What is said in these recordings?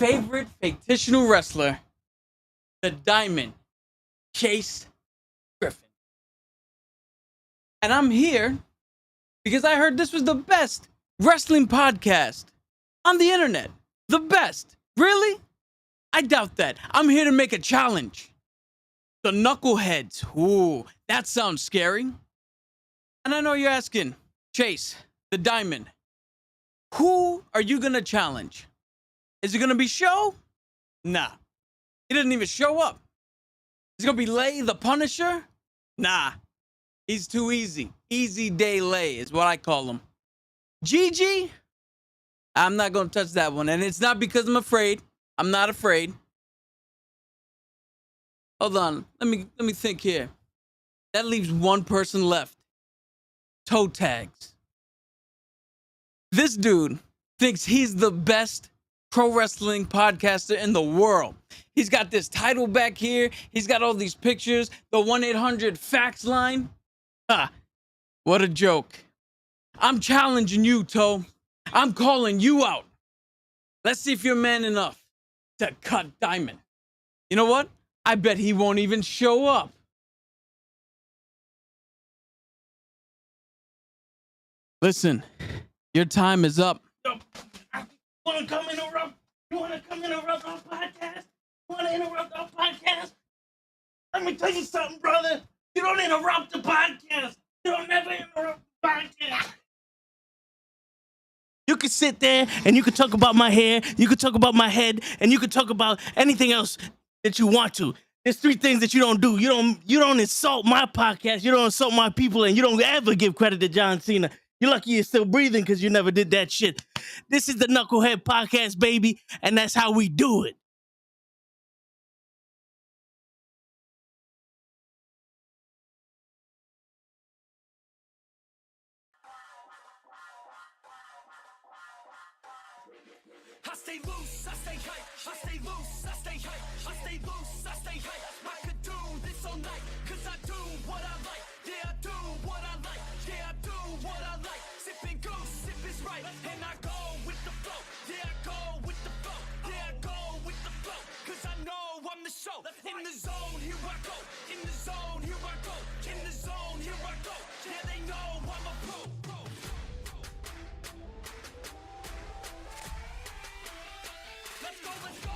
favorite fictional wrestler, the Diamond, Chase Griffin. And I'm here because I heard this was the best wrestling podcast on the internet. The best. Really? I doubt that. I'm here to make a challenge. The Knuckleheads. Ooh, that sounds scary. And I know you're asking, Chase, the Diamond, who are you going to challenge? Is it going to be Show? Nah. He doesn't even show up. Is it going to be Lay, the Punisher? Nah. He's too easy. Easy Day Lay is what I call him. Gigi? I'm not going to touch that one. And it's not because I'm afraid. I'm not afraid. Hold on. Let me think here. That leaves one person left. Toe tags. This dude thinks he's the best pro wrestling podcaster in the world. He's got this title back here. He's got all these pictures. The 1-800 fax line. Ha! What a joke. I'm challenging you, Toe. I'm calling you out. Let's see if you're man enough to cut Diamond. You know what? I bet he won't even show up. Listen, your time is up. You want to come interrupt? You want to come interrupt our podcast? You want to interrupt our podcast? Let me tell you something, brother. You don't interrupt the podcast. You don't never interrupt the podcast. You can sit there and you can talk about my hair, you can talk about my head, and you can talk about anything else that you want to. There's three things that you don't do. You don't insult my podcast, you don't insult my people, and you don't ever give credit to John Cena. You're lucky you're still breathing because you never did that shit. This is the Knucklehead Podcast, baby, and that's how we do it. I stay loose, I stay hype, I stay loose, I stay hype, I stay loose, I stay hype. I could do this all night, cause I do what I like. Yeah, I do what I like, yeah, I do what I like. Sipping goose, sip is right, and I go with the flow. Yeah, I go with the flow, yeah, I go with the flow. Cause I know I'm the show. In the zone, here I go. In the zone, here I go. In the zone, here I go. Yeah, they know I'm a pro. Let's go, let's go!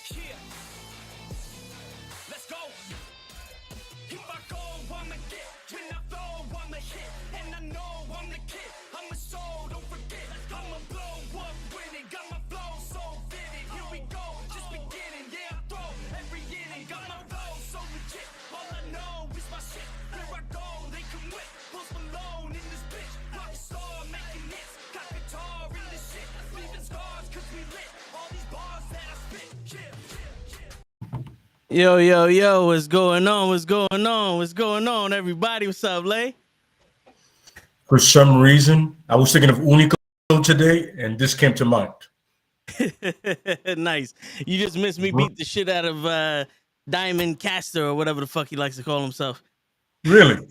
Yeah. Let's go! If I go, I'ma get. When I flow, I'ma hit. And I know I'm the kid. I'm a soul, don't forget. I'ma blow up winning. Got my flow so vivid. Here we go, just beginning. Yeah, I throw every inning. Got my flow so legit. All I know is my shit. Here I go, they can win. Post Malone in this bitch. Rock star making hits. Got guitar in this shit. Leaving scars cause we lit. All these bars that I spit. Yo, what's going on? What's going on? What's going on, everybody? What's up, Lay? For some reason, I was thinking of NuKKle today, and this came to mind. Nice. You just missed me beat the shit out of Diamond Caster or whatever the fuck he likes to call himself. Really?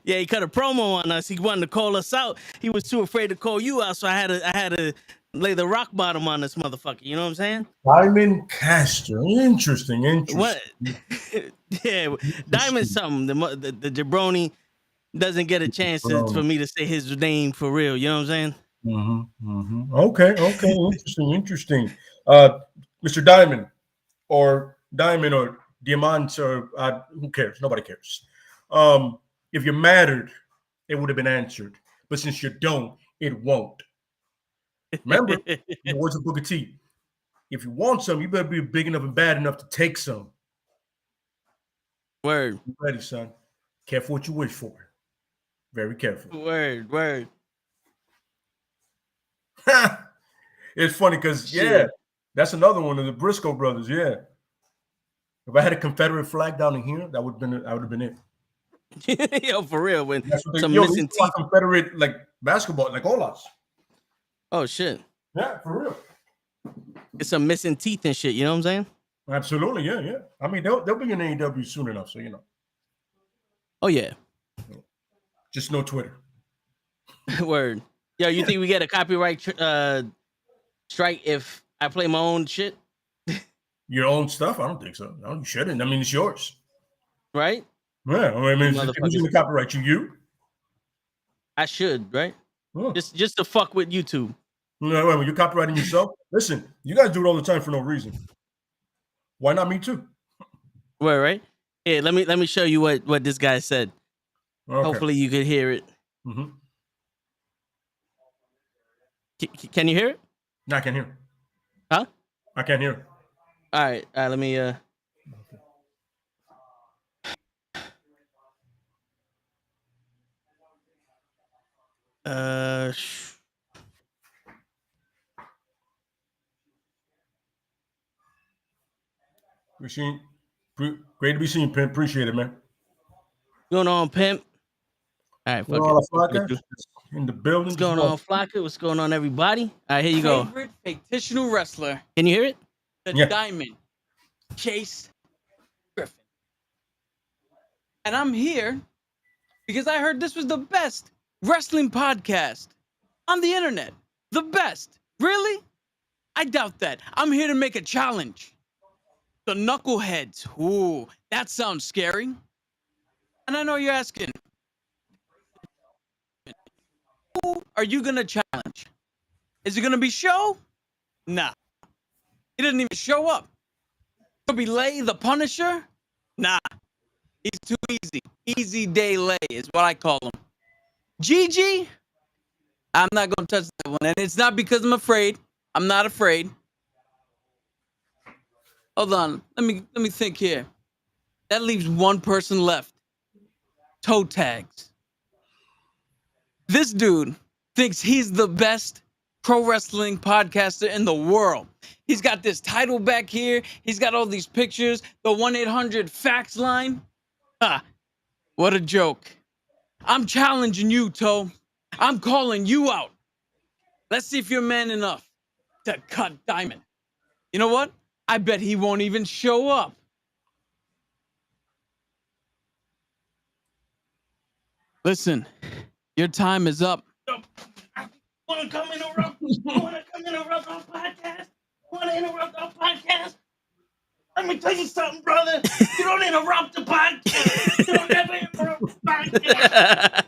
Yeah, he cut a promo on us. He wanted to call us out. He was too afraid to call you out, so I had to lay the rock bottom on this motherfucker. You know what I'm saying? Diamond Caster. Interesting. What? Yeah, Diamond something. The jabroni doesn't get a chance for me to say his name for real. You know what I'm saying? Okay. Interesting. Mr. Diamond or Diamant or who cares? Nobody cares. If you mattered, it would have been answered. But since you don't, it won't. Remember, the words of Booker T. If you want some, you better be big enough and bad enough to take some. Word. You ready, son? Careful what you wish for. Very careful. Word. It's funny because, that's another one of the Briscoe brothers, yeah. If I had a Confederate flag down in here, that would have been it. Yo, for real, when That's what they, some yo, missing these are teeth. Confederate like basketball, like Olas. Oh shit, Yeah, for real. it's some missing teeth and shit. You know what I'm saying? Absolutely, yeah, yeah. I mean, they'll be in AEW soon enough, so you know. Oh yeah, Just no Twitter. word. Yo, you think we get a copyright strike if I play my own shit? Your own stuff? I don't think so. No, you shouldn't. I mean, it's yours. Right? Yeah, I mean, who's Motherfuckers. going to copyright you? You? I should, right? Oh. Just to fuck with YouTube. No, wait, when you're copywriting yourself, listen, you guys do it all the time for no reason. Why not me too? Where, right? Yeah, let me show you what this guy said. Okay. Hopefully you could hear it. Mm-hmm. Can you hear it? No, I can't hear. Huh? I can't hear. All right, let me Great to be seen, Pimp. Appreciate it, man. What's going on, Pimp? All right, fuck All it. the Flocka in the building. What's going on, Flocka? What's going on, everybody? All right, here you go. Favorite fictional wrestler, Can you hear it? the Yeah. Diamond, Chase Griffin. And I'm here because I heard this was the best wrestling podcast on the internet. The best. Really? I doubt that. I'm here to make a challenge. The Knuckleheads. Ooh, that sounds scary. And I know you're asking, who are you going to challenge? Is it going to be Show? Nah. He doesn't even show up. Could be Lay the Punisher? Nah. He's too easy. Easy Day Lay is what I call him. Gigi? I'm not going to touch that one. And it's not because I'm afraid. I'm not afraid. Hold on. Let me think here. That leaves one person left. Toe tags. This dude thinks he's the best pro wrestling podcaster in the world. He's got this title back here. He's got all these pictures. The 1-800-FAX line. Ha! What a joke. I'm challenging you, Toe. I'm calling you out. Let's see if you're man enough to cut Diamond. You know what? I bet he won't even show up. Listen, your time is up. Want to come interrupt? Want to come interrupt our podcast? Want to interrupt our podcast? Let me tell you something, brother. You don't interrupt the podcast. You don't ever interrupt the podcast.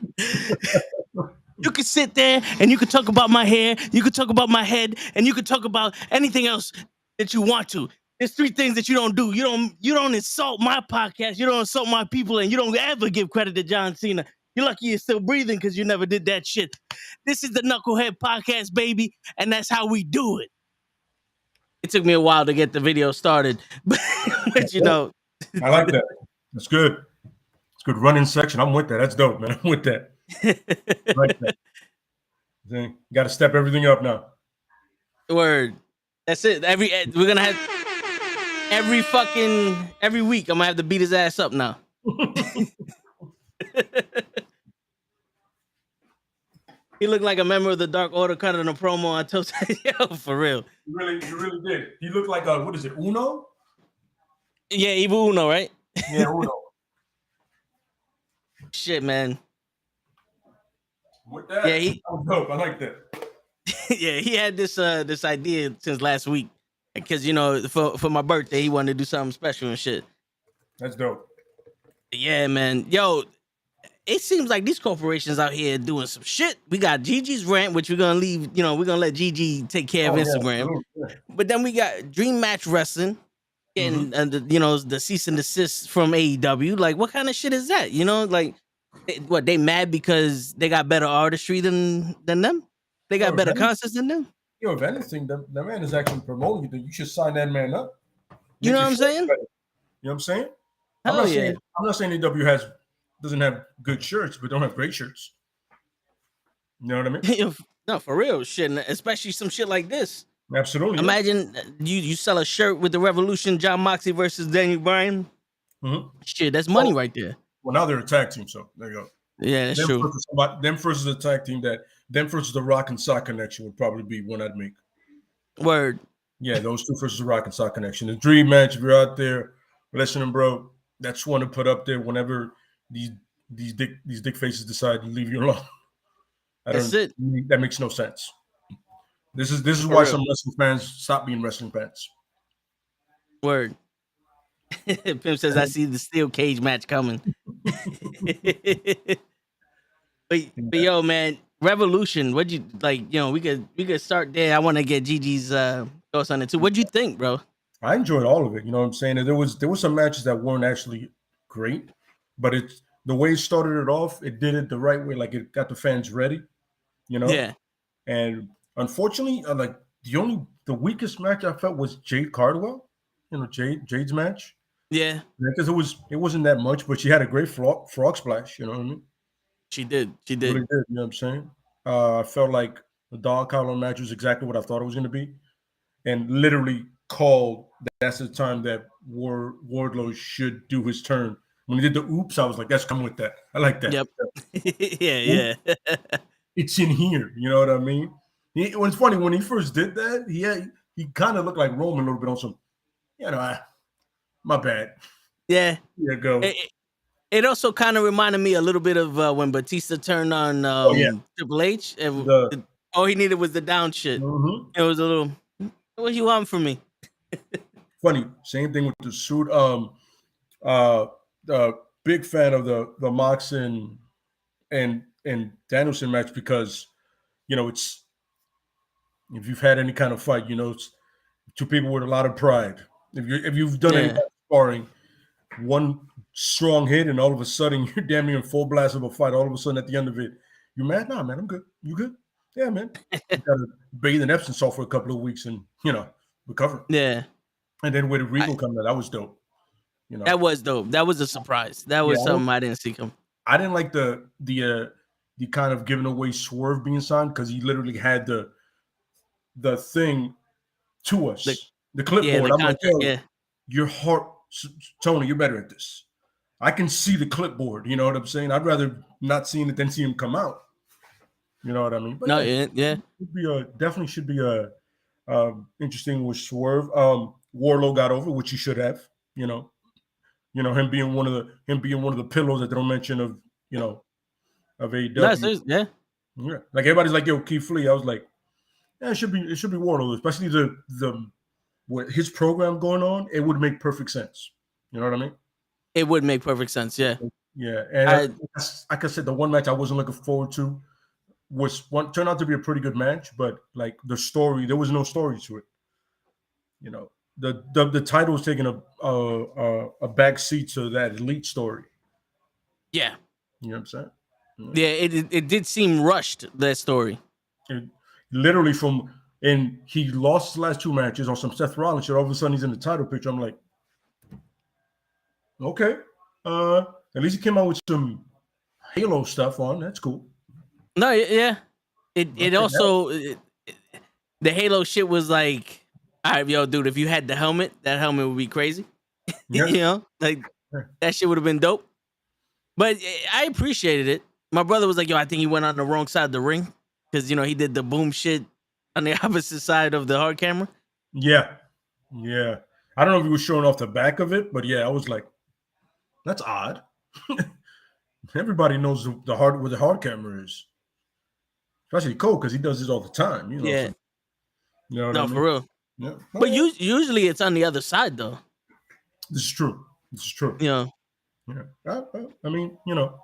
You can sit there and you can talk about my hair. You can talk about my head, and you can talk about anything else that you want to. There's three things that you don't do. You don't insult my podcast. You don't insult my people, and you don't ever give credit to John Cena. You're lucky you're still breathing because you never did that shit. This is the Knucklehead Podcast, baby, and that's how we do it. It took me a while to get the video started, but you know. I like that. That's good. It's good running section. I'm with that. That's dope, man. I'm with that. I like that. Got to step everything up now. Word. That's it. We're gonna have every week. I'm gonna have to beat his ass up now. He looked like a member of the Dark Order cutting a promo on Toast. Yo, for real. You really did. He looked like what is it, Uno? Yeah, Evil Uno, right? Yeah, Uno. Shit, man. With that, Yeah, that was dope. I like that. Yeah, he had this idea since last week. Because, you know, for my birthday, he wanted to do something special and shit. That's dope. Yeah, man. Yo, it seems like these corporations out here doing some shit. We got Gigi's Rant, which we're gonna leave, you know, we're gonna let Gigi take care of Instagram. Yeah. But then we got Dream Match Wrestling getting the cease and desist from AEW. Like, what kind of shit is that? You know, like they mad because they got better artistry than them? They got better concerts than them? Yo, if anything, the man is actually promoting you. You should sign that man up. You know what I'm saying? You know what I'm saying? I'm not saying AEW doesn't have good shirts, but don't have great shirts. You know what I mean? No, for real shit, especially some shit like this. Absolutely. Imagine you sell a shirt with the Revolution, John Moxley versus Daniel Bryan. Mm-hmm. Shit, that's money right there. Well, now they're a tag team, so there you go. Yeah, that's Them true. them versus a tag team them versus the Rock and Sock Connection would probably be one I'd make. Word. Yeah, those two versus the Rock and Sock Connection. The dream match, if you're out there listening, bro, that's one to put up there whenever these dick faces decide to leave you alone. That's it. That makes no sense. This is For why real. some wrestling fans stop being wrestling fans. Word. Pimp says, I see the steel cage match coming. but yo, man, Revolution, what'd you like? You know, we could start there. I want to get Gigi's thoughts on it too. What'd you think, bro? I enjoyed all of it. You know what I'm saying? And there was some matches that weren't actually great, but it's the way it started it off, it did it the right way, like it got the fans ready, you know? Yeah. And unfortunately, like the weakest match I felt was Jade Cardwell, you know, Jade's match. Yeah. Because it wasn't that much, but she had a great frog splash, you know what I mean? She did. Really did, you know what I'm saying? I felt like the Don Collar match was exactly what I thought it was going to be, and literally called that's the time that Wardlow should do his turn. When he did the oops, I was like, that's coming with that. I like that. Yep. yeah. It's in here. You know what I mean? It was funny when he first did that. He kind of looked like Roman a little bit on some, you know, my bad. Yeah. Here you go. It also kind of reminded me a little bit of when Batista turned on Triple H. And all he needed was the down shit. Mm-hmm. It was a little, what you want from me? Funny. Same thing with the suit. Big fan of the Mox and Danielson match because, you know, it's, if you've had any kind of fight, you know, it's two people with a lot of pride. If you've done any kind of sparring, one strong hit and all of a sudden you're damn near in full blast of a fight. All of a sudden at the end of it, you mad? Nah, man, I'm good. You good? Yeah, man. You gotta bathe in Epsom salt for a couple of weeks and, you know, recover. Yeah. And then with Regal coming out, that was dope. You know, that was dope. That was a surprise. That was something I didn't see come. I didn't like the kind of giving away Swerve being signed because he literally had the thing to us, the clipboard. I'm like, yo, your heart, Tony, you're better at this. I can see the clipboard. You know what I'm saying? I'd rather not seeing it than see him come out. You know what I mean? But definitely should be a interesting with Swerve. Warlow got over, which he should have. You know, him being one of the pillows that they don't mention of AEW. Yeah. Like everybody's like, yo, Keith Lee. I was like, yeah, it should be Warlow, especially the with his program going on. It would make perfect sense. You know what I mean? It would make perfect sense. Yeah. Yeah, and like I said, the one match I wasn't looking forward to turned out to be a pretty good match, but like the story, there was no story to it. You know, the title was taking a back seat to that elite story. Yeah. You know what I'm saying? Yeah, it did seem rushed, that story. Literally and he lost his last two matches on some Seth Rollins shit. All of a sudden he's in the title picture. I'm like, okay. At least he came out with some Halo stuff on. That's cool. No, yeah. It also the Halo shit was like, all right, yo, dude, if you had the helmet, that helmet would be crazy. Yeah. You know, like that shit would have been dope. But I appreciated it. My brother was like, yo, I think he went on the wrong side of the ring because, you know, he did the boom shit on the opposite side of the hard camera. Yeah. Yeah. I don't know if he was showing off the back of it, but yeah, I was like, that's odd. Everybody knows where the hard camera is. Especially Cole, because he does this all the time. You know, yeah. So, you know what I mean? For real. Yeah. But usually it's on the other side, though. This is true. You know. Yeah. I mean, you know,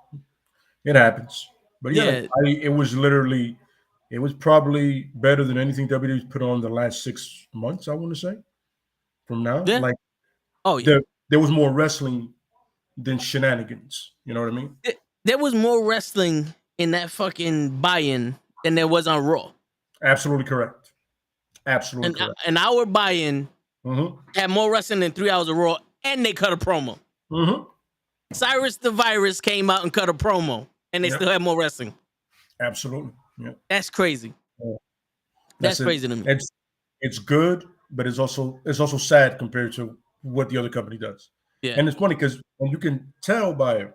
it happens. But yeah, it was probably better than anything WWE's put on the last 6 months, I want to say. From now. Yeah. Like, yeah. There was more wrestling than shenanigans. You know what I mean? There was more wrestling in that fucking buy-in than there was on Raw. Absolutely correct. Absolutely correct. An hour buy-in had more wrestling than 3 hours of Raw, and they cut a promo. Mm-hmm. Cyrus the Virus came out and cut a promo, and they still had more wrestling. Absolutely. Yeah. That's crazy. Yeah. That's crazy to me. It's good, but it's also sad compared to what the other company does. Yeah. And it's funny because you can tell by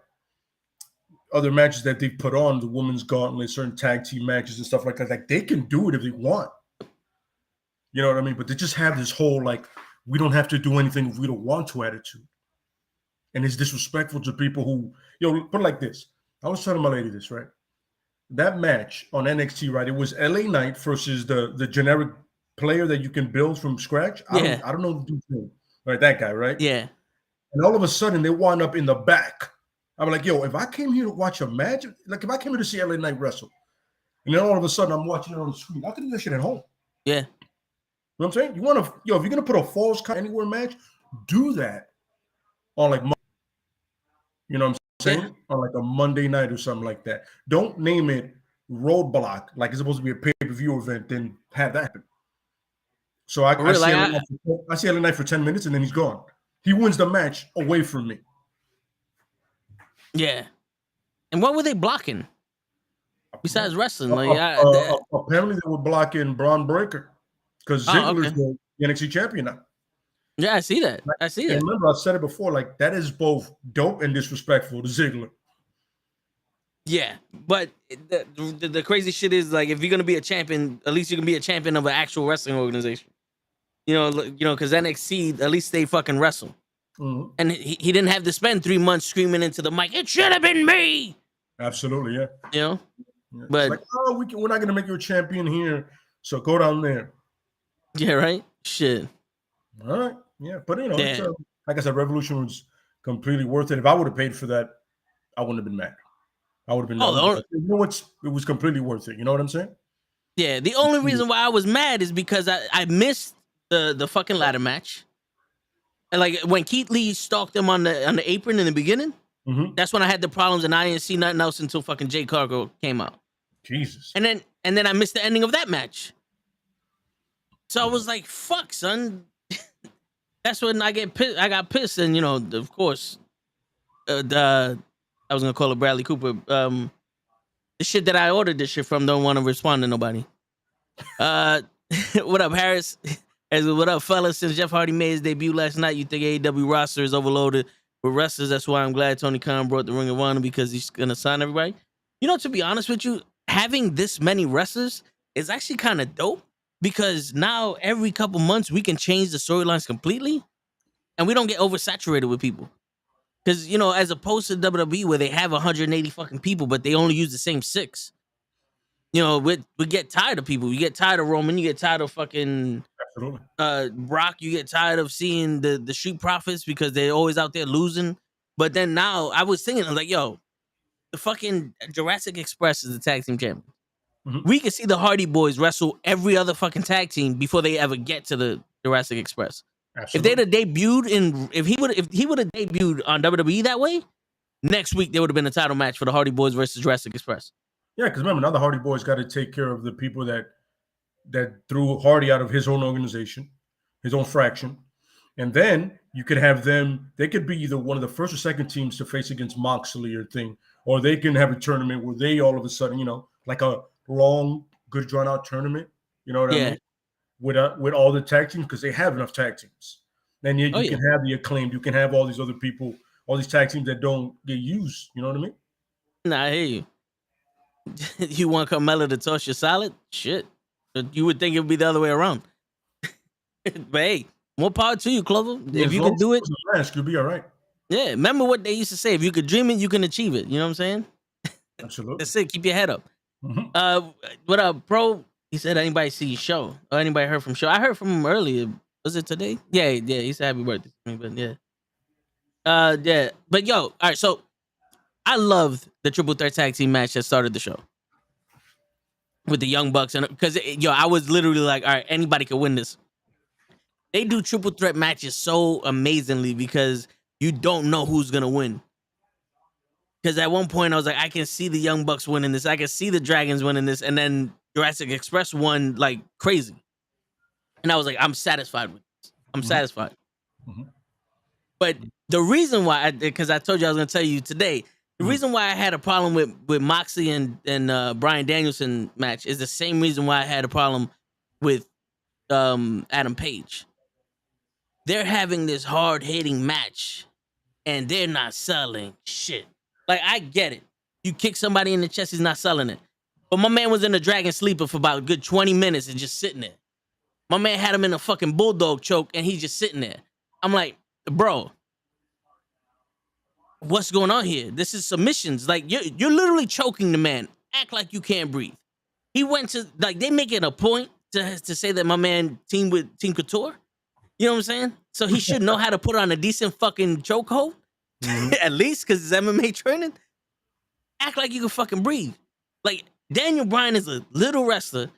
other matches that they put on, the women's gauntlet, certain tag team matches and stuff like that. Like they can do it if they want. You know what I mean? But they just have this whole like, we don't have to do anything if we don't want to attitude. And it's disrespectful to people who, put it like this. I was telling my lady this, right? That match on NXT, right? It was LA Knight versus the generic player that you can build from scratch. I don't know the dude's name. Right, that guy, right? Yeah. And all of a sudden they wind up in the back. I'm like, yo, if I came here to watch a match, like if I came here to see LA Knight wrestle, and then all of a sudden I'm watching it on the screen, I can do that shit at home. Yeah. You know what I'm saying? You want to, if you're gonna put a Falls Count Anywhere match, do that on like, you know what I'm saying? On like a Monday night or something like that. Don't name it Roadblock like it's supposed to be a pay-per-view event, then have that happen. So I see LA Knight for 10 minutes and then he's gone. He wins the match away from me. Yeah. And what were they blocking? Besides wrestling? Apparently they were blocking Braun Breaker because Ziggler's the NXT champion now. Yeah, I see that. And remember, I said it before, like that is both dope and disrespectful to Ziggler. Yeah, but the crazy shit is like if you're gonna be a champion, at least you can be a champion of an actual wrestling organization. You know, because NXT at least they fucking wrestle. Mm-hmm. And he didn't have to spend 3 months screaming into the mic. It should have been me. Absolutely, yeah. You know, yeah. But it's like, we're not gonna make you a champion here, so go down there. Yeah, right. Shit. All right, yeah, but it's, like I said, Revolution was completely worth it. If I would have paid for that, I wouldn't have been mad. I would have been. It was completely worth it. You know what I'm saying? Yeah. The only reason why I was mad is because I missed the fucking ladder match. And like when Keith Lee stalked him on the apron in the beginning, that's when I had the problems, and I didn't see nothing else until fucking Jay Cargill came out. Jesus. And then I missed the ending of that match. So I was like, "Fuck, son." That's when I got pissed, and of course, I was gonna call it Bradley Cooper. The shit that I ordered this shit from don't want to respond to nobody. What up, Harris? What up, fellas? Since Jeff Hardy made his debut last night, you think AEW roster is overloaded with wrestlers? That's why I'm glad Tony Khan brought the Ring of Honor, because he's gonna sign everybody. To be honest with you, having this many wrestlers is actually kind of dope, because now every couple months we can change the storylines completely, and we don't get oversaturated with people. Because as opposed to WWE where they have 180 fucking people, but they only use the same 6. We get tired of people. You get tired of Roman. You get tired of fucking Brock. You get tired of seeing the Street Profits because they're always out there losing. But then now I was thinking, I was like, yo, the fucking Jurassic Express is the tag team champion. Mm-hmm. We can see the Hardy Boys wrestle every other fucking tag team before they ever get to the Jurassic Express. Absolutely. If they'd have debuted if he would have debuted on WWE that way, next week there would have been a title match for the Hardy Boys versus Jurassic Express. Yeah, because remember, now the Hardy Boys got to take care of the people that threw Hardy out of his own organization, his own fraction. And then you could have them, they could be either one of the first or second teams to face against Moxley or thing, or they can have a tournament where they all of a sudden, like a long, good drawn out tournament, you know what I mean? With all the tag teams, because they have enough tag teams. And you can have the Acclaimed, you can have all these other people, all these tag teams that don't get used, you know what I mean? Nah, I hear you. You want Carmella to toss your salad? Shit. You would think it would be the other way around. But hey, more power to you, Clover. If you can do it, you'll be all right. Yeah, remember what they used to say: if you could dream it, you can achieve it. You know what I'm saying? Absolutely. That's it. Keep your head up. Mm-hmm. What up, bro? He said, anybody see your show? Or anybody heard from show? I heard from him earlier. Was it today? Yeah. He said happy birthday to me, but yeah. Yeah. But yo, all right, so I loved the triple threat tag team match that started the show with the Young Bucks, and because I was literally like, all right, anybody could win this. They do triple threat matches so amazingly because you don't know who's gonna win. Because at one point I was like, I can see the Young Bucks winning this, I can see the Dragons winning this, and then Jurassic Express won like crazy, and I was like, I'm satisfied with this. I'm satisfied. Mm-hmm. But the reason why, because I told you I was gonna tell you today. The reason why I had a problem with Moxley and Bryan Danielson match is the same reason why I had a problem with Adam Page. They're having this hard-hitting match, and they're not selling shit. Like, I get it. You kick somebody in the chest, he's not selling it. But my man was in the Dragon Sleeper for about a good 20 minutes and just sitting there. My man had him in a fucking bulldog choke and he's just sitting there. I'm like, bro, what's going on here? This is submissions. Like, you're literally choking the man. Act like you can't breathe. He went to, like, they make it a point to say that my man teamed with Team Couture. You know what I'm saying? So he should know how to put on a decent fucking chokehold. At least, because it's MMA training. Act like you can fucking breathe. Like, Daniel Bryan is a little wrestler.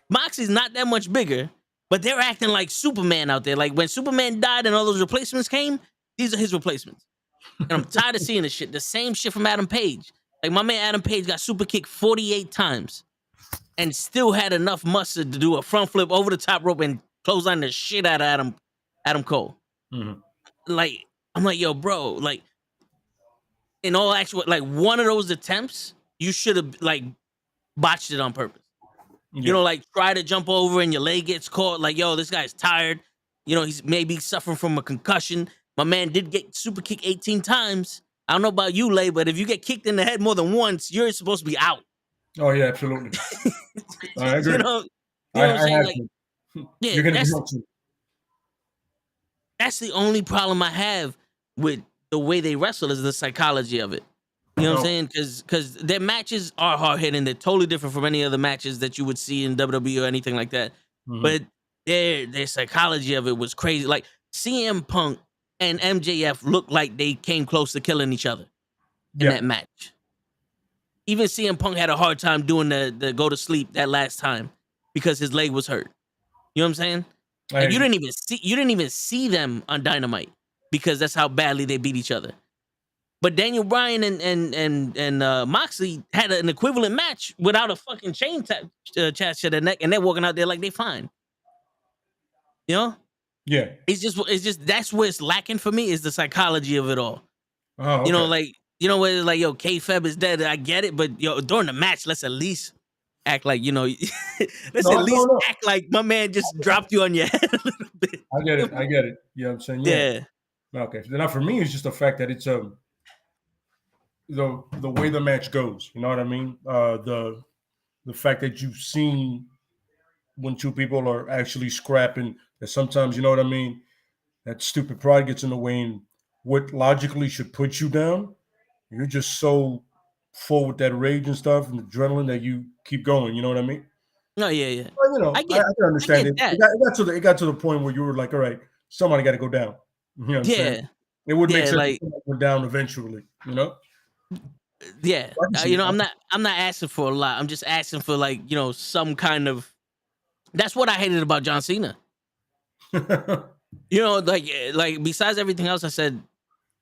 Moxie's not that much bigger, but they're acting like Superman out there. Like, when Superman died and all those replacements came, these are his replacements. And I'm tired of seeing this shit. The same shit from Adam Page. Like, my man Adam Page got super kicked 48 times and still had enough mustard to do a front flip over the top rope and close on the shit out of Adam Cole. Like, I'm like, yo, bro, like, in all actual, like, one of those attempts, you should have, like, botched it on purpose. You know, like, try to jump over and your leg gets caught. Like, yo, this guy's tired. You know, he's maybe suffering from a concussion. My man did get super kicked 18 times. I don't know about you, Lay, but if you get kicked in the head more than once, you're supposed to be out. Oh, yeah, absolutely. I agree. You know what I'm saying? Like, yeah, you're going to be helped. That's the only problem I have with the way they wrestle is the psychology of it. You know what I'm saying? Because their matches are hard-hitting. They're totally different from any other matches that you would see in WWE or anything like that. But their psychology of it was crazy. Like, CM Punk and MJF looked like they came close to killing each other in that match. Even CM Punk had a hard time doing the go to sleep that last time because his leg was hurt. You know what I'm saying? And you didn't even see them on Dynamite because that's how badly they beat each other. But Daniel Bryan and Moxley had an equivalent match without a fucking chain attached to their neck, and they're walking out there like they fine. You know? Yeah. It's just that's where it's lacking for me is the psychology of it all. Oh, okay. You know, like, you know, where it's like, yo, K-Feb is dead. I get it, but yo, during the match, let's at least act like, you know, act like my man just dropped you on your head a little bit. I get it. You know what I'm saying? Yeah. Okay. Now for me, it's just the fact that it's the way the match goes. You know what I mean? The fact that you've seen when two people are actually scrapping, that sometimes, you know what I mean, that stupid pride gets in the way, and what logically should put you down, you're just so full with that rage and stuff and adrenaline that you keep going. You know what I mean? No, yeah. Well, you know, I can understand it. It got to the point where you were like, all right, somebody got to go down. You know what I'm saying? It would make sense to go down eventually, you know? Yeah. You know, I'm not asking for a lot. I'm just asking for, like, you know, some kind of. That's what I hated about John Cena. You know, like besides everything else I said,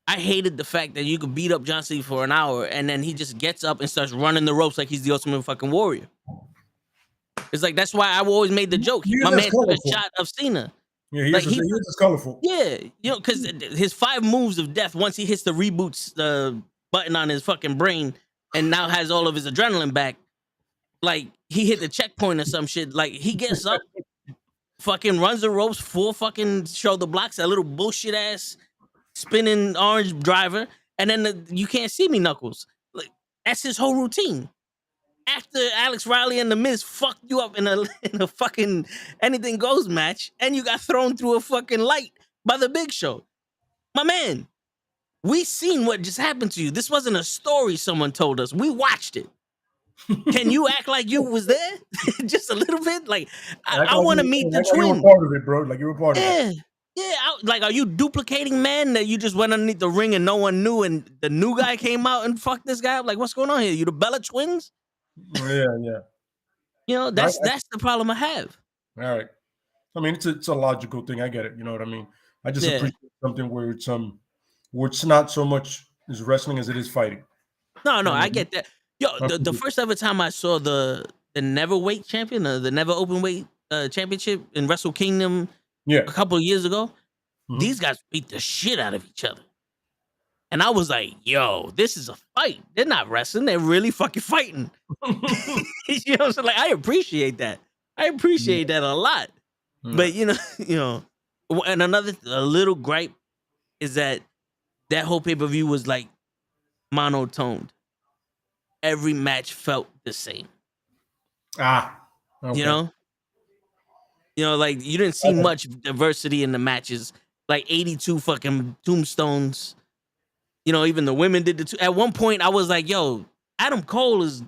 I hated the fact that you could beat up John Cena for an hour and then he just gets up and starts running the ropes like he's the ultimate fucking warrior. It's like, that's why I always made the joke. My man took a shot of Cena. Yeah, he is colorful. Yeah, you know, because his 5 moves of death, once he hits the reboots button on his fucking brain and now has all of his adrenaline back, like, he hit the checkpoint or some shit. Like, he gets up, fucking runs the ropes, 4 fucking shoulder blocks, that little bullshit ass spinning orange driver, and then you can't see me Knuckles. Like, that's his whole routine. After Alex Riley and The Miz fucked you up in a fucking anything goes match, and you got thrown through a fucking light by the Big Show. My man, we seen what just happened to you. This wasn't a story someone told us. We watched it. Can you act like you was there? Just a little bit? Like, I want to meet the twins. You were part of it, bro. Like, you were part of it. Yeah. Like, are you duplicating, man, that you just went underneath the ring and no one knew and the new guy came out and fucked this guy up? Like, what's going on here? You the Bella twins? Yeah. You know, that's the problem I have. All right. I mean, it's a logical thing. I get it. You know what I mean? I just appreciate something where it's not so much as wrestling as it is fighting. No, I get that. Yo, the first ever time I saw the Neverweight champion, the Never Openweight championship in Wrestle Kingdom a couple of years ago, these guys beat the shit out of each other. And I was like, yo, this is a fight. They're not wrestling. They're really fucking fighting. You know what I'm saying? Like, I appreciate that. I appreciate that a lot. But, you know, and a little gripe is that whole pay-per-view was, like, monotoned. every match felt the same. Okay. You know, like you didn't see Okay. much diversity in the matches. Like 82 fucking tombstones. You know, even the women did at one point I was like, yo, Adam Cole is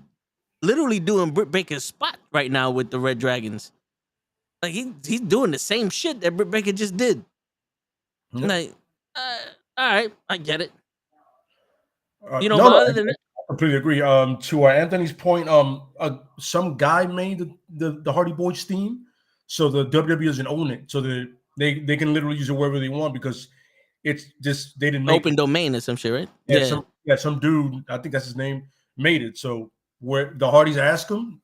literally doing Britt Baker's spot right now with the Red Dragons. Like he's doing the same shit that Britt Baker just did. Yep. Like, all right, I get it. You know, No, but other than that, I completely agree. To Anthony's point, some guy made the Hardy Boys theme, so the WWE doesn't own it, so they can literally use it wherever they want because it's just they didn't make open domain or some shit, right? Yeah, some dude, I think that's his name, made it. So where the Hardys ask them,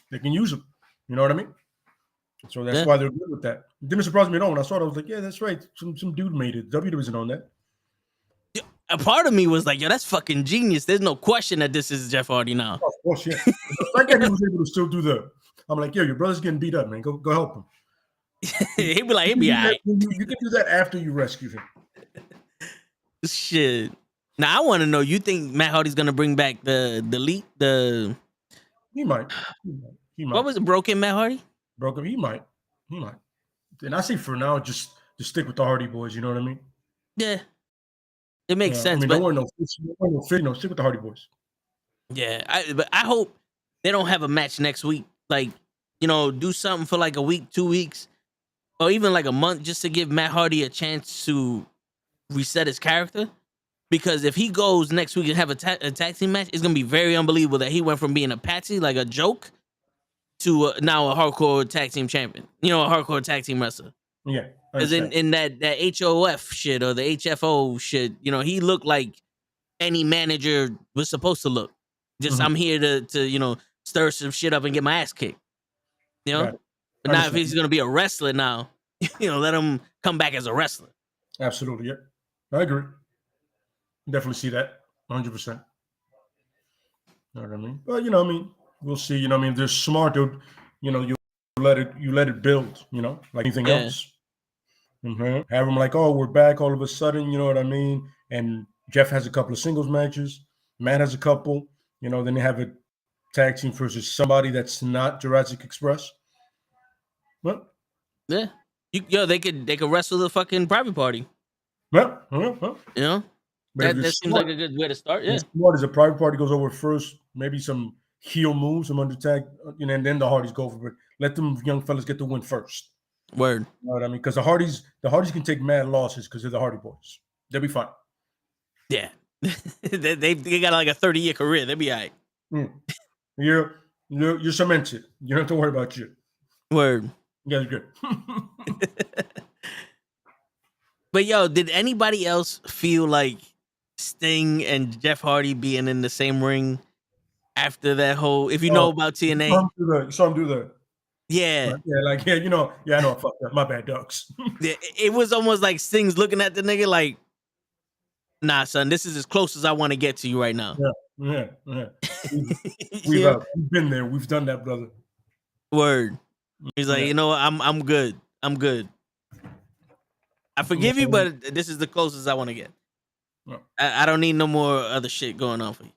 they can use them. You know what I mean? So that's why they're good with that. It didn't surprise me at all when I saw it. I was like, yeah, that's right. Some dude made it. WWE doesn't own that. A part of me was like, yo, that's fucking genius. There's no question that this is Jeff Hardy now. Of course, yeah. The fact that he was able to still do I'm like, yo, your brother's getting beat up, man. Go help him. He'd be all right. You can do that after you rescue him. Shit. Now I want to know. You think Matt Hardy's gonna bring back the elite? He might. What was it? Broken Matt Hardy? Broken. He might. And I say for now, just stick with the Hardy Boys. You know what I mean? Yeah. It makes sense. I mean, don't worry, no stick with the Hardy Boys. Yeah, but I hope they don't have a match next week. Like, you know, do something for like a week, 2 weeks, or even like a month, just to give Matt Hardy a chance to reset his character. Because if he goes next week and have a tag team match, it's gonna be very unbelievable that he went from being a patsy, like a joke, to now a hardcore tag team champion. You know, a hardcore tag team wrestler. Yeah. Because in that HOF shit or the HFO shit, you know, he looked like any manager was supposed to look. Just I'm here to you know, stir some shit up and get my ass kicked. You know? Right. But now if he's gonna be a wrestler now, you know, let him come back as a wrestler. Absolutely, yeah. I agree. Definitely see that 100%. You know what I mean? But you know, I mean, we'll see. You know, I mean, they're smart. You know, you let it build. You know, like anything else. Have them like, oh, we're back all of a sudden. You know what I mean? And Jeff has a couple of singles matches. Matt has a couple. You know, then they have a tag team versus somebody that's not Jurassic Express. Well, yeah, they could wrestle the fucking private party. Well, you know. That seems like a good way to start. Yeah. Smart as a private party goes over first, maybe some heel moves, some under tag, you know, and then the Hardys go for it. Let them young fellas get the win first. Word. You know what I mean? Because the Hardys can take mad losses because they're the Hardy Boys. They'll be fine. Yeah. they got like a 30-year career. They'll be all right. You're cemented. You don't have to worry about you. Word. You guys are good. But yo, did anybody else feel like Sting and Jeff Hardy being in the same ring after that whole? If you know about TNA, you saw him do that. Yeah. You know, I know. Fuck that. My bad, ducks. It was almost like Sting's looking at the nigga like, nah, son, this is as close as I want to get to you right now. Yeah. We've been there. We've done that, brother. Word. He's like, you know what? I'm good. I forgive you, but this is the closest I want to get. I don't need no more other shit going on for you.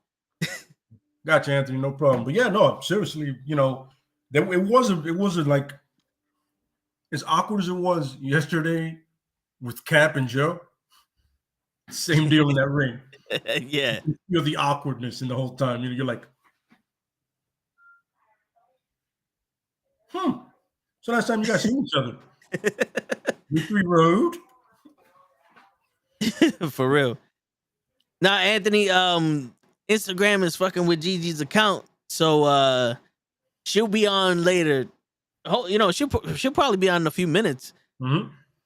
Gotcha, Anthony. No problem. But yeah, no, seriously, you know, it wasn't like as awkward as it was yesterday with Cap and Joe. Same deal in that ring. Yeah. You feel the awkwardness in the whole time. You're like, so last time you guys seen each other. Victory Road. For real. Now, Anthony, Instagram is fucking with Gigi's account, so she'll be on later. You know, she'll probably be on in a few minutes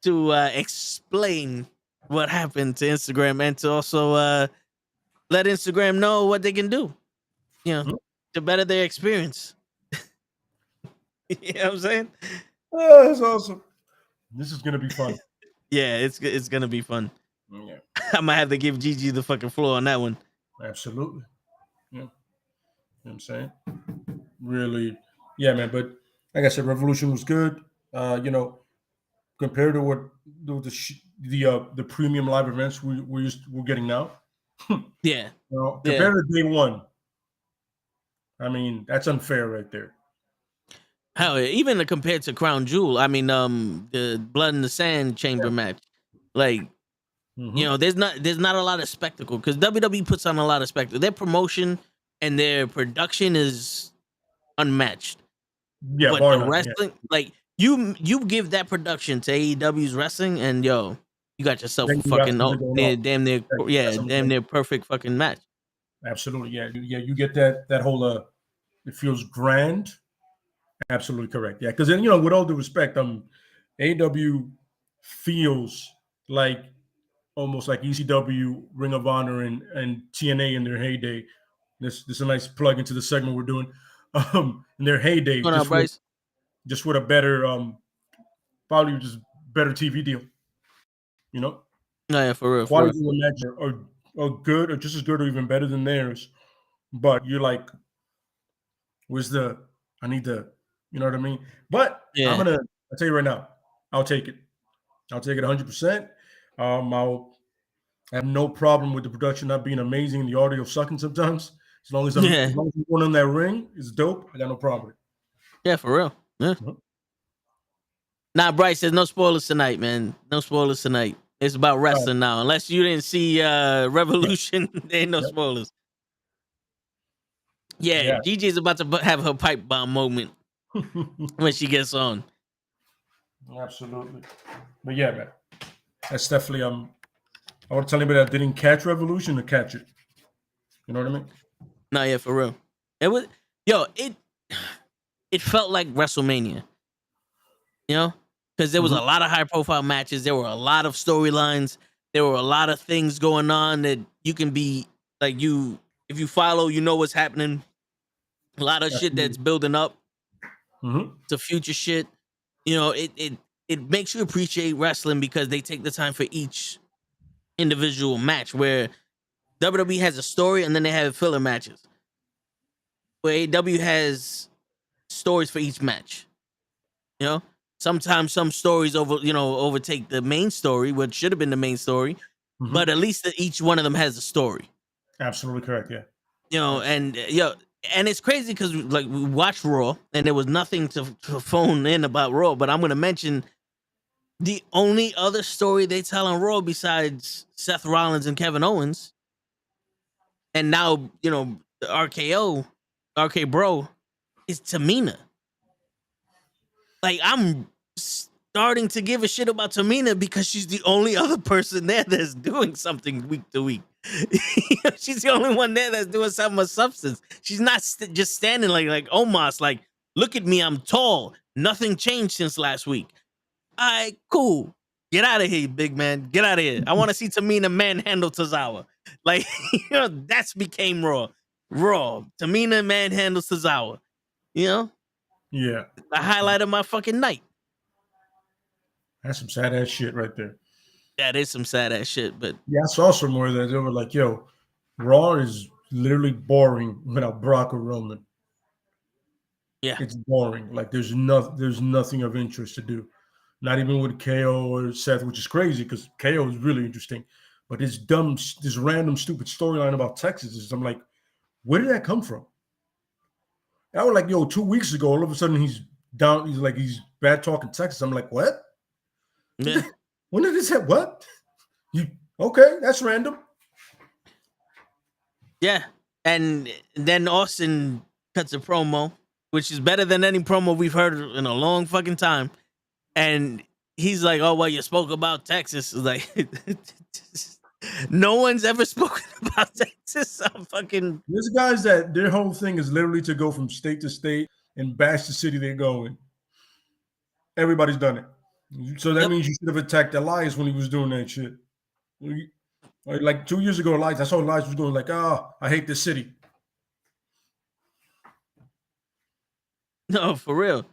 to explain what happened to Instagram and to also let Instagram know what they can do, you know, to better their experience. You know what I'm saying? Oh, that's awesome. This is gonna be fun. Yeah, it's gonna be fun. Yeah. I might have to give Gigi the fucking floor on that one. Absolutely. Yeah. You know what I'm saying? Really, yeah, man. But like I said, Revolution was good. You know, compared to what the premium live events we're getting now. Yeah. You know, compared to day one, I mean, that's unfair right there. Hell, even compared to Crown Jewel, I mean, the Blood in the Sand Chamber match, like there's not a lot of spectacle because WWE puts on a lot of spectacle. Their promotion and their production is unmatched. Yeah, But bar the none, wrestling, like you give that production to AEW's wrestling, and you got yourself Then a you got fucking something going on. damn near perfect fucking match. Absolutely, yeah, you get that whole it feels grand. Absolutely correct. Yeah, because then with all due respect, AEW feels like almost like ECW, Ring of Honor, and TNA in their heyday. This is a nice plug into the segment we're doing. In their heyday, What's going on, Bryce? just with a better, probably just better TV deal. No, yeah, for real. Quality of the match are good, or just as good, or even better than theirs. But you're like, where's the? I need the. You know what I mean? But Yeah. I'll tell you right now, I'll take it. I'll take it 100%. I'll have no problem with the production not being amazing and the audio sucking sometimes. As long as I'm going on that ring, it's dope. I got no problem with it. Yeah, for real. Yeah. Nah, Bryce, there's no spoilers tonight, man. No spoilers tonight. It's about wrestling now. Unless you didn't see Revolution, there ain't no spoilers. Yeah, Gigi's about to have her pipe bomb moment when she gets on. Absolutely. But yeah, man. That's definitely I want to tell anybody that didn't catch Revolution to catch it. You know what I mean? No, yeah, for real. It was it felt like WrestleMania. Because there was a lot of high profile matches. There were a lot of storylines. There were a lot of things going on that you can be like if you follow, you know what's happening. A lot of shit that's building up to future shit. It makes you appreciate wrestling because they take the time for each individual match. Where WWE has a story and then they have filler matches. Where AEW has stories for each match. Sometimes some stories overtake the main story, what should have been the main story, but at least each one of them has a story. Absolutely correct, yeah. And it's crazy because like we watched Raw and there was nothing to phone in about Raw, but I'm gonna mention the only other story they tell on Raw besides Seth Rollins and Kevin Owens, and now the RK Bro, is Tamina. Like, I'm starting to give a shit about Tamina because she's the only other person there that's doing something week to week. She's the only one there that's doing something of substance. She's not just standing like Omos, like, look at me, I'm tall. Nothing changed since last week. All right, cool. Get out of here, big man. Get out of here. I want to see Tamina manhandle Tozawa. Like, that's became Raw. Tamina manhandles Tozawa. Yeah. The highlight of my fucking night. That's some sad ass shit right there. That is some sad ass shit, but yeah, I saw somewhere that they were like, yo, Raw is literally boring without Brock or Roman. Yeah. It's boring. Like there's nothing of interest to do. Not even with KO or Seth, which is crazy because KO is really interesting. But this random stupid storyline about Texas I'm like, where did that come from? I was like, yo, 2 weeks ago, all of a sudden he's down. He's bad talking Texas. I'm like, what? Yeah. When did this happen? What? Okay, that's random. Yeah. And then Austin cuts a promo, which is better than any promo we've heard in a long fucking time. And he's like, oh, well, you spoke about Texas. Like, no one's ever spoken about Texas. There's guys that their whole thing is literally to go from state to state and bash the city they go in. Everybody's done it. So that means you should have attacked Elias when he was doing that shit. Like 2 years ago, Elias, I saw Elias was going like, I hate this city. No, for real.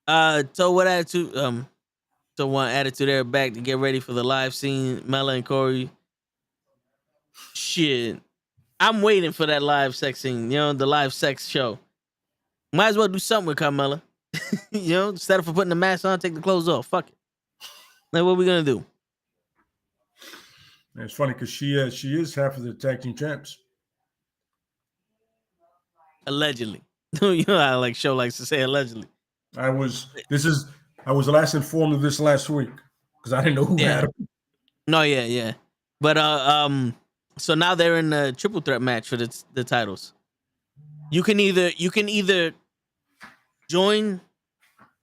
So what attitude? So one attitude there back to get ready for the live scene. Mela and Corey. Shit, I'm waiting for that live sex scene. The live sex show. Might as well do something with Carmella. Instead of putting the mask on, take the clothes off. Fuck it. Like, what are we gonna do? And it's funny because she is half of the tag team champs. Allegedly. You know how like show likes to say allegedly. I was last informed of this last week because I didn't know who had him. No, yeah. But so now they're in a triple threat match for the titles. You can either join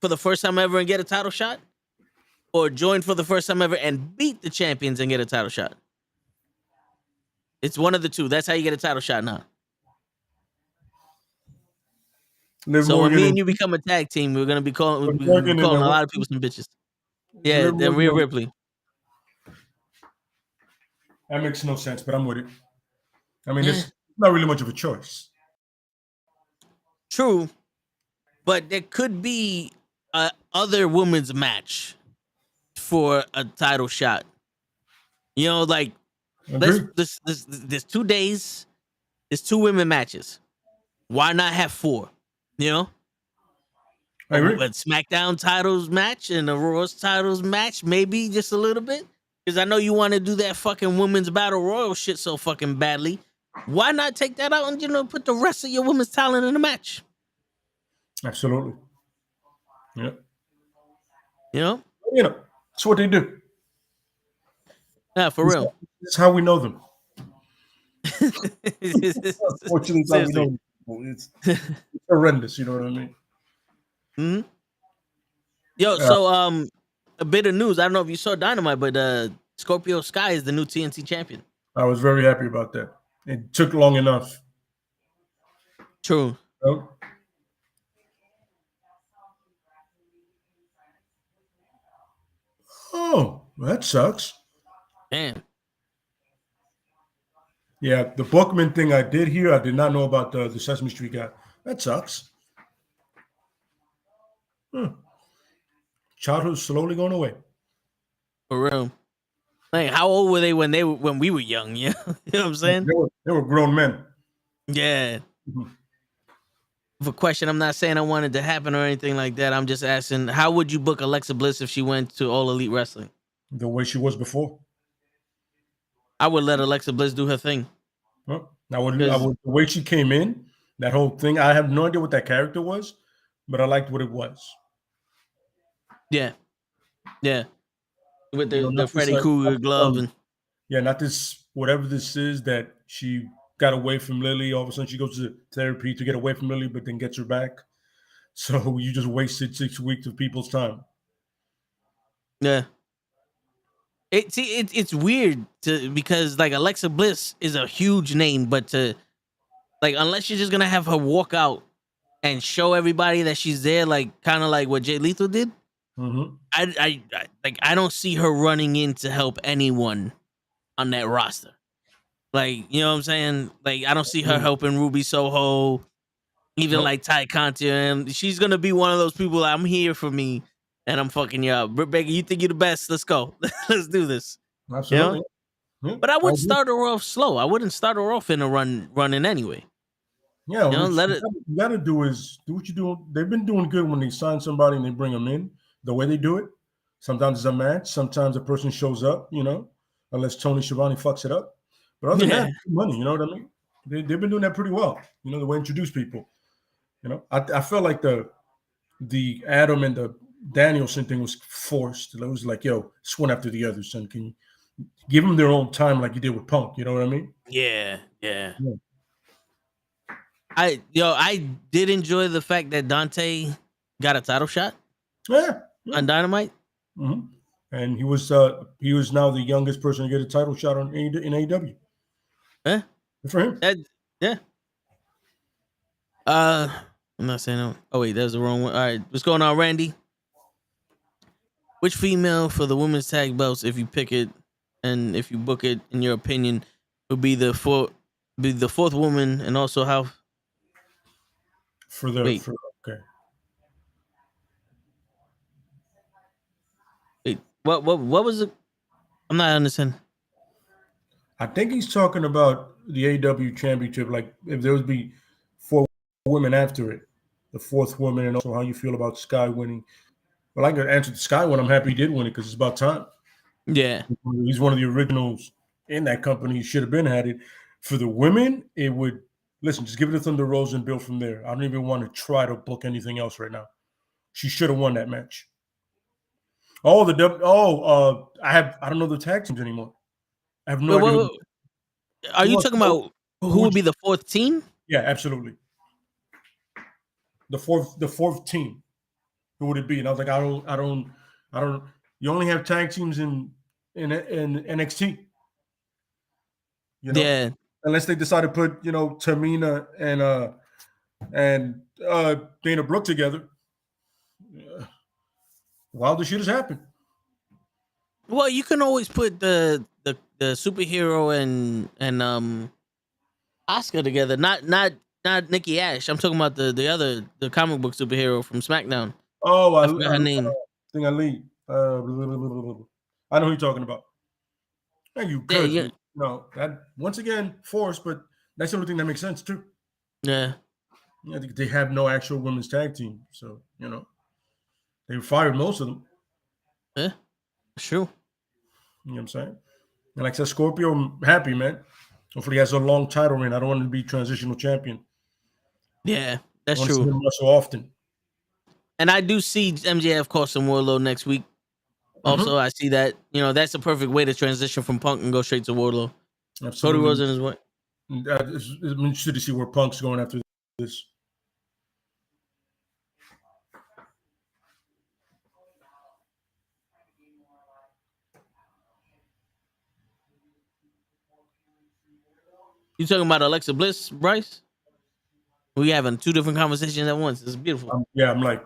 for the first time ever and get a title shot, or join for the first time ever and beat the champions and get a title shot. It's one of the two. That's how you get a title shot now. So when me and you become a tag team, we're gonna be calling a lot of people some bitches. Yeah, they're Rhea Ripley. That makes no sense, but I'm with it. I mean, it's not really much of a choice. True, but there could be a other women's match for a title shot. You know, like there's 2 days, there's 2 women matches. Why not have 4? You know, I agree. But SmackDown titles match and the Raw's titles match, maybe just a little bit, because I know you want to do that fucking women's battle royal shit so fucking badly. Why not take that out and put the rest of your women's talent in the match? Absolutely. Yeah. You know, that's what they do. Yeah, for real. It's how we know them. Unfortunately, it's how we know them. It's horrendous. You know what I mean? Mm-hmm. Yo, so a bit of news. I don't know if you saw Dynamite, but Scorpio Sky is the new TNT champion. I was very happy about that. It took long enough. True. Oh, that sucks. Damn. Yeah, the Bookman thing I did hear. I did not know about the Sesame Street guy. That sucks. Childhood's slowly going away. For real. Like, how old were they when we were young? Yeah, you know what I'm saying? They were grown men. Yeah. For a question, I'm not saying I wanted to happen or anything like that. I'm just asking, how would you book Alexa Bliss if she went to All Elite Wrestling? The way she was before. I would let Alexa Bliss do her thing. I would the way she came in, that whole thing. I have no idea what that character was, but I liked what it was. Yeah. With the Freddy Krueger glove and not this whatever this is that she got away from Lily. All of a sudden, she goes to therapy to get away from Lily, but then gets her back. So you just wasted 6 weeks of people's time. Yeah. It's weird because like Alexa Bliss is a huge name, but unless you're just gonna have her walk out and show everybody that she's there, like kind of like what Jay Lethal did. Mm-hmm. I don't see her running in to help anyone on that roster. Like, you know what I'm saying? Like, I don't see her helping Ruby Soho, even like Ty Conti. And she's gonna be one of those people. I'm here for me, and I'm fucking you up. Rebecca, you think you're the best? Let's go. Let's do this. Absolutely. You know? But I would start her off slow. I wouldn't start her off in a running anyway. Yeah, what you gotta do is do what you do. They've been doing good when they sign somebody and they bring them in. The way they do it, sometimes it's a match. Sometimes a person shows up, unless Tony Schiavone fucks it up. But other than that, money, you know what I mean? They've been doing that pretty well. The way they introduce people. I felt like the Adam and the Danielson thing was forced. It was like, yo, it's one after the other, son. Can you give them their own time like you did with Punk? You know what I mean? Yeah. I did enjoy the fact that Dante got a title shot. Yeah. On Dynamite. Mm-hmm. And he was now the youngest person to get a title shot in AEW. Yeah. Good for him. Yeah. I'm not saying no. Oh wait, that was the wrong one. All right, what's going on, Randy? Which female for the women's tag belts, if you pick it and if you book it, in your opinion, would be the fourth woman, and also how? Okay. Wait, what was it? I'm not understanding. I think he's talking about the AEW championship, like if there would be 4 women after it, the 4th woman, and also how you feel about Sky winning. Well, I can answer the Sky one. I'm happy he did win it because it's about time. Yeah. He's one of the originals in that company. He should have been had it. For the women, it would listen, just give it to Thunder Rosa and build from there. I don't even want to try to book anything else right now. She should have won that match. I don't know the tag teams anymore. I have no idea. Are you talking about who would be the fourth team? Yeah, absolutely. The fourth team. Who would it be? And I was like, I don't. You only have tag teams in NXT. You know? Yeah. Unless they decide to put, Tamina and Dana Brooke together. Wilder shit has happened. Well, you can always put the superhero and Oscar together. Not Nikki Ash. I'm talking about the comic book superhero from SmackDown. Oh, I forgot her name. I know who you're talking about. And you could, that once again forced, but that's the only thing that makes sense too. Yeah. I think they have no actual women's tag team, so they fired most of them. Yeah, true. You know what I'm saying? And like I said, Scorpio, I'm happy, man. Hopefully he has a long title reign. I don't want him to be transitional champion. Yeah, that's I true. want to see him wrestle often. And I do see MJF crossing Wardlow next week. Also, I see that. That's a perfect way to transition from Punk and go straight to Wardlow. Absolutely. Cody Rhodes in his way. I'm interested to see where Punk's going after this. You talking about Alexa Bliss, Bryce? We having two different conversations at once. It's beautiful. I'm like.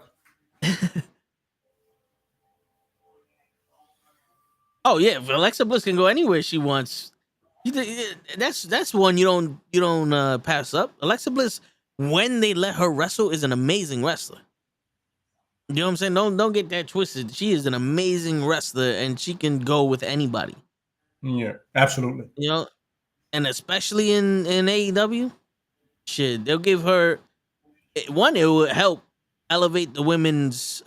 Oh yeah, if Alexa Bliss can go anywhere she wants. That's one you don't pass up. Alexa Bliss, when they let her wrestle, is an amazing wrestler. You know what I'm saying? Don't get that twisted. She is an amazing wrestler, and she can go with anybody. Yeah, absolutely. And especially in AEW, shit, they'll give her one. It will help elevate the women's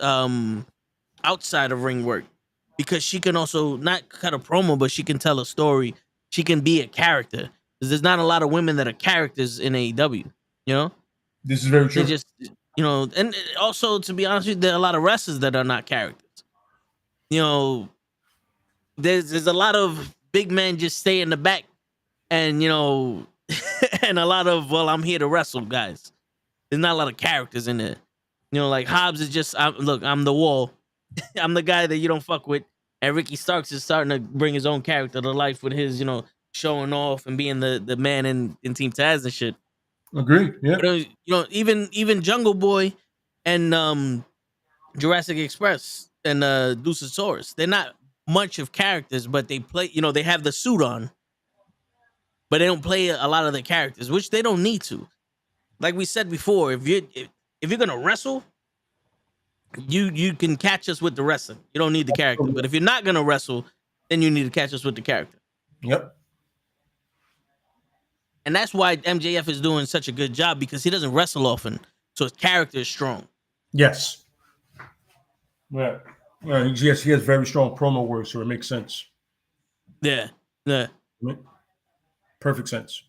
outside of ring work, because she can also not cut a promo, but she can tell a story. She can be a character. Because there's not a lot of women that are characters in AEW. This is very true. They just, and also, to be honest with you, there are a lot of wrestlers that are not characters. There's a lot of big men just stay in the back, and and a lot of, well, I'm here to wrestle guys. There's not a lot of characters in there. Like Hobbs is just, I'm the wall. I'm the guy that you don't fuck with. And Ricky Starks is starting to bring his own character to life with his, showing off and being the man in Team Taz and shit. Agreed. Yeah. Even Jungle Boy and Jurassic Express and Luchasaurus, they're not much of characters, but they play. They have the suit on, but they don't play a lot of the characters, which they don't need to. Like we said before, if you're gonna wrestle, you can catch us with the wrestling. You don't need the character. But if you're not gonna wrestle, then you need to catch us with the character. Yep. And that's why MJF is doing such a good job, because he doesn't wrestle often, so his character is strong. Yes. Yeah. Yes, he has very strong promo work, so it makes sense. Yeah. Perfect sense.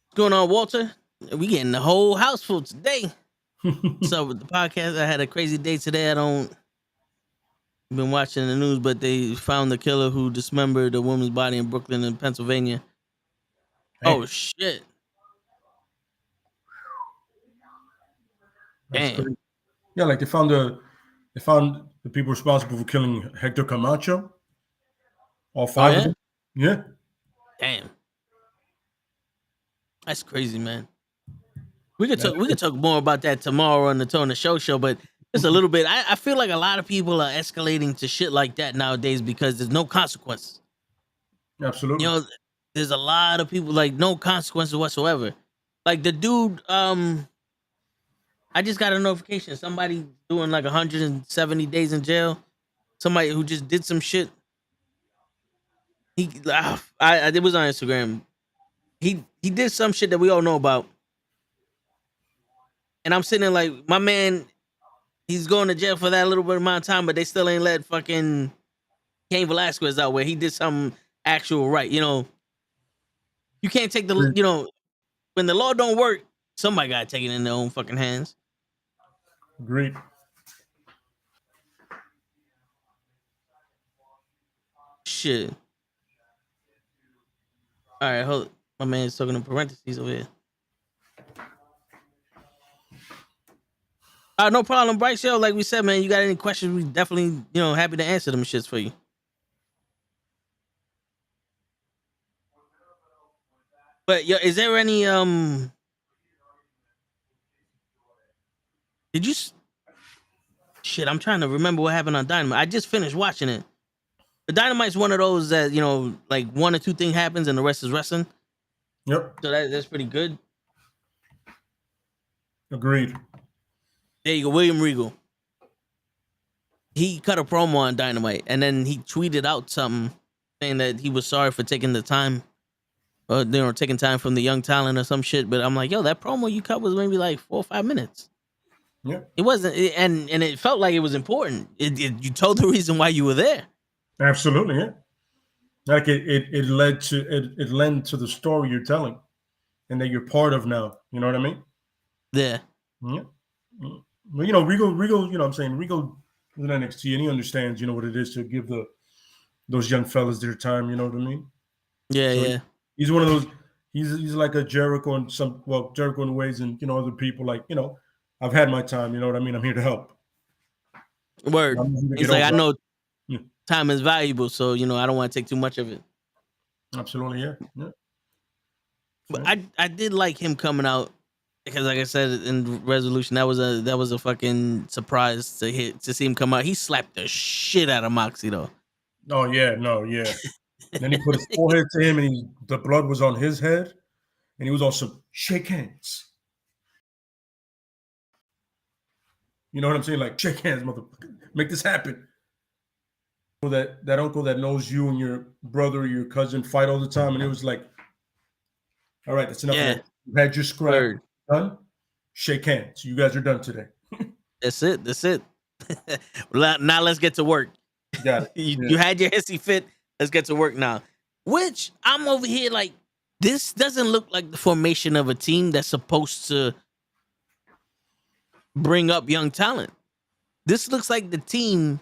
What's going on, Walter? We getting the whole house full today. So with the podcast, I had a crazy day today. Been watching the news, but they found the killer who dismembered a woman's body in Brooklyn and Pennsylvania. Hey. Oh shit! Damn. Yeah, like they found the people responsible for killing Hector Camacho. All five of them. Yeah. Damn. That's crazy, man. We could talk more about that tomorrow on the Tone Show, but just a little bit. I feel like a lot of people are escalating to shit like that nowadays because there's no consequences. Absolutely. There's a lot of people like no consequences whatsoever. Like the dude, I just got a notification. Somebody doing like 170 days in jail. Somebody who just did some shit. It was on Instagram. He did some shit that we all know about. And I'm sitting there like, my man, he's going to jail for that little bit amount of time, but they still ain't let fucking Cain Velasquez out where he did something actual right. You can't take the, when the law don't work, somebody gotta take it in their own fucking hands. Agreed. Shit. All right, hold. My man's talking in parentheses over here. No problem, Bryce. Yo, like we said, man, you got any questions? We definitely, happy to answer them shits for you. But yo, is there any Did you? Shit, I'm trying to remember what happened on Dynamite. I just finished watching it. The Dynamite's one of those that like one or two things happens and the rest is wrestling. Yep. So that's pretty good. Agreed. There you go, William Regal. He cut a promo on Dynamite and then he tweeted out something saying that he was sorry for taking the time, taking time from the young talent or some shit. But I'm like, yo, that promo you cut was maybe like 4 or 5 minutes. Yeah. It wasn't, and it felt like it was important. You told the reason why you were there. Absolutely, yeah. Like it led to the story you're telling, and that you're part of now. You know what I mean? Yeah. Yeah. Well, Regal. What I'm saying, Regal is in NXT, and he understands. What it is to give those young fellas their time. You know what I mean? Yeah, so yeah. He's one of those. He's like a Jericho and Jericho in ways, and other people like I've had my time. You know what I mean? I'm here to help. Word. He's like, I know time is valuable, so I don't want to take too much of it. Absolutely, yeah. But I did like him coming out because, like I said in Resolution, that was a fucking surprise to see him come out. He slapped the shit out of Moxie though. Oh yeah, no, yeah. And then he put his forehead to him, and the blood was on his head, and he was also shake hands. You know what I'm saying? Like, shake hands, motherfucker. Make this happen. That uncle that knows you and your brother or your cousin fight all the time, and it was like, all right, that's enough of that. You had your scrap done. Shake hands. You guys are done today. That's it. Now let's get to work. Got it. You had your hissy fit. Let's get to work now. Which I'm over here like, this doesn't look like the formation of a team that's supposed to bring up young talent. This looks like the team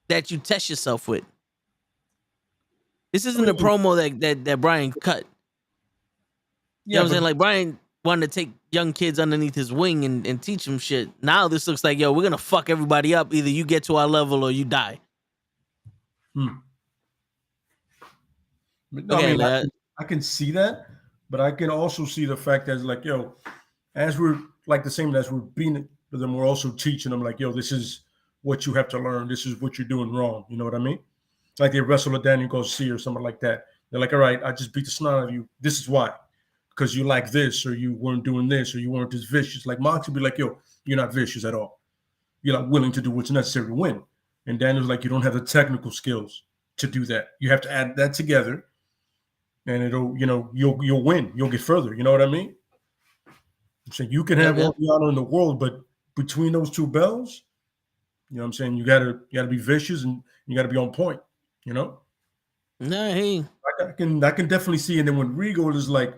that you test yourself with. This isn't a promo that Brian cut. You know what I'm saying? Like, Brian wanted to take young kids underneath his wing and teach them shit. Now this looks like, yo, we're gonna fuck everybody up. Either you get to our level or you die. No, okay, I can see that, but I can also see the fact that it's like, yo, as we're like the same as we're being to them, we're also teaching them like, yo, this is what you have to learn. This is what you're doing wrong. You know what I mean? Like they wrestle a Daniel Garcia or something like that. They're like, all right, I just beat the snot out of you. This is why. Because you like this, or you weren't doing this, or you weren't as vicious. Like Mox would be like, yo, you're not vicious at all. You're not willing to do what's necessary to win. And Daniel's like, you don't have the technical skills to do that. You have to add that together, and it'll, you'll win. You'll get further. You know what I mean? So you can have all the honor in the world, but between those two bells, you know what I'm saying? You gotta be vicious and you gotta be on point. No, I can definitely see. And then when Regal is like,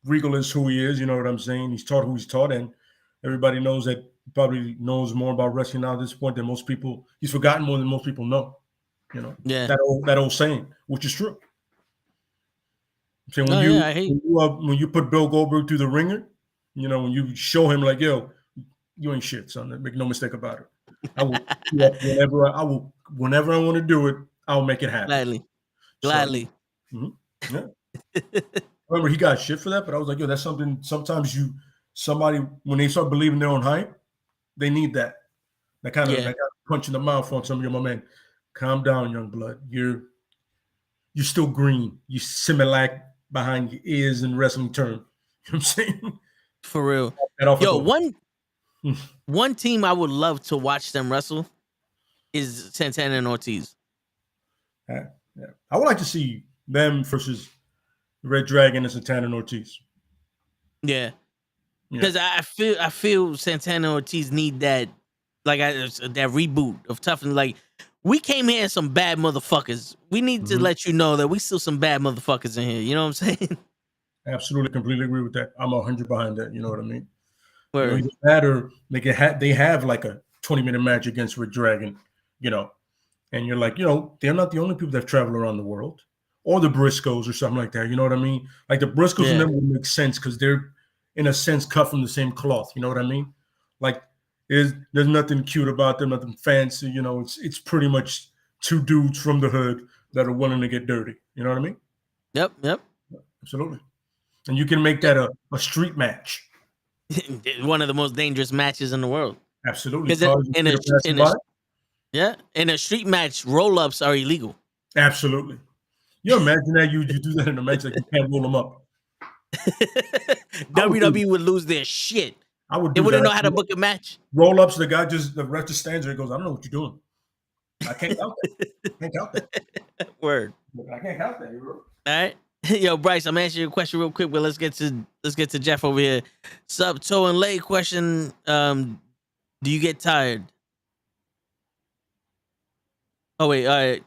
Regal is who he is. You know what I'm saying? He's taught who he's taught, and everybody knows that. Probably knows more about wrestling now at this point than most people. He's forgotten more than most people know. That old saying, which is true. So when you put Bill Goldberg through the ringer, when you show him like, yo, you ain't shit, son. Make no mistake about it. I will whenever I want to do it, I'll make it happen. Gladly. So, yeah. Remember, he got shit for that, but I was like, yo, that's something. Sometimes somebody when they start believing their own hype, they need that kind of punch in the mouth on some of my man. Calm down, young blood. You're still green. You Similac behind your ears in wrestling term. You know what I'm saying? For real. Yo, one team I would love to watch them wrestle is Santana and Ortiz. Yeah. I would like to see them versus Red Dragon and Santana and Ortiz. Yeah. Because I feel Santana and Ortiz need that, like that reboot of toughness. Like, we came here as some bad motherfuckers. We need to let you know that we still some bad motherfuckers in here. You know what I'm saying? Absolutely, completely agree with that. I'm 100 behind that. You know what I mean? Word. Either that or they have like a 20-minute match against Red Dragon, and you're like, they're not the only people that travel around the world, or the Briscoes or something like that. You know what I mean? Like the Briscoes Yeah. never would make sense because they're in a sense cut from the same cloth. You know what I mean? Like there's nothing cute about them, nothing fancy. It's pretty much two dudes from the hood that are willing to get dirty. You know what I mean? Yep. Absolutely. And you can make that a street match. One of the most dangerous matches in the world. Absolutely. In a street match, roll-ups are illegal. Absolutely. You imagine that you do that in a match, like you can't roll them up. WWE would lose their shit. They wouldn't know how to book a match. Roll ups, the ref just stands there and goes, I don't know what you're doing. I can't count that. Word. I can't count that, bro. All right. Yo, Bryce, I'm answering your question real quick, but let's get to Jeff over here. Sub Toe and Lay question. Do you get tired? Oh wait, all right.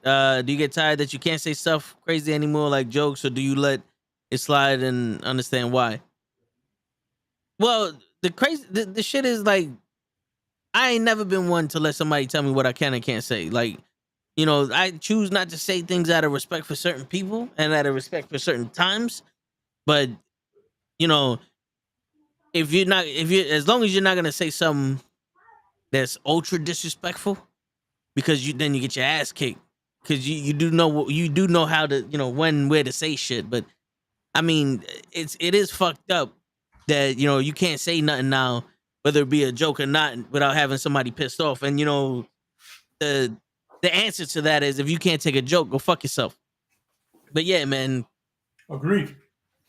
Do you get tired that you can't say stuff crazy anymore, like jokes, or do you let it slide and understand why? Well, the shit is like, I ain't never been one to let somebody tell me what I can and can't say. Like, I choose not to say things out of respect for certain people and out of respect for certain times. But, as long as you're not gonna say something that's ultra disrespectful, because then you get your ass kicked. Because you do know how to, where to say shit. But I mean, it is fucked up that, you can't say nothing now, whether it be a joke or not, without having somebody pissed off. And, the answer to that is, if you can't take a joke, go fuck yourself. But yeah, man. Agreed.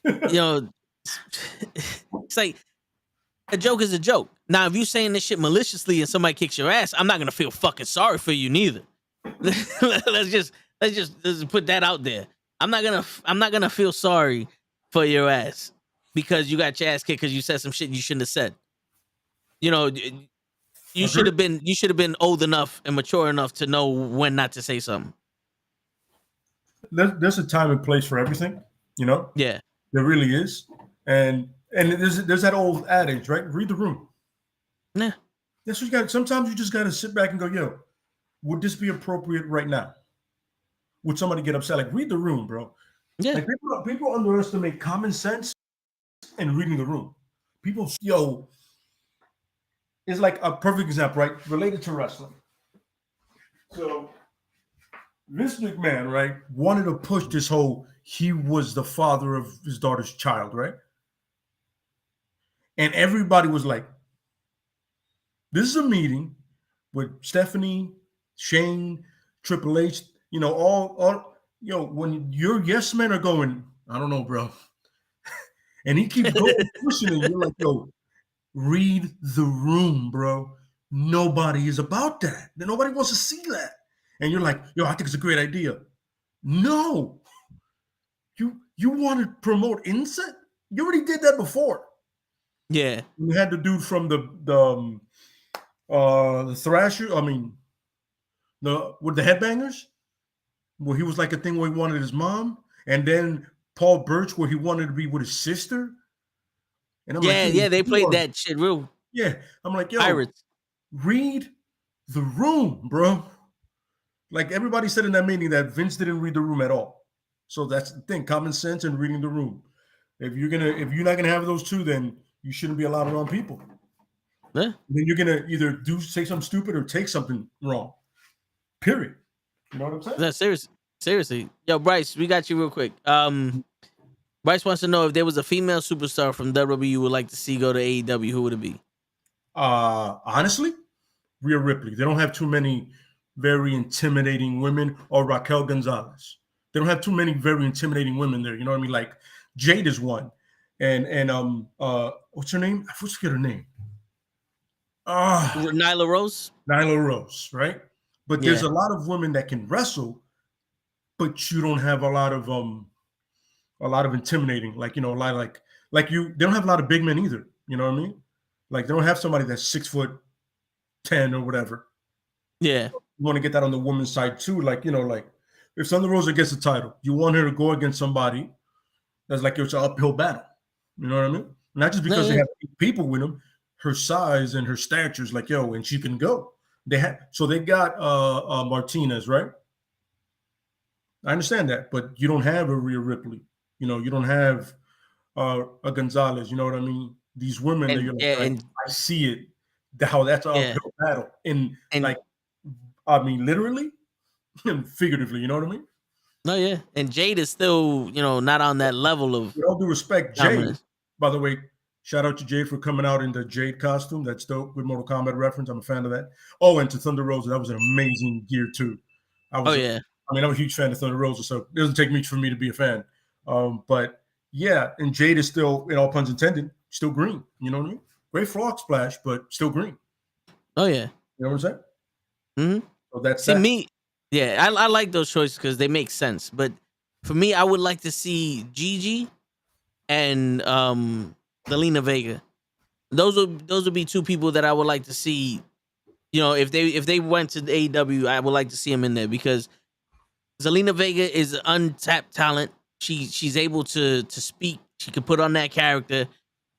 It's like, a joke is a joke. Now, if you're saying this shit maliciously and somebody kicks your ass, I'm not gonna feel fucking sorry for you neither. let's just put that out there. I'm not gonna feel sorry for your ass because you got your ass kicked because you said some shit you shouldn't have said. You should have been old enough and mature enough to know when not to say something. There's a time and place for everything, Yeah, there really is, and there's that old adage, right? Read the room. Yeah. That's what you got. Sometimes you just got to sit back and go, yo, would this be appropriate right now? Would somebody get upset? Like, read the room, bro. Yeah. Like, people underestimate common sense and reading the room. People, it's like a perfect example, right? Related to wrestling. So, Vince McMahon, right, wanted to push this whole, he was the father of his daughter's child, right? And everybody was like, this is a meeting with Stephanie, Shane, Triple H, when your yes men are going, I don't know, bro. And he keeps going pushing it. You're like, yo, read the room, bro. Nobody is about that. Nobody wants to see that. And you're like, yo, I think it's a great idea. No. You want to promote incest? You already did that before. Yeah. You had the dude from the Thrasher, with the Headbangers, where he was like a thing where he wanted his mom, and then Paul Birch where he wanted to be with his sister. And I'm they played that shit real. Yeah, I'm like, yo, Pirates. Read the room, bro. Like everybody said in that meeting that Vince didn't read the room at all. So that's the thing, common sense and reading the room. If you're not gonna have those two, then you shouldn't be allowed around people. Yeah. Then you're gonna either say something stupid or take something wrong. Period. You know what I'm saying? No, seriously. Yo, Bryce, we got you real quick. Bryce wants to know if there was a female superstar from WWE you would like to see go to AEW, who would it be? Honestly, Rhea Ripley. They don't have too many very intimidating women, or Raquel Gonzalez. They don't have too many very intimidating women there. You know what I mean? Like Jade is one, and what's her name? I forget her name. Nyla Rose. Nyla Rose, right? But there's a lot of women that can wrestle, but you don't have a lot of intimidating, like, a lot of they don't have a lot of big men either. You know what I mean? Like they don't have somebody that's 6'10" or whatever. Yeah. You want to get that on the women's side too. Like, if Thunder Rosa gets a title, you want her to go against somebody That's like it's an uphill battle. You know what I mean? Not just because they have people with them, her size and her stature is like, yo, and she can go. They got Martinez, right? I understand that, but you don't have a Rhea Ripley. You know, you don't have a Gonzalez. You know what I mean? These women that you're like, I see it. How that's an uphill battle. And like, I mean, literally and figuratively. You know what I mean? No, yeah. And Jade is still, you know, not on that level of. With all due respect, Jade. By the way, shout out to Jade for coming out in the Jade costume. That's dope. With Mortal Kombat reference. I'm a fan of that. Oh, and to Thunder Rosa, that was an amazing gear too. I mean, I'm a huge fan of Thunder Rosa, so it doesn't take much for me to be a fan. But yeah, and Jade is still, in all puns intended, still green. You know what I mean? Great frog splash, but still green. Oh yeah. You know what I'm saying? Mm-hmm. So that's me. Yeah, I like those choices because they make sense. But for me, I would like to see Gigi and Zelina Vega. Those would be two people that I would like to see. You know, if they went to the AEW, I would like to see them in there because Zelina Vega is an untapped talent. She's able to speak. She can put on that character,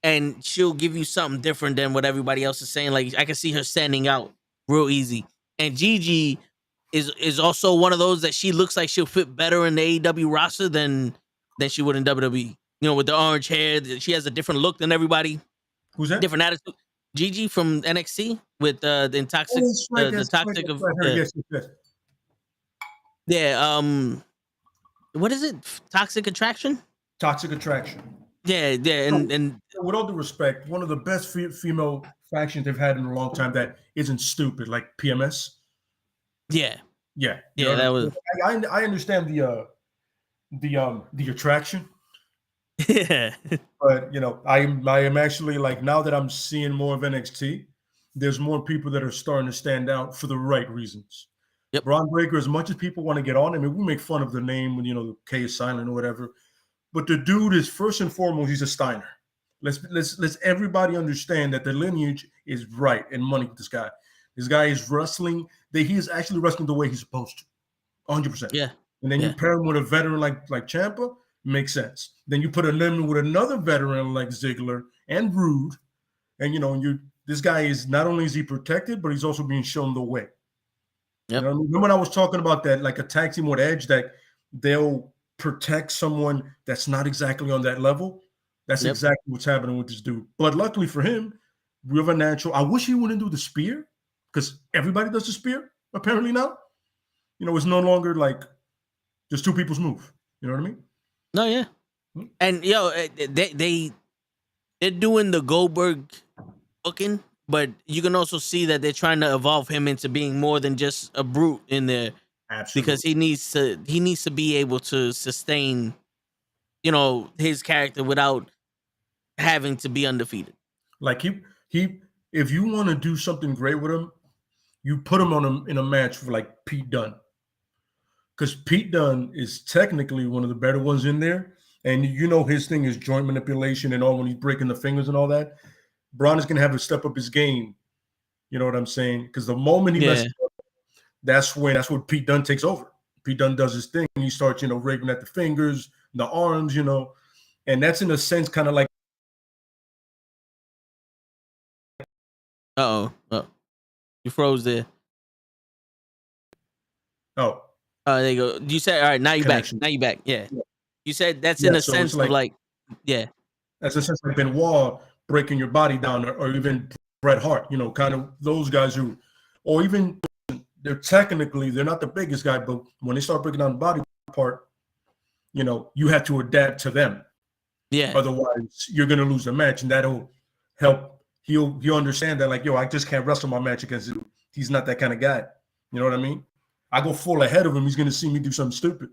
and she'll give you something different than what everybody else is saying. Like I can see her standing out real easy. And Gigi is also one of those that she looks like she'll fit better in the AEW roster than she would in WWE. You know, with the orange hair, she has a different look than everybody. Who's that? Different attitude. Gigi from NXT with the toxic, the toxic of yes. Yeah. What is it? Toxic Attraction. Toxic Attraction. Yeah, and with all due respect, one of the best female factions they've had in a long time that isn't stupid, like PMS. Yeah. That was. I understand the attraction. Yeah. But you know, I am actually like, now that I'm seeing more of NXT, there's more people that are starting to stand out for the right reasons. Yep. Braun Breaker, as much as people want to get on him, and we make fun of the name when, you know, the K is silent or whatever, but the dude is first and foremost, he's a Steiner. Let's everybody understand that the lineage is right and money with this guy. This guy is wrestling. He is actually wrestling the way he's supposed to, 100%. Yeah. And then you pair him with a veteran like Ciampa, makes sense. Then you put him with another veteran like Ziggler and Rude, and you know, this guy is not only is he protected, but he's also being shown the way. Yep. You know, remember when I was talking about that, like a tag team with Edge, that they'll protect someone that's not exactly on that level? That's exactly what's happening with this dude. But luckily for him, River Natural, I wish he wouldn't do the spear, because everybody does the spear, apparently now. You know, it's no longer like just two people's move. You know what I mean? No, yeah. And they're doing the Goldberg booking, but you can also see that they're trying to evolve him into being more than just a brute in there. Absolutely. Because he needs to be able to sustain, you know, his character without having to be undefeated. Like he if you want to do something great with him, you put him in a match for like Pete Dunne. Because Pete Dunne is technically one of the better ones in there. And you know his thing is joint manipulation and all, when he's breaking the fingers and all that. Braun is going to have to step up his game. You know what I'm saying? Because the moment he messes up, that's when Pete Dunne takes over. Pete Dunne does his thing. And he starts, you know, raping at the fingers, the arms, you know. And that's in a sense kind of like. Oh, you froze there. Oh. There you go. You said, all right, now you're back. Yeah. You said that's in a sense of like, That's a sense like Benoit breaking your body down, or even Bret Hart, you know, kind of those guys who, or even they're not the biggest guy, but when they start breaking down the body part, you know, you have to adapt to them. Yeah. Otherwise, you're going to lose the match, and that'll help. He'll understand that, like, yo, I just can't wrestle my match against him. He's not that kind of guy. You know what I mean? I go full ahead of him, he's going to see me do something stupid.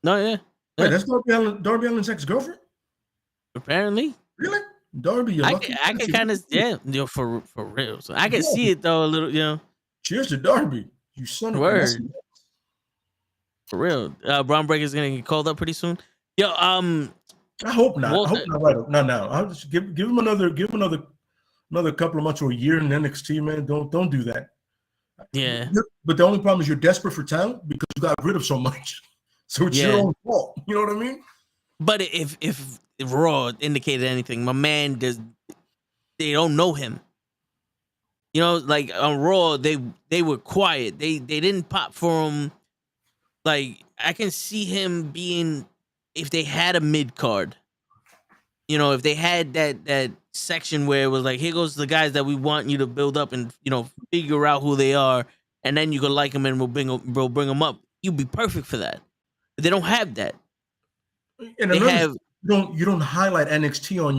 No, yeah. Wait, that's Darby Allin's ex-girlfriend? Apparently. Really? Darby, you're lucky. I can kind of, for real. So I can see it, though, a little, you know. Cheers to Darby. You son of a word. For real. Braun Breaker's going to get called up pretty soon. Yo, I hope not. I hope not right now. I'll just give him another couple of months or a year in NXT, man. Don't do that. Yeah. But the only problem is you're desperate for talent because you got rid of so much. So it's your own fault. You know what I mean? But if Raw indicated anything, my man they don't know him. You know, like on Raw, they were quiet. They didn't pop for him. Like I can see him being, if they had a mid card. You know, if they had that section where it was like, here goes the guys that we want you to build up and, you know, figure out who they are, and then you can like them and we'll bring them up. You'd be perfect for that. But they don't have that. And you don't highlight NXT on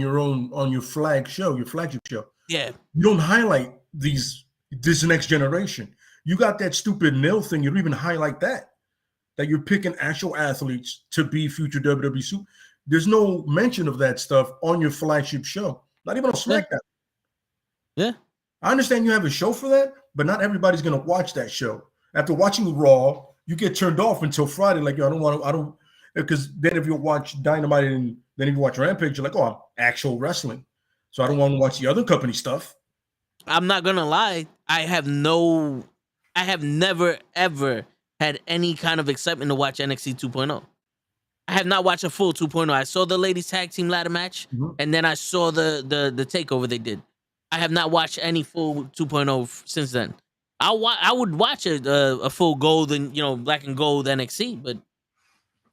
your flagship show. Yeah. You don't highlight this next generation. You got that stupid nil thing. You don't even highlight that you're picking actual athletes to be future WWE super. There's no mention of that stuff on your flagship show. Not even on SmackDown. Yeah. I understand you have a show for that, but not everybody's gonna watch that show. After watching Raw, you get turned off until Friday. Like, I don't, because then if you watch Dynamite and then if you watch Rampage, you're like, oh, I'm actual wrestling. So I don't want to watch the other company stuff. I'm not gonna lie. I have never ever had any kind of excitement to watch NXT 2.0. I have not watched a full 2.0. I saw the ladies tag team ladder match, and then I saw the takeover they did. I have not watched any full 2.0 since then. I would watch a full gold and, you know, black and gold NXT, but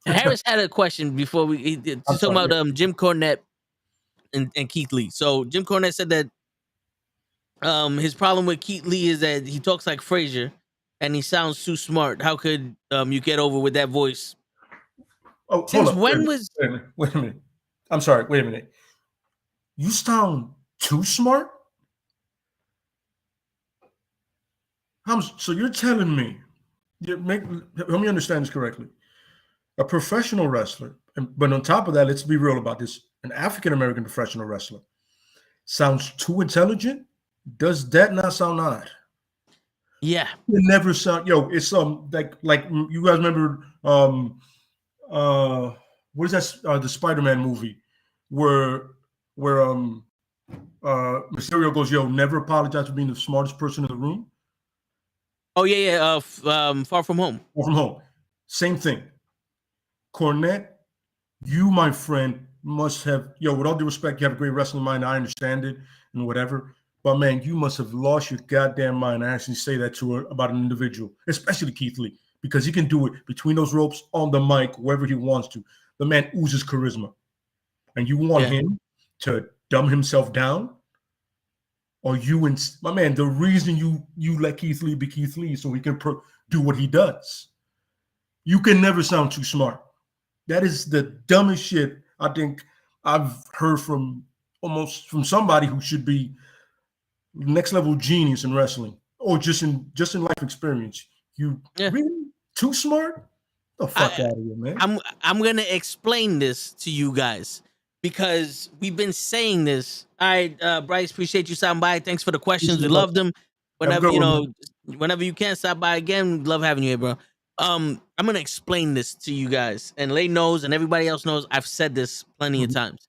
Harris had a question before we talking about Jim Cornette and Keith Lee. So Jim Cornette said that his problem with Keith Lee is that he talks like Frazier and he sounds too smart. How could you get over with that voice? Oh, since when was? Wait a minute. I'm sorry. Wait a minute. You sound too smart? So you're telling me, help me understand this correctly. A professional wrestler, but on top of that, let's be real about this. An African-American professional wrestler sounds too intelligent? Does that not sound odd? Yeah. It never sound, it's like you guys remember what is that the Spider-Man movie where Mysterio goes, never apologize for being the smartest person in the room? Oh yeah. Far From Home. Far From Home. Same thing. Cornette, you, my friend, must have, with all due respect, you have a great wrestling mind. I understand it and whatever. But man, you must have lost your goddamn mind. I actually say that to her about an individual, especially Keith Lee, because he can do it between those ropes, on the mic, wherever he wants to. The man oozes charisma. And you want him to dumb himself down? Or my man, the reason you let Keith Lee be Keith Lee is so he can do what he does. You can never sound too smart. That is the dumbest shit I think I've heard from somebody who should be next level genius in wrestling or just in life experience. You really too smart? The fuck out of here, man. I'm gonna explain this to you guys because we've been saying this. All right, Bryce, appreciate you stopping by. Thanks for the questions. We love them. Whenever whenever you can stop by again, love having you here, bro. I'm gonna explain this to you guys, and Lay knows, and everybody else knows. I've said this plenty of times.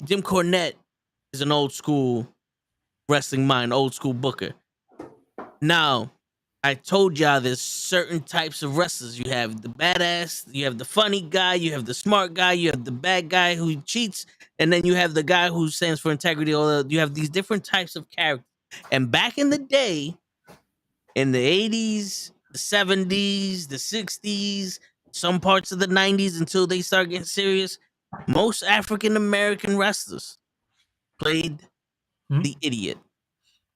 Jim Cornette is an old school wrestling mind, old school booker. Now, I told y'all there's certain types of wrestlers. You have the badass, you have the funny guy, you have the smart guy, you have the bad guy who cheats, and then you have the guy who stands for integrity. You have these different types of characters. And back in the day, in the 80s, the 70s, the 60s, some parts of the 90s until they start getting serious, most African-American wrestlers played the idiot.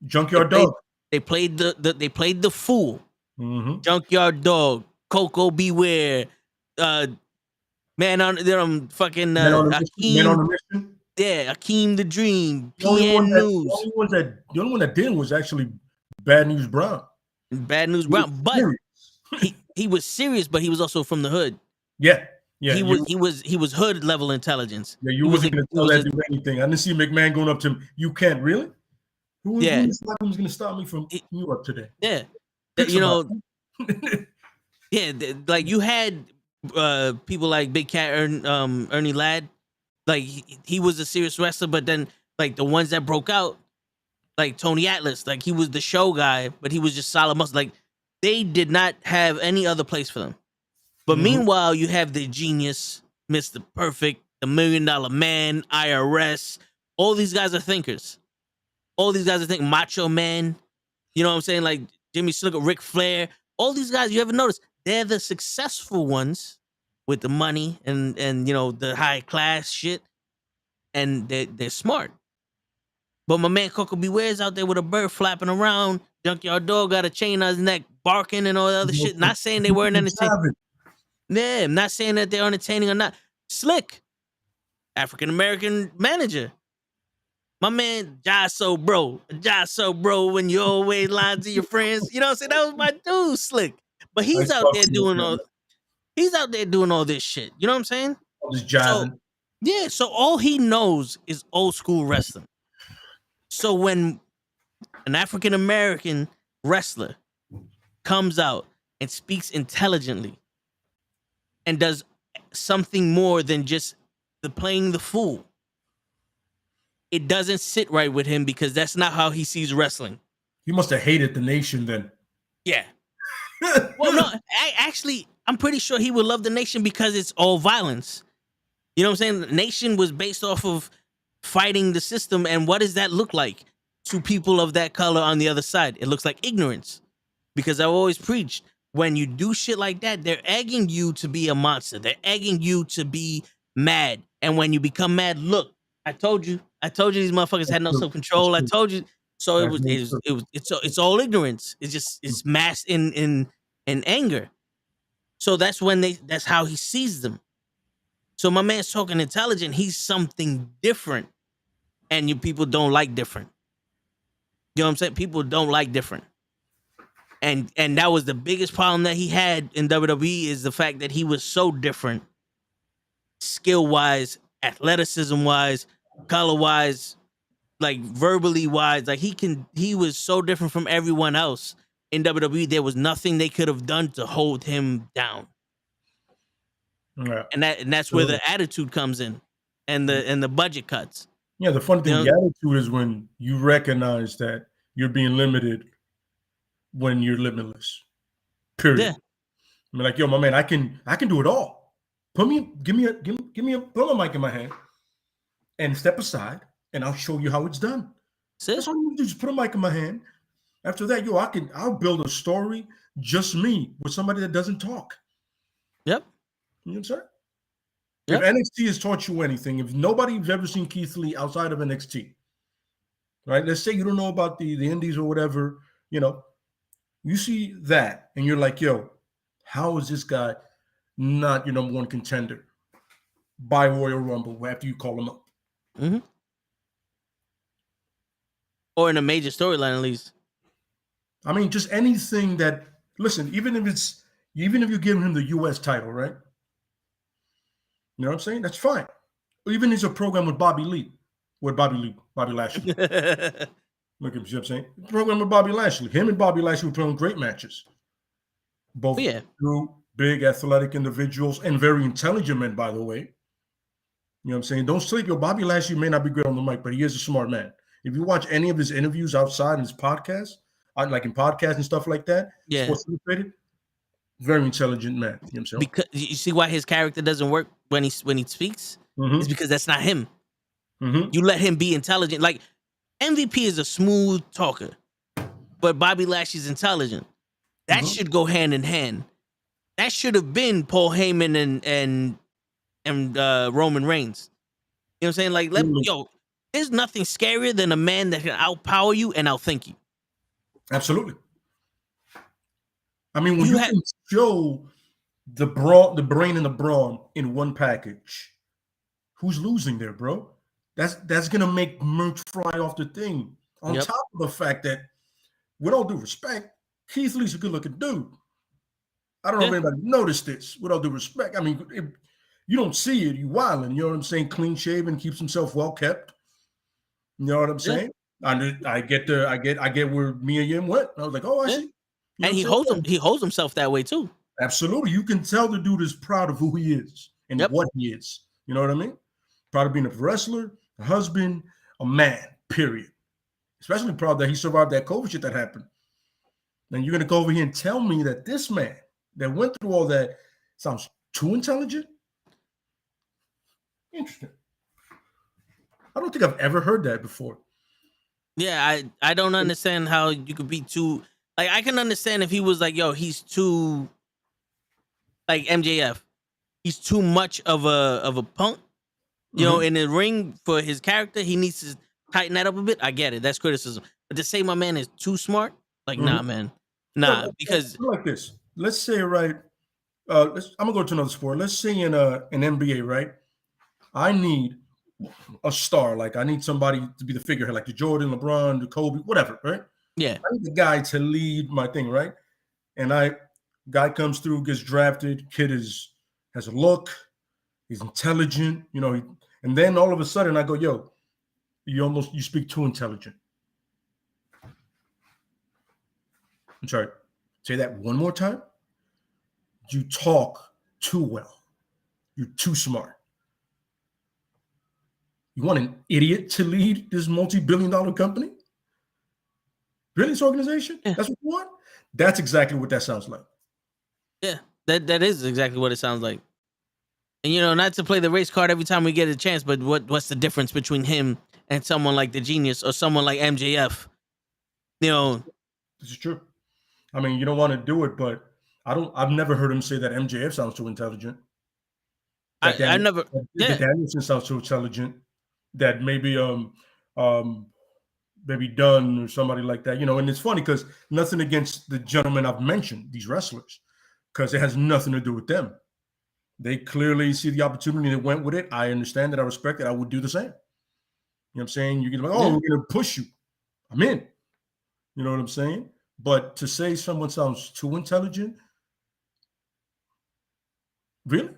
Junkyard Dog. They played the fool. Junkyard Dog, Coco Beware, Man on fucking Akeem. Yeah, Akeem the Dream, PN News. The only one that didn't was actually Bad News Brown. Bad News Brown, but he was serious, but he was also from the hood. Yeah. He was hood level intelligence. Yeah, you wasn't gonna tell that to do anything. I didn't see McMahon going up to him. You can't really. Who was gonna stop me from you up today? Yeah, like you had people like Big Cat Ernie Ladd. Like he was a serious wrestler, but then like the ones that broke out, like Tony Atlas, like he was the show guy, but he was just solid muscle. Like they did not have any other place for them. But meanwhile, you have the genius, Mr. Perfect, the $1 Million Man, IRS. All these guys are thinkers. All these guys are thinking Macho Man. You know what I'm saying? Like Jimmy Snuka, Ric Flair. All these guys, you ever notice, they're the successful ones with the money and you know, the high class shit. And they're smart. But my man Coco Beware's out there with a bird flapping around. Junkyard Dog got a chain on his neck, barking and all that other shit. Not saying they weren't entertaining. Yeah, I'm not saying that they're entertaining or not. Slick, African American manager. My man, Jaso bro, when you always lying to your friends. You know what I'm saying? That was my dude, Slick. But he's out there doing all this shit. You know what I'm saying? All this jiving. So all he knows is old school wrestling. So when an African American wrestler comes out and speaks intelligently and does something more than just playing the fool, it doesn't sit right with him because that's not how he sees wrestling. He must have hated the nation then. Yeah. Well, no, I'm pretty sure he would love the nation because it's all violence. You know what I'm saying? The nation was based off of fighting the system. And what does that look like to people of that color on the other side? It looks like ignorance. Because I've always preached, when you do shit like that, they're egging you to be a monster. They're egging you to be mad. And when you become mad, look, I told you these motherfuckers had no self-control. I told you. So it's all ignorance. It's masked in anger. So that's how he sees them. So my man's talking intelligent. He's something different. And you people don't like different. You know what I'm saying? People don't like different. And that was the biggest problem that he had in WWE, is the fact that he was so different, skill-wise, athleticism-wise, color-wise, like verbally wise. Like he was so different from everyone else in WWE. There was nothing they could have done to hold him down. Yeah. And that's where the attitude comes in, and the budget cuts. Yeah, the funny thing, the attitude is when you recognize that you're being limited when you're limitless. Period. Yeah. I mean, like, yo, my man, I can do it all. Give me a mic in my hand and step aside, and I'll show you how it's done. That's all you do. Just put a mic in my hand. After that, I'll build a story, just me, with somebody that doesn't talk. Yep. You know what I'm saying? Yep. If NXT has taught you anything, if nobody's ever seen Keith Lee outside of NXT, right? Let's say you don't know about the indies or whatever, you know, you see that and you're like, yo, how is this guy not your number one contender by Royal Rumble after you call him up? Mm-hmm. Or in a major storyline, at least. I mean, just anything that, listen, even if you give him the US title, right? You know what I'm saying? That's fine. Or even there's a program with Bobby Lashley. Look at, see what I'm saying? Program with Bobby Lashley. Him and Bobby Lashley were playing great matches. Both two big athletic individuals and very intelligent men, by the way. You know what I'm saying? Don't sleep. Bobby Lashley may not be good on the mic, but he is a smart man. If you watch any of his interviews outside in his podcast, like in podcasts and stuff like that, Sports Illustrated, very intelligent man. You know what I'm saying? Because you see why his character doesn't work when he speaks? Mm-hmm. It's because that's not him. Mm-hmm. You let him be intelligent. Like, MVP is a smooth talker, but Bobby Lashley's intelligent. That should go hand in hand. That should have been Paul Heyman and Roman Reigns. You know what I'm saying? Like, there's nothing scarier than a man that can outpower you and outthink you. Absolutely. I mean, when you can show the brain and the brawn in one package, who's losing there, bro? That's gonna make merch fly off the thing. On top of the fact that, with all due respect, Keith Lee's a good-looking dude. I don't know if anybody noticed this. With all due respect, I mean, if you don't see it, you wilding. You know what I'm saying? Clean shaven, keeps himself well kept. You know what I'm saying? I get where me and him went. I was like, oh, I see. You know, and he holds himself that way too. Absolutely. You can tell the dude is proud of who he is and what he is. You know what I mean? Proud of being a wrestler, a husband, a man, period. Especially proud that he survived that COVID shit that happened. And you're going to go over here and tell me that this man that went through all that sounds too intelligent. Interesting. I don't think I've ever heard that before. Yeah, I don't understand how you could be too. Like, I can understand if he was like, yo, he's too, like MJF. He's too much of a punk. You know, in the ring for his character, he needs to tighten that up a bit. I get it. That's criticism. But to say my man is too smart, like, nah, man. Nah, Well, because like this. Let's say, right, I'm gonna go to another sport. Let's say in an NBA, right? I need a star. Like I need somebody to be the figurehead, like the Jordan, LeBron, the Kobe, whatever, right? yeah, I need the guy to lead my thing, right? And guy comes through, gets drafted. Kid has a look. He's intelligent, you know. And then all of a sudden, I go, yo, you speak too intelligent. I'm sorry. Say that one more time. You talk too well. You're too smart. You want an idiot to lead this multi-billion-dollar company? Really, this organization? Yeah. That's what you want? That's exactly what that sounds like. yeah, that is exactly what it sounds like. And you know, not to play the race card every time we get a chance, but what's the difference between him and someone like the Genius or someone like MJF? You know, This is true. I mean, you don't want to do it, but I've never heard him say that MJF sounds too intelligent. I never. That Danielson sounds too intelligent. That maybe maybe Dunn or somebody like that, you know. And it's funny because nothing against the gentlemen I've mentioned, these wrestlers, because it has nothing to do with them. They clearly see the opportunity and went with it. I understand that. I respect it. I would do the same. You know what I'm saying? You get like, oh, we're gonna push you. I'm in. You know what I'm saying? But to say someone sounds too intelligent, really?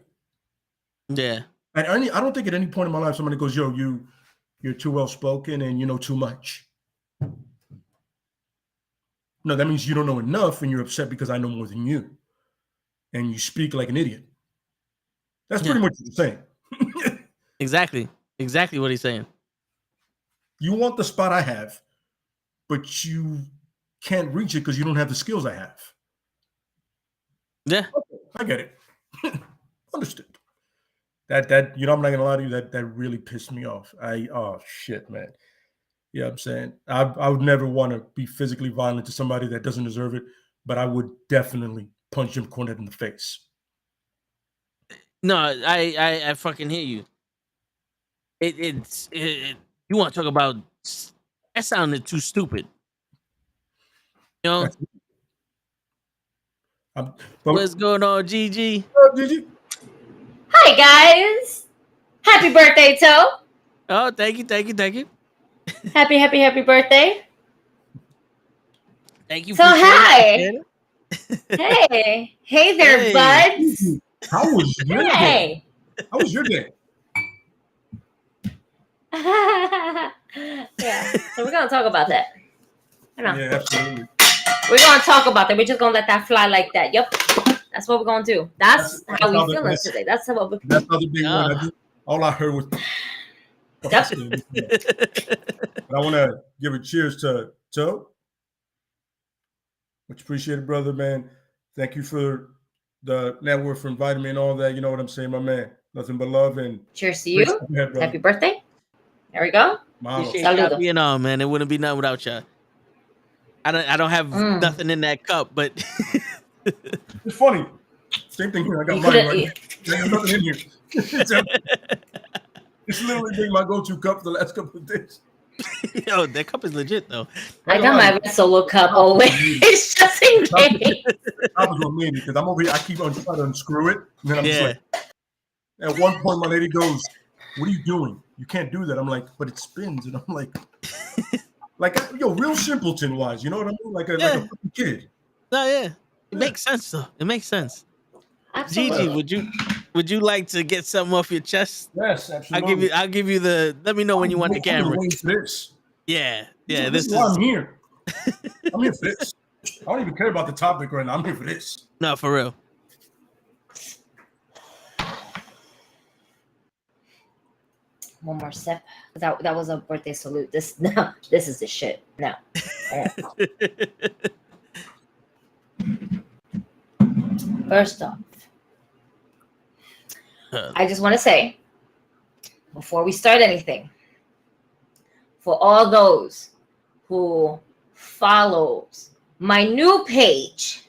Yeah. I don't think at any point in my life somebody goes, yo, you're too well spoken and you know too much. No, that means you don't know enough and you're upset because I know more than you. And you speak like an idiot. That's pretty much what you're saying. Exactly what he's saying. You want the spot I have, but you can't reach it because you don't have the skills I have. Yeah. Okay, I get it. Understood. That you know, I'm not gonna lie to you, that really pissed me off. Oh shit, man. Yeah, I'm saying I would never want to be physically violent to somebody that doesn't deserve it, but I would definitely punch Jim Cornette in the face. No, I fucking hear you. You want to talk about that sounded too stupid. You know? What's going on, Gigi? Gigi? Hi guys. Happy birthday, Toe. Oh, thank you. Happy birthday. Thank you. So hi. Hey there, buds. How was your day? How was your day? Yeah, so we're gonna talk about that. Yeah, absolutely. We're gonna talk about that. We're just gonna let that fly like that. Yep, that's what we're gonna do. That's how we feeling today. That's how we. That's how the big one. All I heard was. Yep. But I want to give a cheers to Toe. Much appreciated, brother, man. Thank you for the network for inviting me and all that. You know what I'm saying, my man. Nothing but love and cheers to you. Happy birthday. There we go. Appreciate y'all being on, man. It wouldn't be nothing without y'all. I don't have nothing in that cup, but it's funny. Same thing here. I got mine right. There's nothing in here. It's literally been my go-to cup for the last couple of days. Yo, that cup is legit though. I got my solo cup always. It's just in case. I was gonna mean it because I'm over here. I keep on trying to unscrew it, and then I'm just like. At one point, my lady goes, "What are you doing? You can't do that." I'm like, "But it spins," and I'm like, yo, real simpleton wise, you know what I mean? Like a fucking kid. No, yeah, it makes sense though. It makes sense. Absolutely. Gigi, would you like to get something off your chest? Yes, absolutely. I'll give you the. Let me know when you want the camera. This. Yeah. This is why I'm here. I'm here for this. I don't even care about the topic right now. I'm here for this. No, for real. One more sip. That was a birthday salute. This is the shit. No. First off, I just want to say, before we start anything, for all those who follows my new page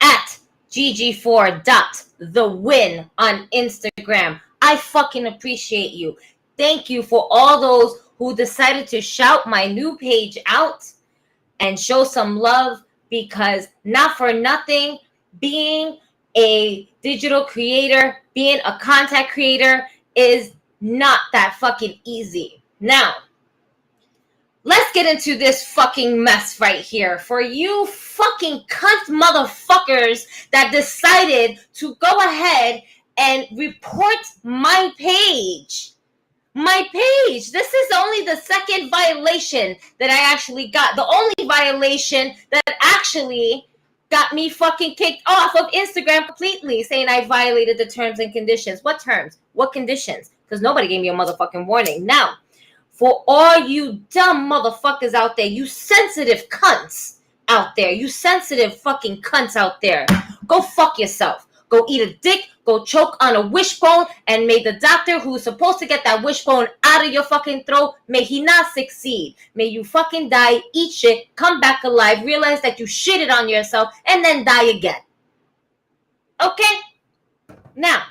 at gg4.thewin on Instagram, I fucking appreciate you. Thank you for all those who decided to shout my new page out and show some love, because not for nothing, being a digital creator, being a content creator is not that fucking easy. Now, let's get into this fucking mess right here. For you fucking cunt motherfuckers that decided to go ahead and report my page. My page. This is only the second violation that I actually got. The only violation that actually got me fucking kicked off of Instagram completely, saying I violated the terms and conditions. What terms? What conditions? Because nobody gave me a motherfucking warning. Now, for all you dumb motherfuckers out there, you sensitive cunts out there, you sensitive fucking cunts out there, go fuck yourself. Go eat a dick, go choke on a wishbone, and may the doctor who's supposed to get that wishbone out of your fucking throat, may he not succeed. May you fucking die, eat shit, come back alive, realize that you shitted on yourself, and then die again. Okay? Now,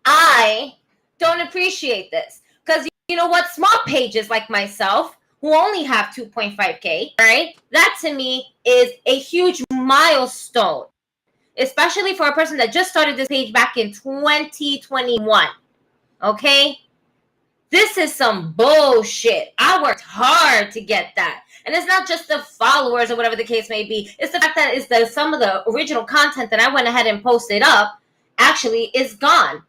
I don't appreciate this. Because you know what? Small pages like myself, who only have 2.5K, right? That to me is a huge milestone. Especially for a person that just started this page back in 2021. Okay? This is some bullshit. I worked hard to get that. And it's not just the followers or whatever the case may be. It's the fact that it's some of the original content that I went ahead and posted up actually is gone.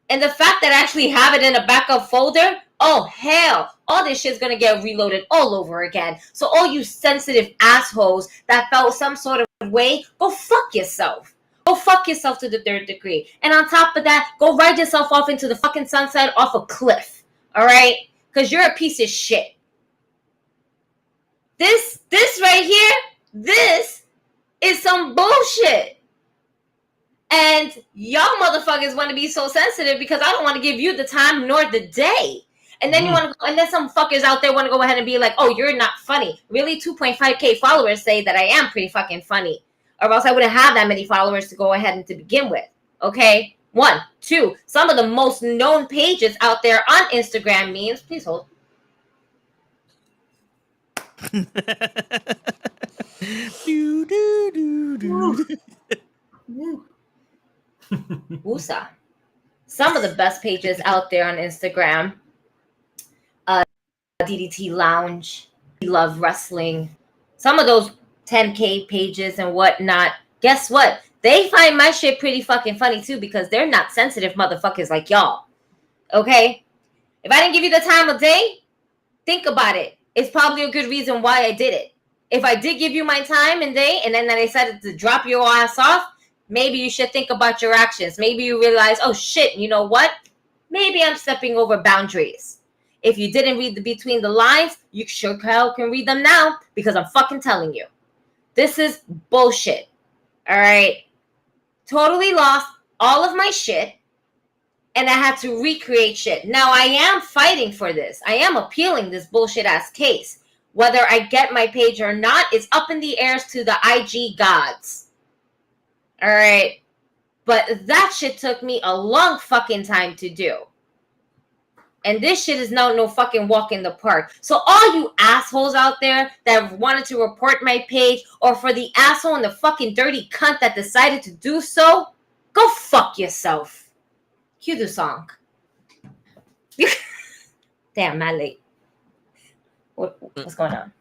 And the fact that I actually have it in a backup folder, oh hell, all this shit's gonna get reloaded all over again. So all you sensitive assholes that felt some sort of way, go fuck yourself. Go fuck yourself to the third degree. And on top of that, go ride yourself off into the fucking sunset off a cliff. Alright? Because you're a piece of shit. This right here, this is some bullshit. And y'all motherfuckers want to be so sensitive because I don't want to give you the time nor the day. And then you want to go, and then some fuckers out there want to go ahead and be like, oh, you're not funny. Really? 2.5K followers say that I am pretty fucking funny. Or else I wouldn't have that many followers to go ahead and to begin with. Okay? 1, 2. Some of the most known pages out there on Instagram memes. Please hold. Woosah. Some of the best pages out there on Instagram. DDT Lounge, We Love Wrestling, some of those 10K pages and whatnot. Guess what? They find my shit pretty fucking funny too because they're not sensitive motherfuckers like y'all. Okay? If I didn't give you the time of day, think about it. It's probably a good reason why I did it. If I did give you my time and day and then I decided to drop your ass off, maybe you should think about your actions. Maybe you realize, oh shit, you know what? Maybe I'm stepping over boundaries. If you didn't read the between the lines, you sure hell can read them now because I'm fucking telling you. This is bullshit. All right? Totally lost all of my shit and I had to recreate shit. Now, I am fighting for this. I am appealing this bullshit ass case. Whether I get my page or not is up in the air to the IG gods. All right? But that shit took me a long fucking time to do. And this shit is now no fucking walk in the park. So all you assholes out there that wanted to report my page, or for the asshole and the fucking dirty cunt that decided to do so, go fuck yourself. Cue the song. Damn, I'm late. What's going on?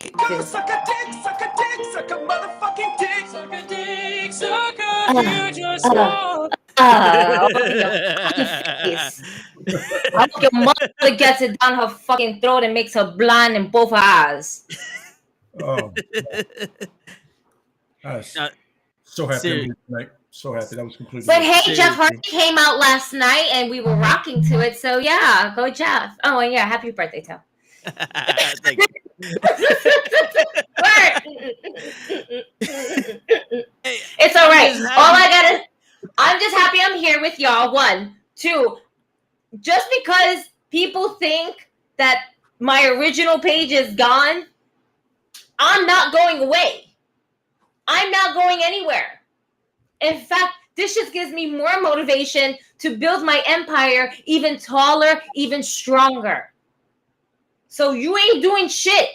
Suck a dick, suck a dick, suck a motherfucking dick. Suck a dick, suck a you just want. I hope your mother gets it down her fucking throat and makes her blind in both her eyes. Oh, so happy tonight. So happy that was completely. But hey, Jeff Hardy came out last night and we were rocking to it. So yeah, go Jeff. Oh and yeah, happy birthday, Tom. Thank you. It's all right. I'm just happy I'm here with y'all. 1, 2. Just because people think that my original page is gone, I'm not going away. I'm not going anywhere. In fact, this just gives me more motivation to build my empire even taller, even stronger. So you ain't doing shit.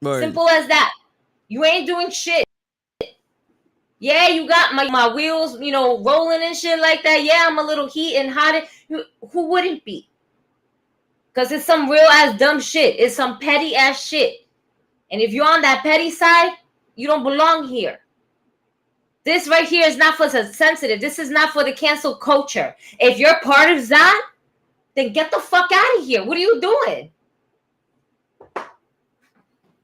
Word. Simple as that. You ain't doing shit. Yeah, you got my wheels, rolling and shit like that. Yeah, I'm a little heat and hot. Who wouldn't be? Because it's some real ass dumb shit. It's some petty ass shit. And if you're on that petty side, you don't belong here. This right here is not for the sensitive. This is not for the cancel culture. If you're part of that, then get the fuck out of here. What are you doing?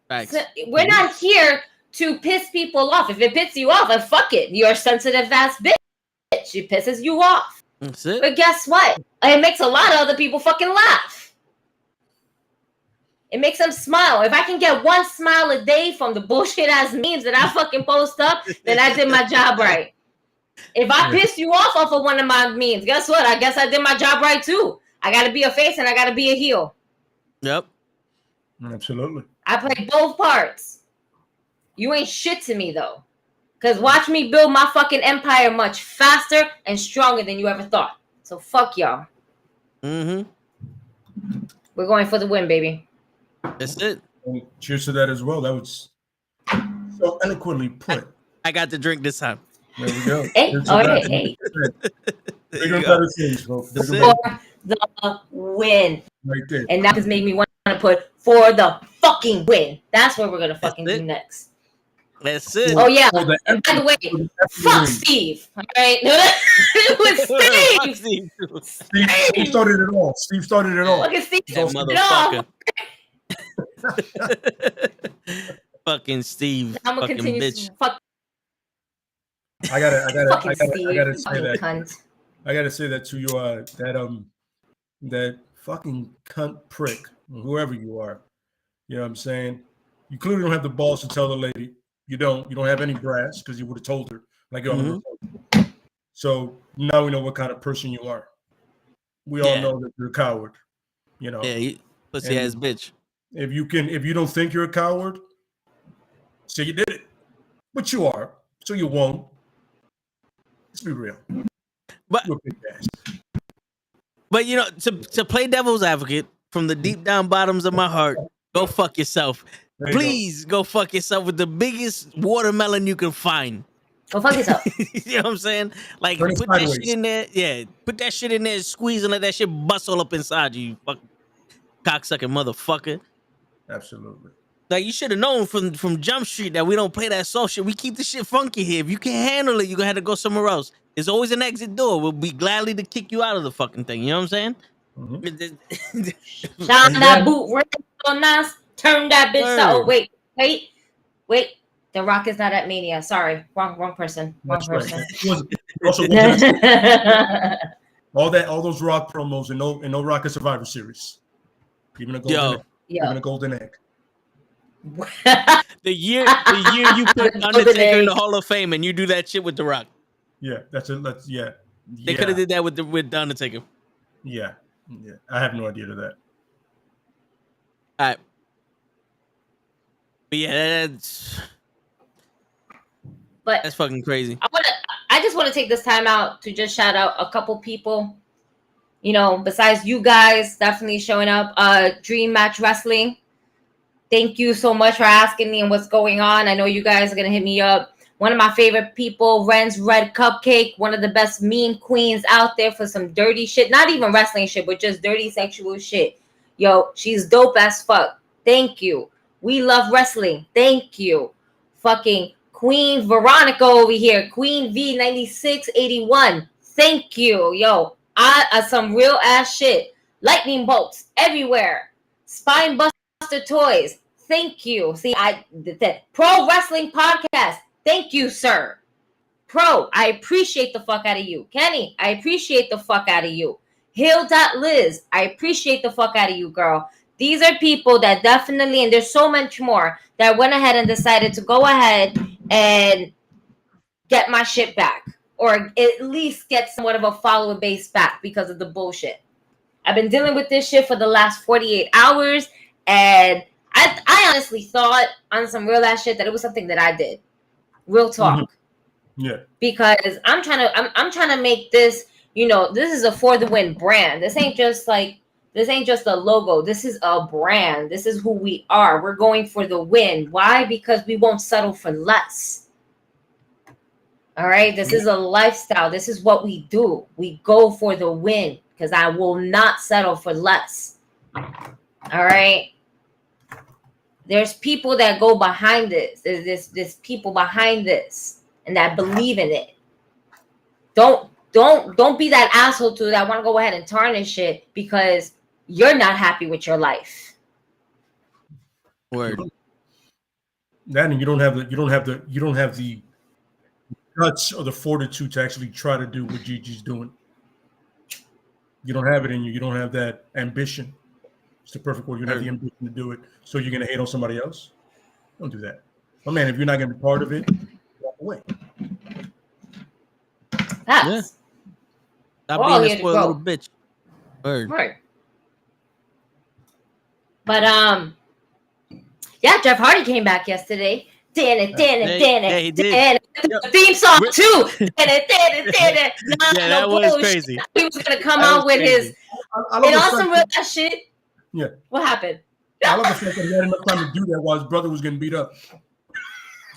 Facts. So we're not here to piss people off. If it pisses you off, then fuck it. You're a sensitive ass bitch. It pisses you off. That's it. But guess what? It makes a lot of other people fucking laugh. It makes them smile. If I can get one smile a day from the bullshit ass memes that I fucking post up, then I did my job right. If I piss you off of one of my memes, guess what? I guess I did my job right too. I gotta be a face and I gotta be a heel. Yep. Absolutely. I play both parts. You ain't shit to me though. Cause watch me build my fucking empire much faster and stronger than you ever thought. So fuck y'all. Mm-hmm. We're going for the win, baby. That's it. And cheers to that as well. That was so eloquently put. I got to drink this time. There we go. Hey, Cheers to all that. right, hey. There Bigger you better go. things, folks. That's Bigger it. better For the win. right there. And that just made me want to put for the fucking win. That's what we're gonna fucking That's do it. next. That's it. Oh yeah. For the And by the way, for the fuck win. Steve. All right. It was Fuck Steve. Steve. Steve started it all. Steve started it all. Fucking Steve. That No. motherfucker. Fucking Steve. I'm gonna Fucking continue. bitch. Fuck I gotta fucking Steve. I gotta say Fucking that. cunt. I gotta say that to you, that fucking cunt prick, whoever you are. You know what I'm saying? You clearly don't have the balls to tell the lady. You don't have any brass because you would have told her. Like, yo, I'm gonna report you. So now we know what kind of person you are. We all Yeah. know that you're a coward. You know, Yeah, you pussy And- ass bitch. if you don't think you're a coward, say you did it, but you are, so you won't. Let's be real. But You're a big ass. but you know, to play devil's advocate from the deep down bottoms of my heart, go fuck yourself. There you go. Please go fuck yourself with the biggest watermelon you can find. Go fuck yourself. You know what I'm saying? Like Turn it put that sideways. shit in there. Yeah, put that shit in there, squeeze and let that shit bust all up inside you, you fucking cocksucking motherfucker. Absolutely. Like you should have known from Jump Street that we don't play that soft shit. We keep the shit funky here. If you can't handle it, you're gonna have to go somewhere else. There's always an exit door. We'll be gladly to kick you out of the fucking thing. You know what I'm saying? Mhm. Shine that boot real so nice. Turn that bitch Word. out. Oh, wait. The Rock is not at Mania. Sorry. Wrong person. Wrong That's right. person. It wasn't all those Rock promos and no Rocket Survivor Series. Even a golden egg. Even a golden egg. The year you put Undertaker in the Hall of Fame and you do that shit with The Rock. Yeah, that's it. They could have did that with the Undertaker. Yeah. I have no idea to that. All right. But yeah, But that's fucking crazy. I just want to take this time out to just shout out a couple people. You know, besides you guys definitely showing up. Dream Match Wrestling. Thank you so much for asking me and what's going on. I know you guys are gonna hit me up. One of my favorite people, Ren's Red Cupcake, one of the best meme queens out there for some dirty shit. Not even wrestling shit, but just dirty sexual shit. Yo, she's dope as fuck. Thank you. We love wrestling. Thank you. Fucking Queen Veronica over here. Queen V9681. Thank you. Yo, I some real ass shit. Lightning bolts everywhere. Spine buster toys. Thank you. See, the Pro Wrestling Podcast. Thank you, sir. Pro, I appreciate the fuck out of you. Kenny, I appreciate the fuck out of you. Hill.Liz, I appreciate the fuck out of you, girl. These are people that definitely, and there's so much more, that went ahead and decided to go ahead and get my shit back. or at least get somewhat of a follower base back because of the bullshit. I've been dealing with this shit for the last 48 hours, and I honestly thought on some real ass shit that it was something that I did. Real talk. Mm-hmm. Yeah. Because I'm trying to make this, this is a For the Win brand. This ain't just a logo. This is a brand. This is who we are. We're going for the win. Why? Because we won't settle for less. All right. This is a lifestyle. This is what we do. We go for the win because I will not settle for less. All right. There's people that go behind this. There's people behind this and that believe in it. Don't be that asshole to that want to go ahead and tarnish it because you're not happy with your life. Word. That and you don't have the guts or the fortitude to actually try to do what Gigi's doing. You don't have it in you. You don't have that ambition. It's the perfect word. You don't have the ambition to do it. So you're gonna hate on somebody else. Don't do that. Oh man, if you're not gonna be part of it, walk away. Yeah. Stop being a spoiled little bitch. Word. But yeah, Jeff Hardy came back yesterday. Dan it. The theme song too. Yeah, that was crazy. He was gonna come out with his and also real that shit. Yeah. What happened? I love the fact that he had enough time to do that while his brother was getting beat up.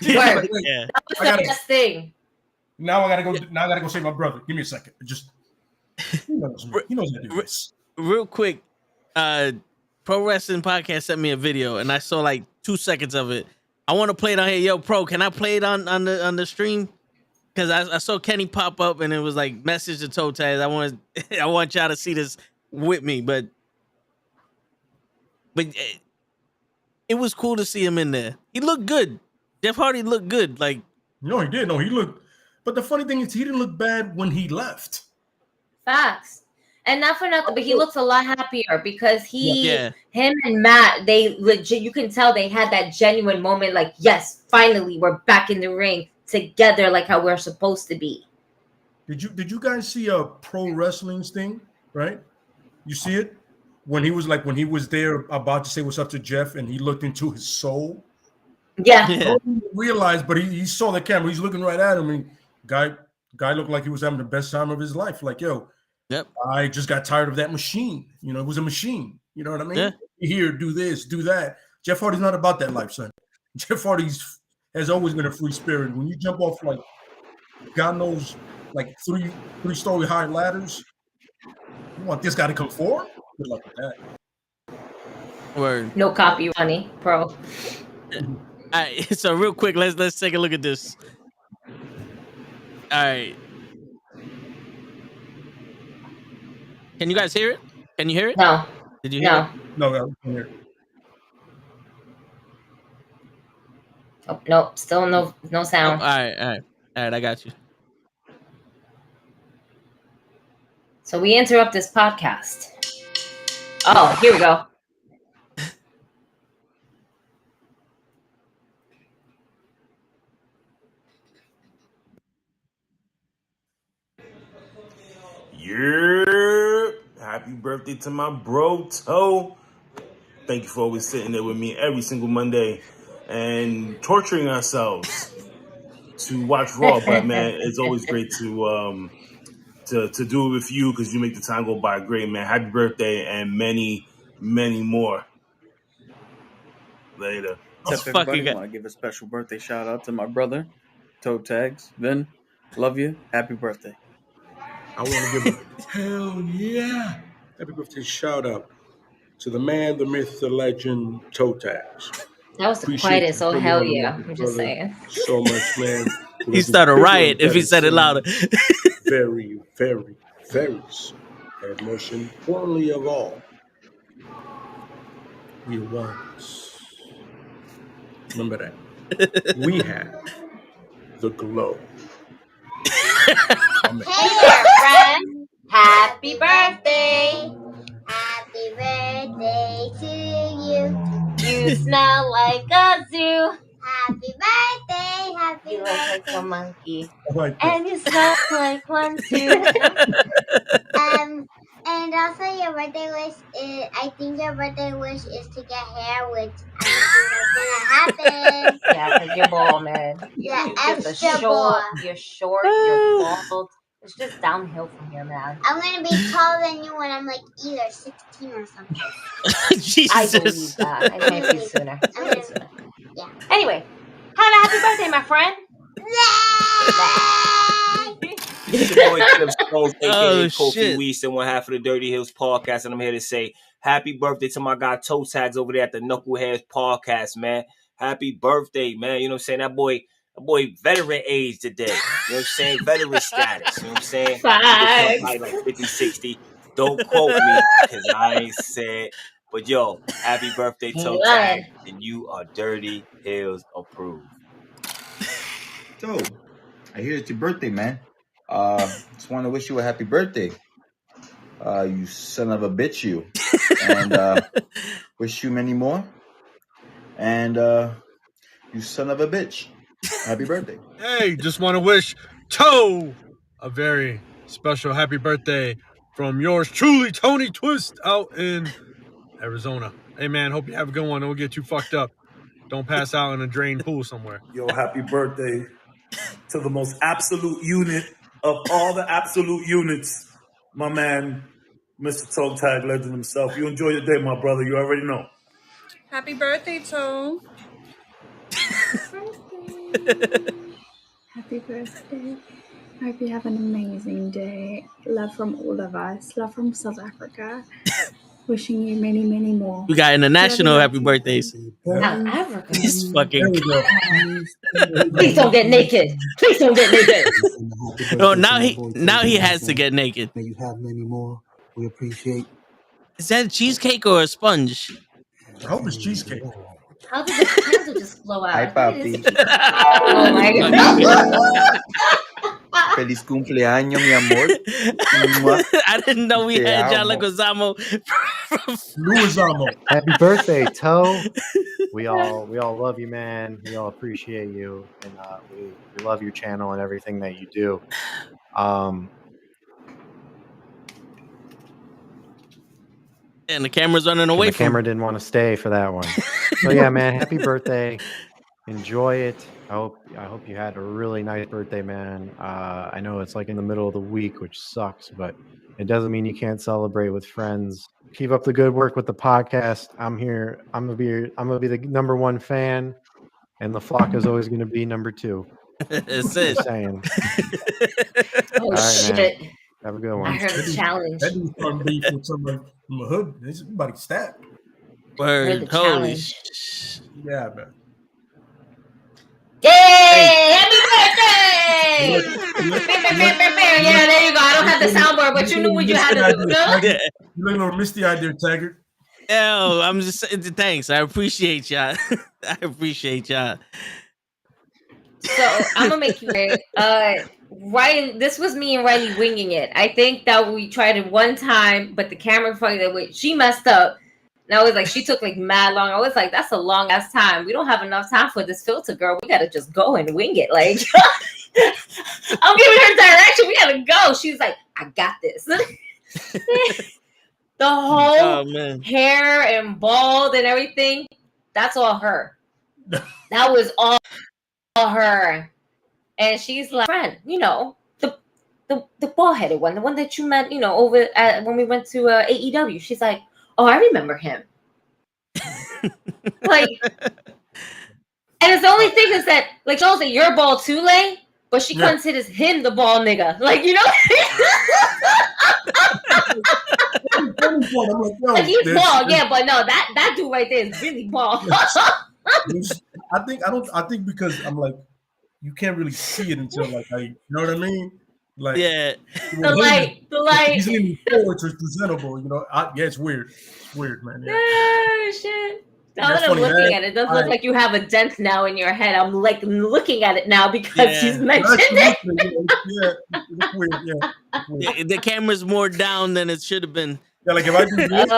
Yeah. That was the best thing. Now I gotta go save my brother. Give me a second. Just he knows how to do this. Real quick, Pro Wrestling Podcast sent me a video and I saw like 2 seconds of it. I want to play it on here. Yo, Pro, can I play it on the stream? Because I saw Kenny pop up and it was like message to toe tags. I want y'all to see this with me, but it was cool to see him in there. He looked good. Jeff Hardy looked good. Like no, he did. No, he looked. But the funny thing is, he didn't look bad when he left. Facts. And not for nothing, but he looks a lot happier because him and Matt, they legit, you can tell they had that genuine moment like, yes, finally, we're back in the ring together like how we're supposed to be. Did you guys see a pro wrestling's thing, right? You see it? When he was there about to say what's up to Jeff and he looked into his soul. Yeah. I didn't realize, but he saw the camera. He's looking right at him and guy looked like he was having the best time of his life. Like, yo, yep. I just got tired of that machine. You know, it was a machine. You know what I mean? Yeah. Here, do this, do that. Jeff Hardy's not about that life, son. Jeff Hardy has always been a free spirit. When you jump off like God knows, like three-story high ladders, you want this guy to come forward? Good luck with that. Word. No copy, Ronnie, Pro. All right, so real quick, let's take a look at this. All right. Can you guys hear it? Can you hear it? No. Did you hear it? No, I can't hear it. Oh, no, still no sound. Oh, all right, I got you. So we interrupt this podcast. Oh, here we go. Yeah. Happy birthday to my bro, Toe. Thank you for always sitting there with me every single Monday and torturing ourselves to watch Raw. But man, it's always great to do it with you because you make the time go by great, man. Happy birthday and many, many more. Later. That's everybody. I want to give a special birthday shout out to my brother, Toe Tags. Vin, love you. Happy birthday. I want to give a hell yeah happy birthday shout out to the man, the myth, the legend, Toe Tags. That was the quietest. Oh hell yeah! I'm just saying. So much, man. He started a riot if he said it louder. Very, very, very soon. And most importantly of all, we once. Remember that. We have the glow. Hey there, friend. Happy birthday. Happy birthday to you. You smell like a zoo. happy birthday, happy You look like birthday. a monkey. I like that. And you smell like one too. And also your birthday wish is, I think your birthday wish is to get hair, which I don't think that's gonna happen. Yeah, because you're bald, man. Yeah, You're just a extra short, bald. you're short, you're bald. It's just downhill from here, man. I'm gonna be taller than you when I'm like either 16 or something. I believe Jesus. that. It might be sooner. It might be sooner. Yeah. Anyway, have a happy birthday, my friend. It's your boy Cliff Stones, aka Oh, Kofi shit. Weiss, and one half of the Dirty Hills podcast, and I'm here to say happy birthday to my guy Toe Tags over there at the NuKKle HeDDs podcast, man. Happy birthday, man. You know what I'm saying? That boy veteran age today. You know what I'm saying? Veteran status. You know what I'm saying? Facts. Probably like 50, 60. Don't quote me because I ain't said. But yo, happy birthday, Toe Tag, and you are Dirty Hills approved. So, I hear it's your birthday, man. Just want to wish you a happy birthday. You son of a bitch, you. And wish you many more. And you son of a bitch. Happy birthday. Hey, just want to wish Toe a very special happy birthday from yours truly, Tony Twist, out in Arizona. Hey, man, hope you have a good one. Don't get too fucked up. Don't pass out in a drained pool somewhere. Yo, happy birthday to the most absolute unit of all the absolute units, my man, Mr. Toe Tag Legend himself. You enjoy your day, my brother. You already know. Happy birthday, Toe. Happy birthday. I hope you have an amazing day. Love from all of us. Love from South Africa. Wishing you many, many more. We got international happy birthdays. South Africa. This fucking. Please don't get naked. Please don't get naked. No, now he has to get naked. May you have many more. We appreciate. Is that a cheesecake or a sponge? I hope it's cheesecake. How did the candle just blow out? Hi, papi. Oh my god. Feliz cumpleaños, mi amor. I didn't know we Te had John amo. Leguizamo. Luizamo. Happy birthday, Toe. We all love you, man. We all appreciate you, and we love your channel and everything that you do. And the camera's running away The from camera didn't want to stay for that one. So yeah, man, happy birthday. Enjoy it. I hope you had a really nice birthday, man. I know it's like in the middle of the week, which sucks, but it doesn't mean you can't celebrate with friends. Keep up the good work with the podcast. I'm here. I'm gonna be the number one fan, and the flock is always gonna be number two. That's it. Just saying. Oh All right, man. shit. Have a good one. I heard a challenge. That dude's from beef with somebody from the hood. There's somebody stabbed. Word. the Holy challenge. Yeah, man. Yay! Happy birthday! Yeah, there you go. I don't have the soundboard, but you knew what you had to do. No? Yeah. You look a little misty out there, Taggart. Yo, I'm just saying, thanks. I appreciate y'all. I appreciate y'all. So I'm gonna make you Ryan, this was me and Riley winging it. I think that we tried it one time, but the camera fucking that way she messed up. And I was like, she took like mad long. I was like, that's a long ass time. We don't have enough time for this filter, girl. We gotta just go and wing it. Like I'm giving her direction. We gotta go. She's like, I got this. The whole hair and bald and everything, that's all her. That was all her. And she's like, friend, you know, the bald-headed one, the one that you met, you know, over at when we went to AEW. She's like, oh, I remember him. Like, and it's the only thing is that, like, she knows that you're bald too, Lay, but she considers him the bald nigga. Like, you know? Like, he's bald, yeah, but no, that dude right there is really bald. I think because I'm like, you can't really see it until like you know what I mean? Like yeah, the light. He's leaning forward, so it's presentable. You know, yeah, it's weird. It's weird, man. Yeah. Oh shit. Now that I'm looking at it, it does look like you have a dent now in your head. I'm like looking at it now because she's mentioned it. Yeah, it's weird. Yeah, the camera's more down than it should have been. Yeah, like if I do this,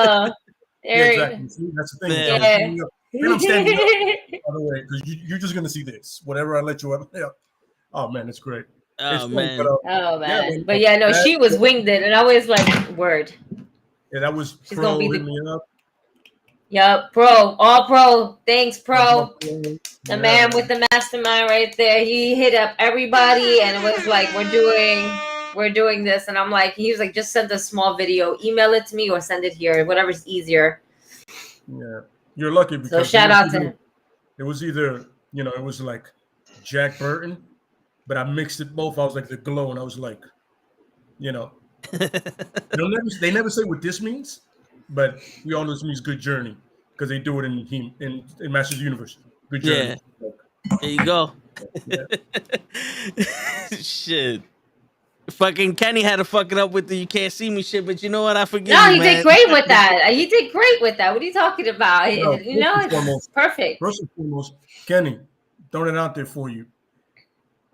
there exactly. See, that's the thing. Yeah. And I'm standing up, by the way, because you're just gonna see this. Whatever I let you up. Yeah. Oh man, it's great. Oh It's man. fun, Oh man. man, But yeah, no, she was winged it, and I was like, word. Yeah, that was She's Pro gonna be hit the- me up. Yup, Pro, all Pro. Thanks, Pro. The Yeah, man with the mastermind right there. He hit up everybody, and it was like, we're doing this, and I'm like, he was like, just send a small video, email it to me, or send it here, whatever's easier. Yeah, you're lucky because So shout out to him. It was either it was like Jack Burton, but I mixed it both. I was like the glow, and I was like, they never say what this means, but we all know this means good journey because they do it in Masters Universe. Good journey. Yeah. There you go. Yeah. Shit. Fucking Kenny had to fuck it up with the "you can't see me" shit, but you know what? I forgive No, you, he man. did great with that. He did great with that. What are you talking about? No, It's perfect. First and foremost, Kenny, throwing it out there for you.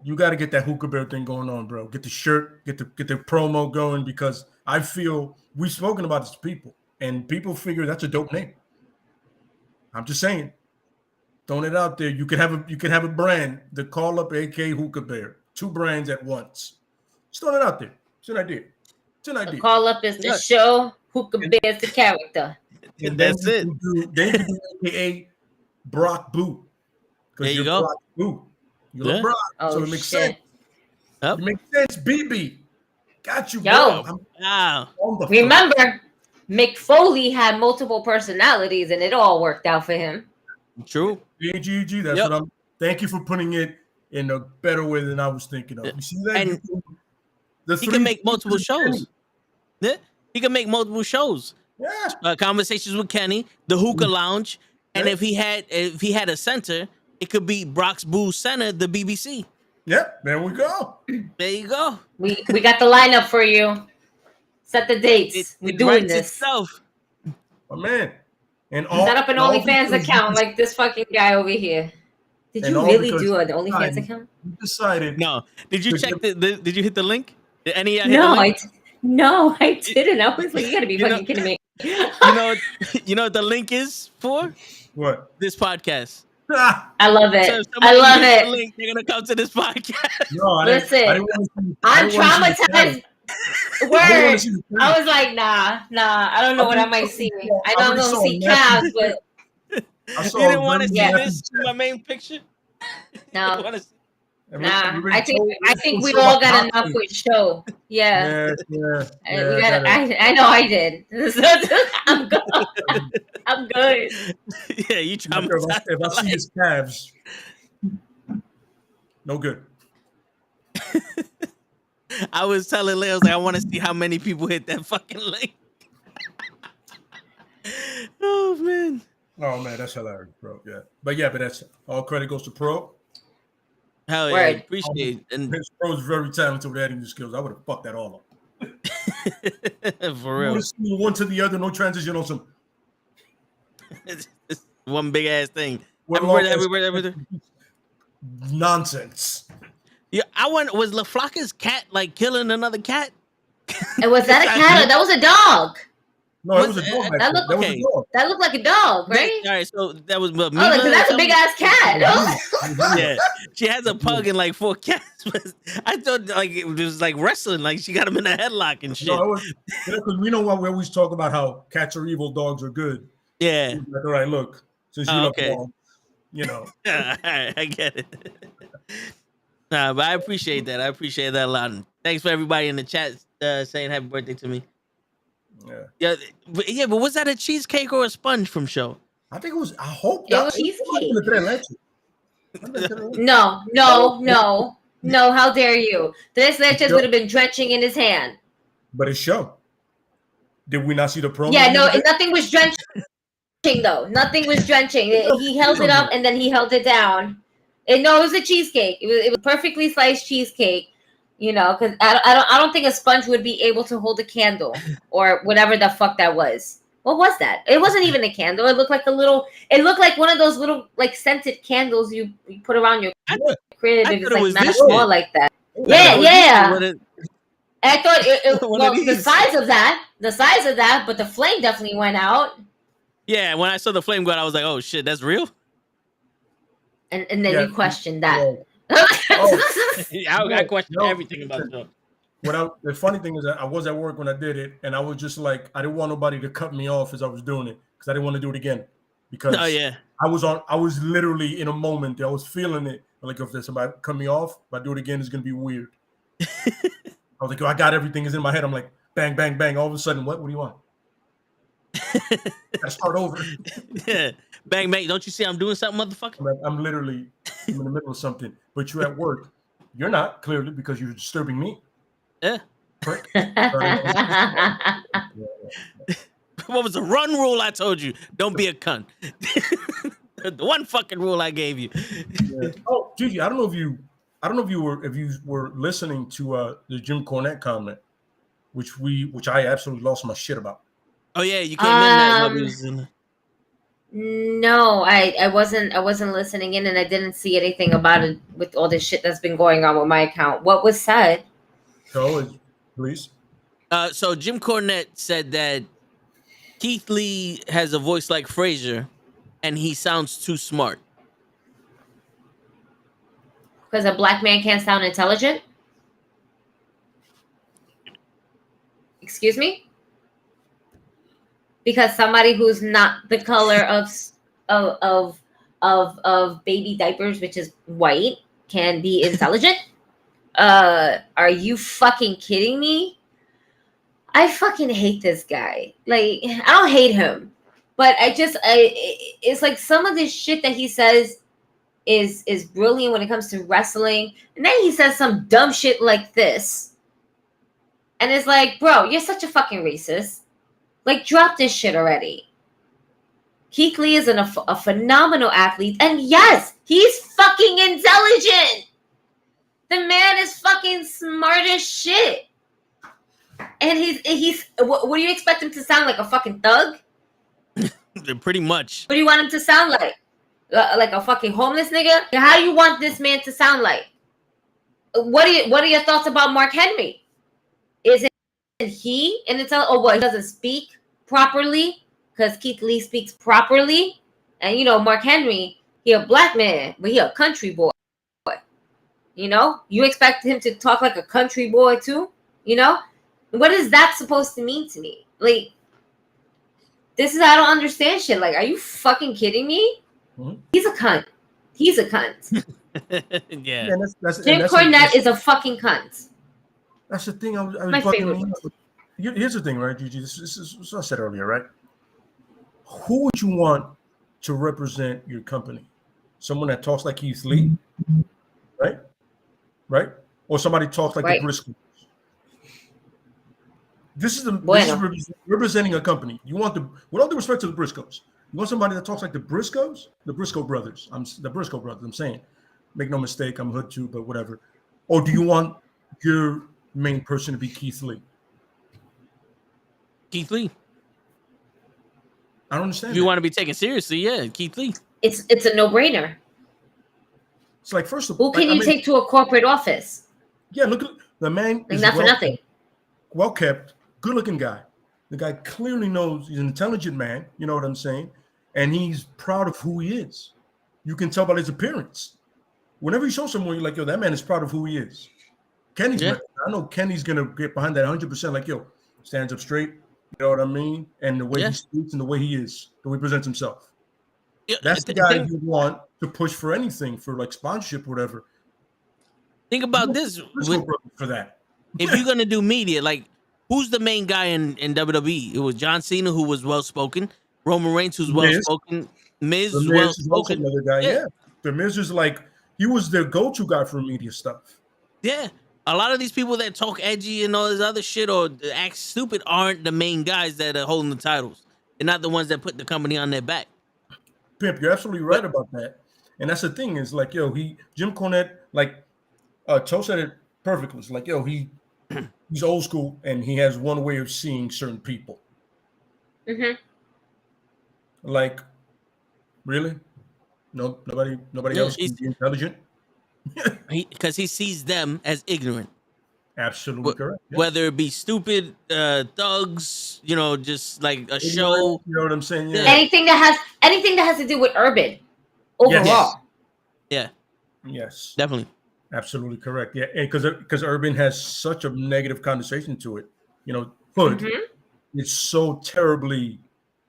You got to get that hookah bear thing going on, bro. Get the shirt, get the promo going, because I feel we've spoken about this to people, and people figure that's a dope name. I'm just saying, throwing it out there. You could have a brand, the Call Up AK Hookah Bear, 2 brands at once. Just throwing it out there. It's an idea. The Call Up is the show. Hookah Bear is the character. And that's it. Then you do AKA Brock Boo. There you go. Brock Boo. You love Brock, so it makes sense. Yep. It makes sense. BB, got you, Yo. bro. Wow. Remember, Mick Foley had multiple personalities, and it all worked out for him. True. Gigi, that's what I'm. Thank you for putting it in a better way than I was thinking of. You see that? And he can make multiple shows. Yeah, he can make multiple shows. Yeah. Conversations with Kenny, the Hookah Lounge, and if he had a center, it could be Brock's Boo Center, the BBC. Yep, there we go. There you go. We got the lineup for you. Set the dates. We're doing this. Itself. Oh man. And Set up an OnlyFans account like this fucking guy over here. Did you really do an OnlyFans account? You decided. No. Did you check did you hit the link? Did any of y'all hit the link? No, I didn't. I was like, you gotta be fucking kidding me. You know what the link is for? What? This podcast. I love it. So if I somebody love hits it. the link, they're gonna come to this podcast. No, Listen, I'm traumatized. Word. I was like, nah. I don't know what I might see. I know I'm gonna see calves, but You didn't want to see this my main picture? no. Nah, I think we all got enough with show. Yeah. I know I did. I'm good. I'm good. Yeah, you traumatized. If I see his calves, no good. I was telling Leo, I want to see how many people hit that fucking link. Oh man. Oh man, that's hilarious, bro. Yeah, but that's all credit goes to Pro. Hell yeah, Word. appreciate it. And His Pro's very talented with editing skills. I would have fucked that all up. for real, one to the other, no transition on some it's one big ass thing. Everywhere. Nonsense. Yeah, was LaFlaca's cat like killing another cat? And was that a cat or that was a dog? No, it was a dog. That looked okay. That looked like a dog, right? All right, so that was Oh, like, that's a big ass cat. Yeah, she has a pug and like 4 cats. I thought like it was like wrestling, like she got him in a headlock and shit. No, because we know why we always talk about how cats are evil, dogs are good. Yeah. Like, all right, look, since you love dogs, All right, I get it. Nah, but I appreciate that. I appreciate that a lot. And thanks for everybody in the chat saying happy birthday to me. Yeah, but was that a cheesecake or a sponge from show? I think it was. I hope it was cheesecake. No. How dare you? Tres leches would have been drenching in his hand. But it's show. Did we not see the promo? Yeah, no, nothing was drenching though. Nothing was drenching. He held it up and then he held it down. It was a cheesecake. It was perfectly sliced cheesecake. Because I don't think a sponge would be able to hold a candle or whatever the fuck that was. What was that? It wasn't even a candle. It looked like one of those little like scented candles you put around your crib. It was like not small like that. Yeah. I thought the size of that, but the flame definitely went out. Yeah, when I saw the flame god, I was like, "Oh shit, that's real." And then Yeah, you questioned that. I questioned everything about listen, it. the funny thing is that I was at work when I did it, and I was just like, I didn't want nobody to cut me off as I was doing it because I didn't want to do it again. Because Oh yeah, I was literally in a moment. I was feeling it. Like if there's somebody cut me off, if I do it again, it's gonna be weird. I was like, I got everything is in my head. I'm like, bang, bang, bang. All of a sudden, what do you want? Gotta start over. Yeah, bang bang. Don't you see I'm doing something, motherfucker? I'm literally in the middle of something, but you're at work. You're not clearly because you're disturbing me. Yeah. Prick. What was the run rule I told you? Don't be a cunt. The one fucking rule I gave you. Yeah. Oh, Gigi, I don't know if you were listening to the Jim Cornette comment, which I absolutely lost my shit about. Oh yeah, you came in that while we was in. No, I wasn't listening in, and I didn't see anything about it with all this shit that's been going on with my account. What was said? So, please. So Jim Cornette said that Keith Lee has a voice like Frazier, and he sounds too smart. Because a black man can't sound intelligent? Excuse me? Because somebody who's not the color of baby diapers, which is white, can be intelligent? Are you fucking kidding me? I fucking hate this guy. Like, I don't hate him, but it's like some of this shit that he says is brilliant when it comes to wrestling, and then he says some dumb shit like this, and it's like, bro, you're such a fucking racist. Like, drop this shit already. Keith Lee is a phenomenal athlete, and yes, he's fucking intelligent. The man is fucking smart as shit. And he's what do you expect him to sound like? A fucking thug? Pretty much. What do you want him to sound like? Like a fucking homeless nigga? How do you want this man to sound like? What are your thoughts about Mark Henry? Is it he and it's what, he doesn't speak properly? Because Keith Lee speaks properly, and you know Mark Henry, he a black man, but he a country boy. You know, you expect him to talk like a country boy too? You know, what is that supposed to mean to me? Like, this is I don't understand shit. Like, are you fucking kidding me? Mm-hmm. He's a cunt. He's a cunt. Yeah. Jim Cornette is a fucking cunt. That's the thing. I was my favorite. Here's the thing, right, Gigi? This is what I said earlier, right? Who would you want to represent your company? Someone that talks like Keith Lee, right? Right? Or somebody talks like the Briscoes. This is representing a company. You want with all due respect to the Briscoes, you want somebody that talks like the Briscoes, the Briscoe brothers. I'm saying, make no mistake, I'm hood too, but whatever. Or do you want your main person to be Keith Lee? Keith Lee. I don't understand. If you want to be taken seriously, yeah, Keith Lee. It's a no-brainer. It's like, first of all, who can you take to a corporate office? Yeah, look at the man. Like, not for nothing. Well kept, good looking guy. The guy clearly knows he's an intelligent man. You know what I'm saying? And he's proud of who he is. You can tell by his appearance. Whenever you show someone, you're like, yo, that man is proud of who he is. Kenny's, I know Kenny's gonna get behind that 100%. Like, yo, stands up straight. You know what I mean? And the way he speaks and the way he is, the way he presents himself. Yeah, that's the guy you want to push for anything, for like sponsorship or whatever. Think about this for that. If you're gonna do media, like, who's the main guy in WWE? It was John Cena, who was well spoken. Roman Reigns, who's well spoken. Miz is well spoken. Another guy, yeah. The Miz is like, he was their go-to guy for media stuff. Yeah. A lot of these people that talk edgy and all this other shit or act stupid aren't the main guys that are holding the titles. They're not the ones that put the company on their back. Pimp, you're absolutely right about that. And that's the thing is, like, yo, Jim Cornette, like, Toe said it perfectly. It's like, yo, he's old school and he has one way of seeing certain people. Mm-hmm. Like, really? No, nobody else can be intelligent? Because he sees them as ignorant. Absolutely Wh- correct. Yes. Whether it be stupid thugs, just like a Ignorant, show. you know what I'm saying? Yeah. Anything that has to do with urban Yes. overall. Yeah, Yes. definitely. Absolutely correct. Yeah, and because urban has such a negative connotation to it. Hood. Mhm. It's so terribly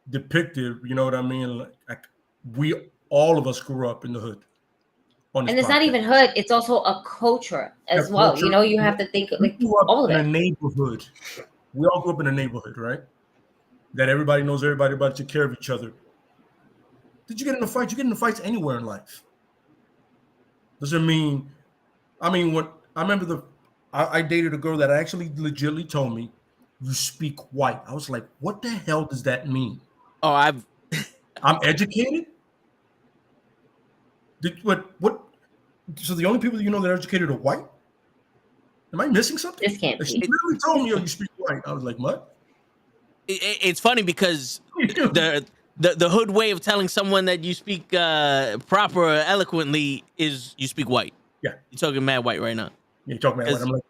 depicted. You know what I mean? Like all of us grew up in the hood. On this And it's not podcast. even hood, it's also a culture as A well. culture. You have to think We like grew up all of in a it. neighborhood. We all grew up in a neighborhood, right? That everybody knows everybody, about to take care of each other. Did you get in a fight? You get in fights anywhere in life. Doesn't mean. When I remember I dated a girl that actually legitimately told me, "You speak white." I was like, "What the hell does that mean?" Oh, I'm educated. What? So the only people that that are educated are white? Am I missing something? This can't She be. literally told me, "Oh, you speak white." I was like, "What?" It's funny because the hood way of telling someone that you speak proper or eloquently is you speak white. Yeah. You're talking mad white right now. Yeah, you're talking about white. I'm like,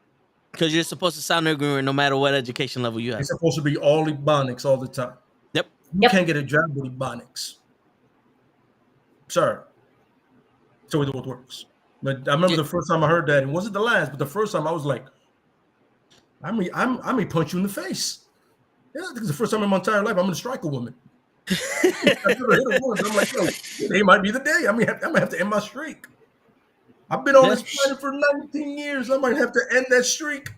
because you're supposed to sound ignorant no matter what education level you have. it's supposed to be all Ebonics all the time. Yep. You can't get a job with Ebonics. Sorry. So it works. But I remember the first time I heard that, and wasn't the last, but the first time I was like, I may punch you in the face. Yeah, because the first time in my entire life I'm gonna strike a woman. I've never hit a woman. But I'm like, yo, today might be the day. I'm gonna have to end my streak. I've been on this planet for 19 years. I might have to end that streak.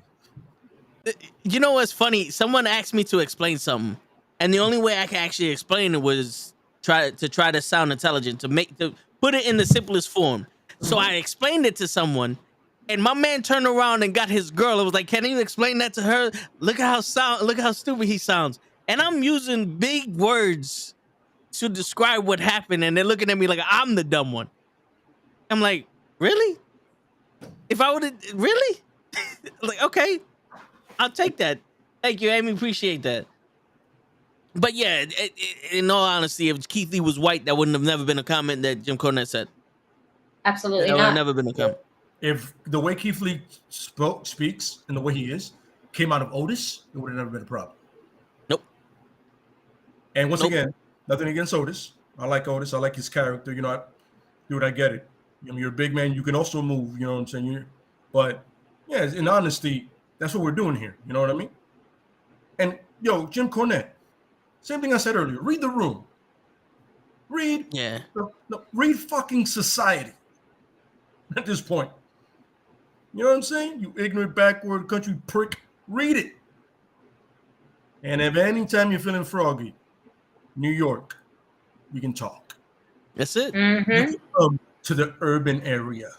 You know what's funny? Someone asked me to explain something, and the only way I could actually explain it was try to sound intelligent, to put it in the simplest form. So I explained it to someone, and my man turned around and got his girl. It was like, "Can you explain that to her? Look at how stupid he sounds." And I'm using big words to describe what happened, and they're looking at me like I'm the dumb one. I'm like, really? If I would have really, like, okay, I'll take that. Thank you, Amy. Appreciate that. But yeah, in all honesty, if Keith Lee was white, that wouldn't have never been a comment that Jim Cornette said. Absolutely That would have not. never been a comment. If the way Keith Lee speaks and the way he is came out of Otis, it would have never been a problem. Nope. And once again, nothing against Otis. I like Otis. I like his character. Dude, I get it. You're a big man. You can also move. You know what I'm saying? But yeah, in honesty, that's what we're doing here. You know what I mean? And Jim Cornette, same thing I said earlier. Read the room. Read. Yeah. No, read fucking Society. At this point, you know what I'm saying? You ignorant backward country prick. Read it. And if anytime you're feeling froggy, New York, we can talk. That's it. Mm-hmm. You can come to the urban area,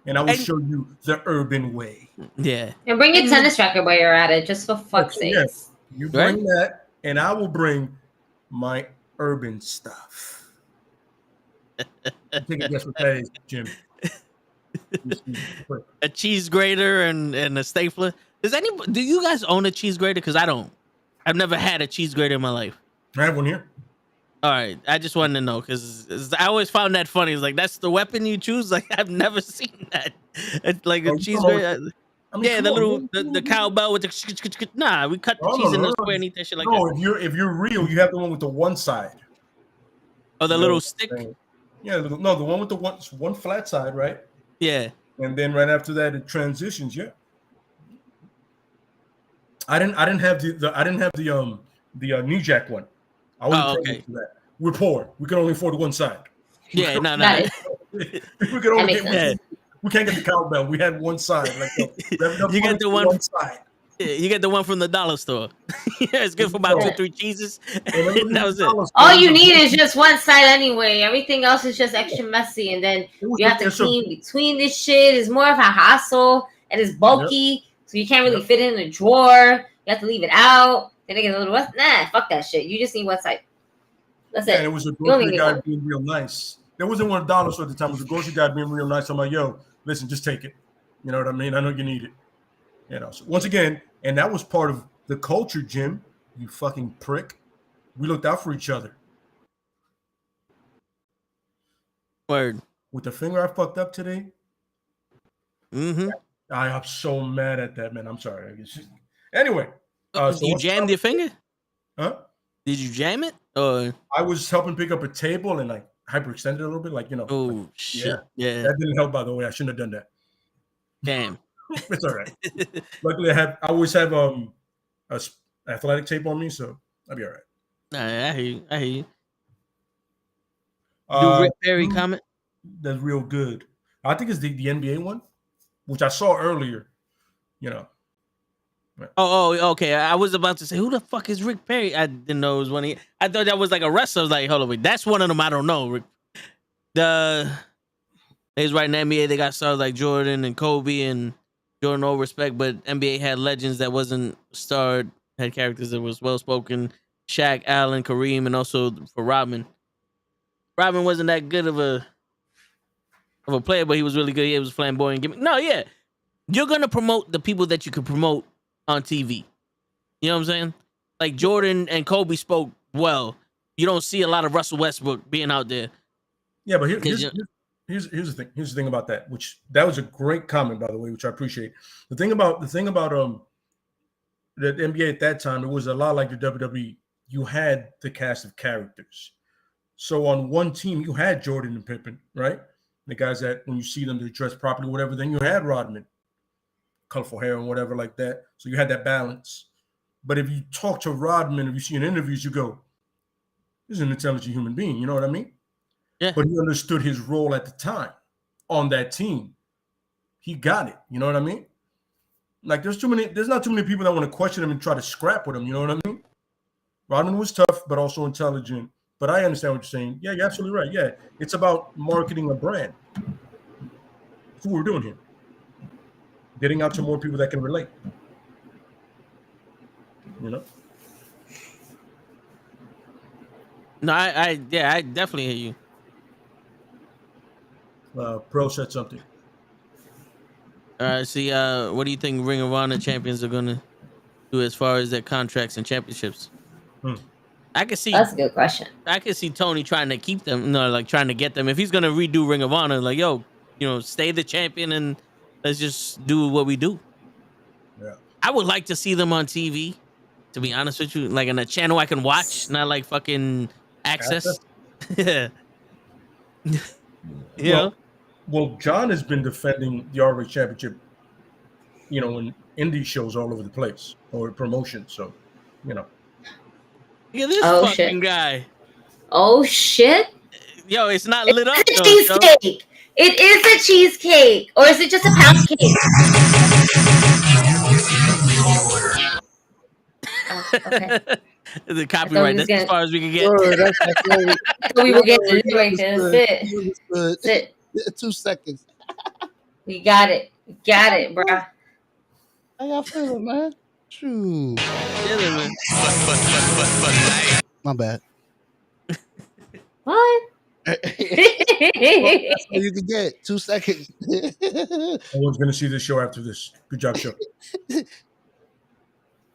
and I will show you the urban way. Yeah. And bring your tennis racket while you're at it, just for fuck's sake. Yes, you bring that, and I will bring my urban stuff. Take a guess what that is, Jim. A cheese grater and a stapler. Do you guys own a cheese grater? Because I don't. I've never had a cheese grater in my life. I have one here. All right, I just wanted to know because I always found that funny. It's like that's the weapon you choose. Like I've never seen that. It's like a cheese grater. Yeah, the cowbell with the nah. We cut the cheese in the square and eat that shit like that. No, if you're real, you have the one with the one side. Oh, the little stick. Yeah, the one with the one flat side, right? Yeah. And then right after that, it transitions. Yeah. I didn't have the knee jack one. I was okay. to that. We're poor. We can only afford one side. Yeah, no. We can only we can't get the cowbell. We had one side. Like, you get the one side. Yeah, you get the one from the dollar store. Yeah, it's good for about 2-3 cheeses. That was it. All you need is just one side anyway. Everything else is just extra messy, and then you have to clean between this shit. It's more of a hassle, and it's bulky, so you can't really fit it in a drawer. You have to leave it out. Then it gets a little fuck that shit. You just need one side. That's it. And it was a grocery guy being real nice. There wasn't one dollar store at the time. It was a grocery guy being real nice. I'm like, yo, listen, just take it. You know what I mean? I know you need it. So once again, and that was part of the culture, Jim. You fucking prick. We looked out for each other. Word. With the finger I fucked up today. Mm-hmm. I am so mad at that, man. I'm sorry. Anyway, so you jammed your finger? Huh? Did you jam it? Or I was helping pick up a table and like hyperextended a little bit, like oh like, shit, yeah. That didn't help, by the way. I shouldn't have done that. Damn. It's all right. Luckily, I always have athletic tape on me, so I'll be all right. Nah, I hear you. Do Rick Perry comment? That's real good. I think it's the NBA one, which I saw earlier. You know. Oh, okay. I was about to say, who the fuck is Rick Perry? I didn't know it was one. I thought that was like a wrestler. I was like, hold on, wait, that's one of them. I don't know. He's right in the NBA. They got stars like Jordan and Kobe and Jordan, all respect, but NBA had legends that wasn't starred, had characters that was well spoken. Shaq, Allen, Kareem, and also for Rodman. Rodman wasn't that good of a player, but he was really good. He was flamboyant. Gimmick. No, yeah, you're gonna promote the people that you can promote on TV. You know what I'm saying? Like Jordan and Kobe spoke well. You don't see a lot of Russell Westbrook being out there. Yeah, but here's the thing. Here's the thing about that. That was a great comment, by the way, which I appreciate. The thing about the NBA at that time, it was a lot like the WWE. You had the cast of characters. So on one team, you had Jordan and Pippen, right? The guys that when you see them, they're dressed properly, whatever. Then you had Rodman, colorful hair and whatever like that. So you had that balance. But if you talk to Rodman, if you see in interviews, you go, "This is an intelligent human being." You know what I mean? Yeah. But he understood his role at the time on that team. He got it. You know what I mean? Like there's not too many people that want to question him and try to scrap with him. You know what I mean? Rodman was tough, but also intelligent. But I understand what you're saying. Yeah, you're absolutely right. Yeah, it's about marketing a brand. That's what we're doing here. Getting out to more people that can relate. You know? No, I definitely hear you. Pro said something. All right, see, what do you think Ring of Honor champions are gonna do as far as their contracts and championships? I can see that's a good question. I can see Tony trying to keep them, like trying to get them. If he's gonna redo Ring of Honor, like, yo, stay the champion and let's just do what we do. Yeah. I would like to see them on TV, to be honest with you, like in a channel I can watch, not like fucking Access. Yeah. Well, John has been defending the ROH Championship, in indie shows all over the place or promotion. So, Look at this fucking guy. Oh shit! Yo, it's not lit up. It's a cheesecake. It is a cheesecake, or is it just a pound cake? Oh, okay. The copyright. That's as far as we can get. We were getting it right there. Sit. 2 seconds. We got it. Got it, bro. How y'all feeling, man? Shoot. My bad. What? That's what you can get. 2 seconds. Everyone's gonna see this show after this. Good job, show.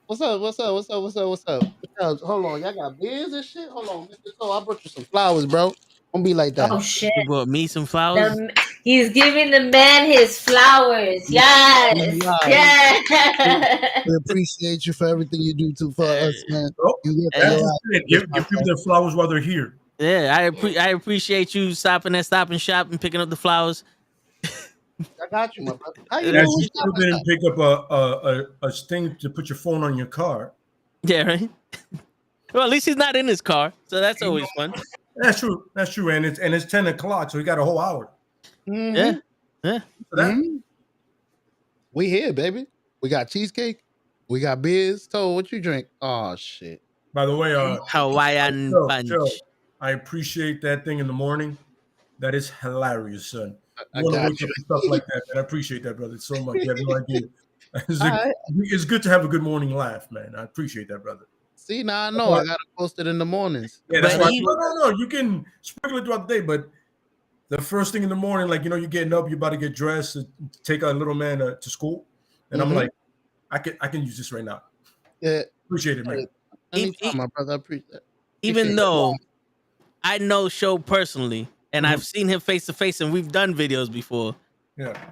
What's up? Hold on, y'all got beers and shit? Hold on, Mr. Cole, I brought you some flowers, bro. Don't be like that. Oh shit! You brought me some flowers. He's giving the man his flowers. Yes, yes. We appreciate you for everything you do for us, man. Give people their flowers while they're here. Yeah, I appreciate you stopping at Stop and Shop and picking up the flowers. I got you, my brother. How you You didn't pick up a thing to put your phone on your car. Yeah, right. Well, at least he's not in his car, so that's always fun. That's true. And it's 10 o'clock, so we got a whole hour. Mm-hmm. Yeah. Mm-hmm. We here, baby. We got cheesecake. We got beers. Toad, what you drink? Oh shit. By the way, Hawaiian punch. Joe, I appreciate that thing in the morning. That is hilarious, son. I want to got wake you. up and stuff like that, man. I appreciate that, brother, so much. You have no idea. It's good to have a good morning laugh, man. I appreciate that, brother. See, now I know. I gotta post it in the mornings. Yeah, that's why. No. You can sprinkle it throughout the day, but the first thing in the morning, like you're getting up, you're about to get dressed to take a little man to school, and I'm like, I can use this right now. Yeah, appreciate it, man. Anytime, my brother, I appreciate that. Even though I know Show personally, and I've seen him face to face, and we've done videos before.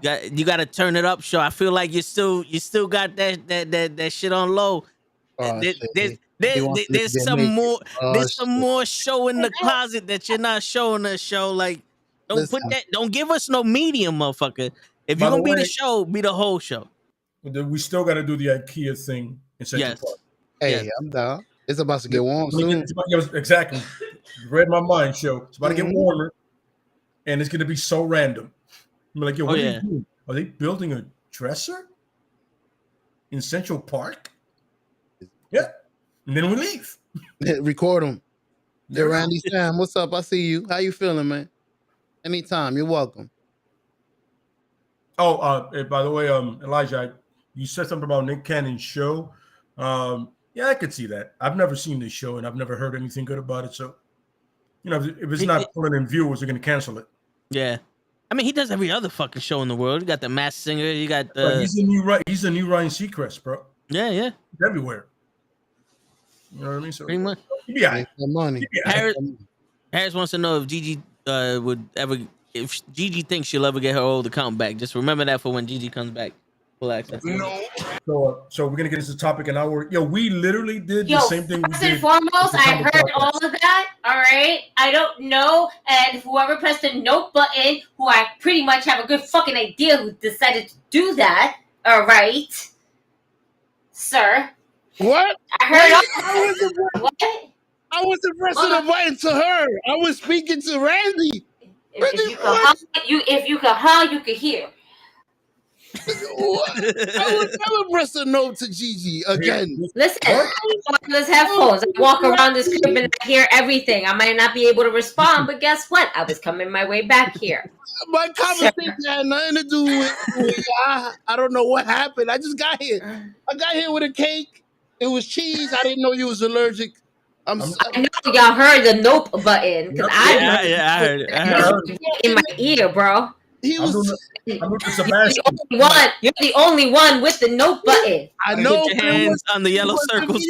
Yeah. You got to turn it up, show. I feel like you still got that shit on low. Oh, There- shit. He wants to there's get some naked. more. Oh, There's some shit. more show in the closet that you're not showing us. Show like don't put Listen. that. Don't give us no medium, motherfucker. If By you're the gonna be the way- show, be the whole show. We still got to do the IKEA thing in Central Yes. Park. Hey, I'm down. It's about to get warm Let me soon. get- yeah, exactly. You read my mind, show. It's about to get Mhm. warmer, and it's going to be so random. I'm like, yo, what are yeah. they doing? Are they building a dresser in Central Park? Yeah. And then we leave. Record them. Yeah, Randy Sam, what's up? I see you. How you feeling, man? Anytime, you're welcome. Oh, by the way, Elijah, you said something about Nick Cannon's show. Yeah, I could see that. I've never seen this show, and I've never heard anything good about it. So, if it's not pulling in viewers, they're going to cancel it. Yeah. I mean, he does every other fucking show in the world. You got the Masked Singer. You got the. He's the new Ryan Seacrest, bro. Yeah. He's everywhere. You know what I mean? So Pretty much. Yeah. Make some money. Harris wants to know if Gigi if Gigi thinks she'll ever get her old account back. Just remember that for when Gigi comes back. Full access. No. So we're gonna get into the topic, and we literally did the same thing. First and foremost, I heard all of that. All right, I don't know, and whoever pressed the note button, who I pretty much have a good fucking idea who decided to do that. All right, sir. What? I heard what? I wasn't pressing the button to her. I was speaking to Randy. If you can hum, you can hear. I would never press a note to Gigi again. Listen, wireless headphones. I walk around this crib and I hear everything. I might not be able to respond, but guess what? I was coming my way back here. My conversation had nothing to do with I don't know what happened. I just got here. I got here with a cake. It was cheese. I didn't know you was allergic. I know y'all heard the nope button because I heard it. In my ear, bro. He was. You're the only one with the nope button. I know. Put your hands on the yellow circles.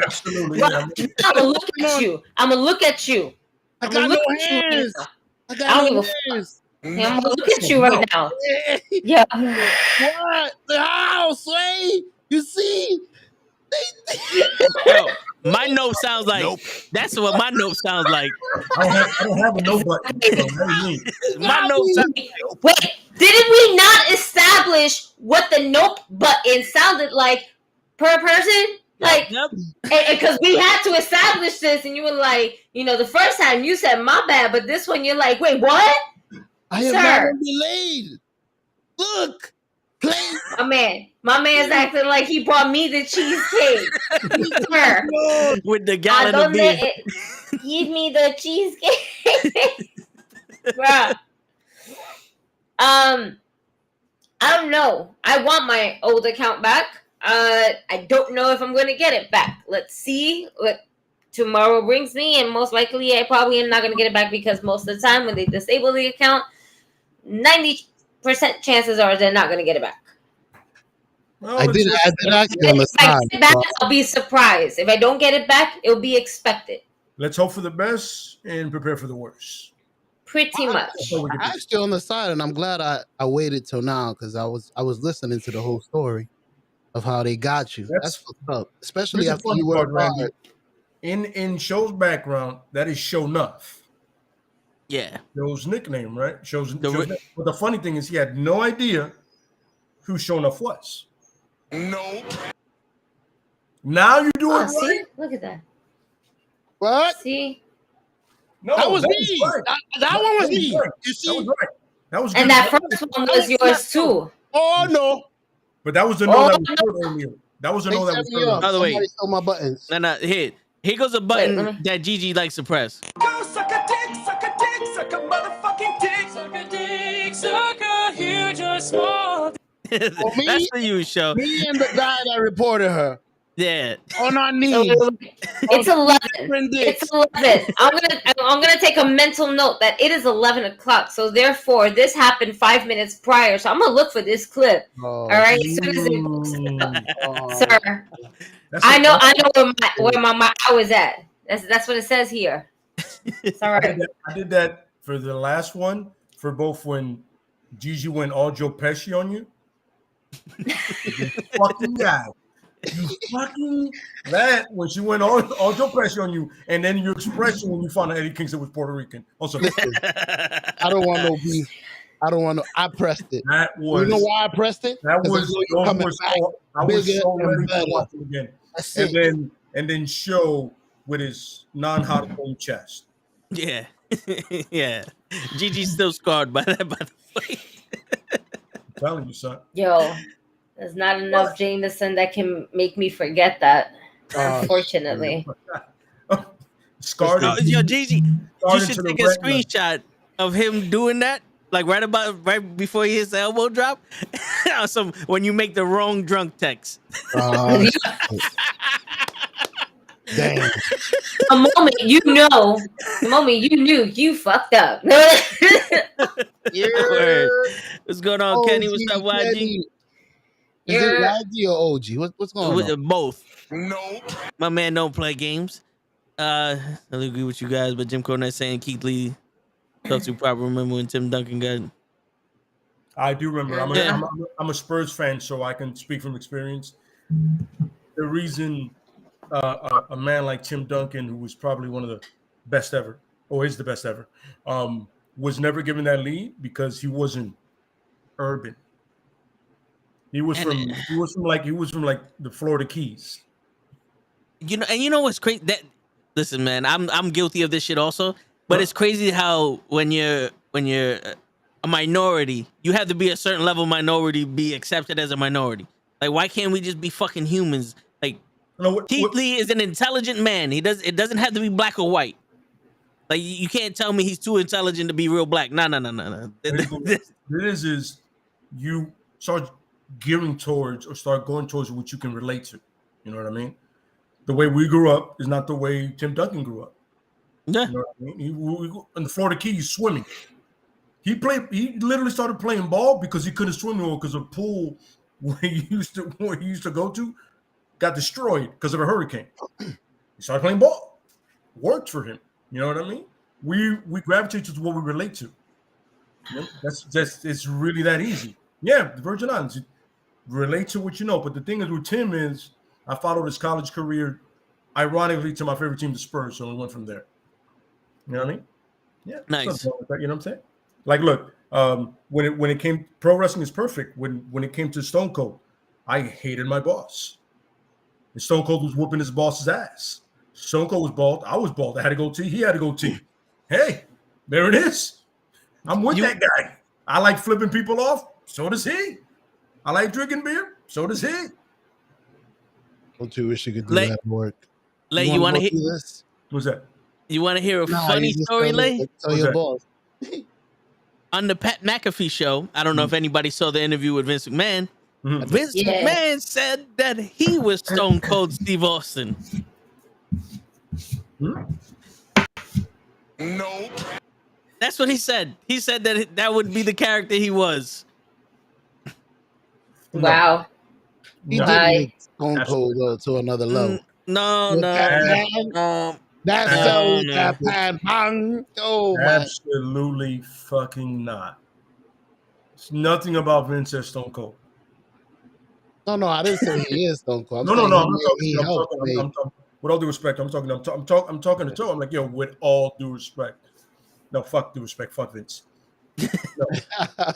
Absolutely. I'm gonna look at you. I'm gonna look at you. I got no hands. I got no hands. I'm gonna look at you right now. Yeah. What? The house, Sway? You see? Yo, my note sounds like that's what my note sounds like. I don't have a no button. My note sounds Wait, didn't we not establish what the nope button sounded like per person? Like, because we had to establish this, and you were like, the first time you said my bad, but this one you're like, wait, what? I am not delayed. Look. My man's acting like he brought me the cheesecake. With the gallon of beer. Give me the cheesecake. Bruh. I don't know. I want my old account back. I don't know if I'm gonna get it back. Let's see what tomorrow brings me, and most likely I probably am not gonna get it back because most of the time when they disable the account, 90% chances are they're not gonna get it back. Well, I did ask you on the If I side. get it back, I'll be surprised. If I don't get it back, it'll be expected. Let's hope for the best and prepare for the worst. Pretty much. I asked you on the side, and I'm glad I waited till now because I was listening to the whole story of how they got you. That's fucked up, especially Here's the after funny you part, worked Randy. hard. In Show's background, that is Show Nuff. Yeah. Show's nickname, right? Show's name. But the funny thing is he had no idea who Show Nuff was. No. Now you do it right. See? Look at that. What? See? No, that was me. Right. That one was That me. right. You see? That was right. That was And good. that first one was yours too. Oh no. But that was the no that was heard earlier. That was the no that was heard earlier. By the way, Somebody stole my buttons. No, here goes a button that Gigi likes to press. Go suck a dick, suck a dick, suck a motherfucking dick. Suck a dick, suck a huge or small. That's for you, Show. Me and the guy that reported her. Yeah. On our knees. It's 11. It's 11. I'm gonna take a mental note that it is 11 o'clock. So therefore, this happened 5 minutes prior. So I'm gonna look for this clip. All right, as soon as it posts, sir. I know where my I was at. That's what it says here. It's all right. I did that for the last one for both when Gigi went all Joe Pesci on you, you fucking guy. You fucking that when she went all Joe Pesci on you, and then your expression when you found out Eddie Kingston was Puerto Rican. Also, Listen, I don't want no beef. I pressed it. that was. You know why I pressed it? That 'Cause I was. know you're coming back I was bigger so and ready to better. watch him again. That's And it. then show with his non-hot bone chest. Yeah. Yeah. Gigi's still scarred by that, by the way. I'm telling you, son. Yo, there's not enough Jameson that can make me forget that. Unfortunately. Scarred. Yo, Gigi, you should into the take a retina. screenshot of him doing that, like right before he hits the elbow drop. Awesome. When you make the wrong drunk text. Damn. The moment you knew, you fucked up. Word. What's going on, Kenny? What's up, YG? Kenny. Is it YG or OG? What's going on? Both. No. My man don't play games. I agree with you guys, but Jim Cornette saying Keith Lee talks to proper. Remember when Tim Duncan got? I do remember. I'm a Spurs fan, so I can speak from experience. The reason a man like Tim Duncan, who was probably one of the best ever, or is the best ever, was never given that lead because he wasn't urban. He was from the Florida Keys. You know what's crazy? Listen, man, I'm guilty of this shit also. But it's crazy how when you're a minority, you have to be a certain level minority to be accepted as a minority. Like, why can't we just be fucking humans? Like, Keith Lee is an intelligent man. It doesn't have to be black or white. Like, you can't tell me he's too intelligent to be real black. No. It is you start gearing towards or start going towards what you can relate to. You know what I mean? The way we grew up is not the way Tim Duncan grew up. Yeah. You know what I mean? In the Florida Keys, swimming. He literally started playing ball because he couldn't swim anymore because the pool where he used to go to got destroyed because of a hurricane. He started playing ball. Worked for him. You know what I mean? We gravitate to what we relate to. You know, it's really that easy. Yeah, the Virgin Islands. You relate to what you know. But the thing is with Tim is I followed his college career, ironically, to my favorite team, the Spurs. So we went from there. You know what I mean? Yeah. Nice. You know what I'm saying? Like, look, when it came, pro wrestling is perfect. When it came to Stone Cold, I hated my boss. And Stone Cold was whooping his boss's ass. Stone Cold was bald. I was bald. I had to go T. He had to go T. Hey, there it is. I'm with that guy. I like flipping people off. So does he. I like drinking beer. So does he. Don't you wish you could do that at work? Lay, you want to hear this? What's that? You want to hear a funny story, Lay? Tell your boss. On the Pat McAfee show, I don't know if anybody saw the interview with Vince McMahon. Vince McMahon said that he was Stone Cold Steve Austin. No. That's what he said. He said that would be the character he was. Wow. He did make Stone Cold to another level. No. That's so Japan. Oh, man. Absolutely fucking not. It's nothing about Vince as Stone Cold. No, I didn't say he is Stone Cold. I'm talking. With all due respect, I'm talking to Toe. I'm like, yo, with all due respect. No, fuck due respect. Fuck Vince. No,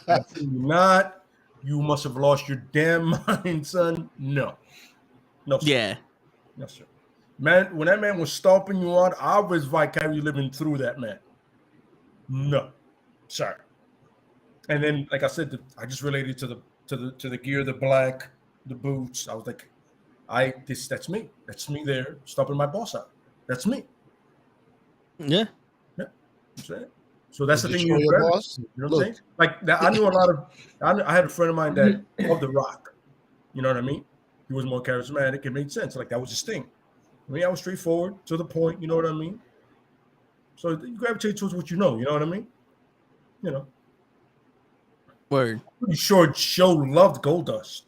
absolutely not. You must have lost your damn mind, son. No, sir. Yeah. No, sir. Man, when that man was stomping you out, I was vicariously living through that man. No, sorry. And then, like I said, I just related to the gear, the black, the boots. I was like, that's me. That's me there, stomping my boss out. That's me. Yeah. So that's the thing. You know what I'm saying? Like I knew a lot of. I had a friend of mine that loved The Rock. You know what I mean? He was more charismatic. It made sense. Like that was his thing. I mean, I was straightforward, to the point. You know what I mean? So you gravitate towards what you know. You know what I mean? You know. Word. I'm pretty sure Joe loved Goldust.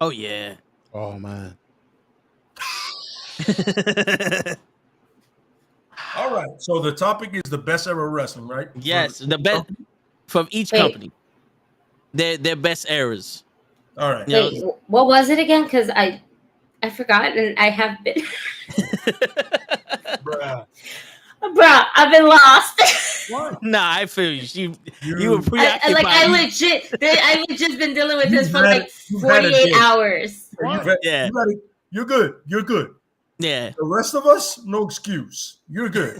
Oh yeah. Oh man. All right. So the topic is the best ever wrestling, right? Yes, the best from each company. their best eras. All right. You know? Wait, what was it again? Because I forgot and I have been. Bruh. Bro, I've been lost. What? Nah, I feel you. You were preoccupied. I legit been dealing with this You've for had like it- you've had it 48 big. hours. Yeah. You're good. You're good. Yeah. The rest of us, no excuse. You're good.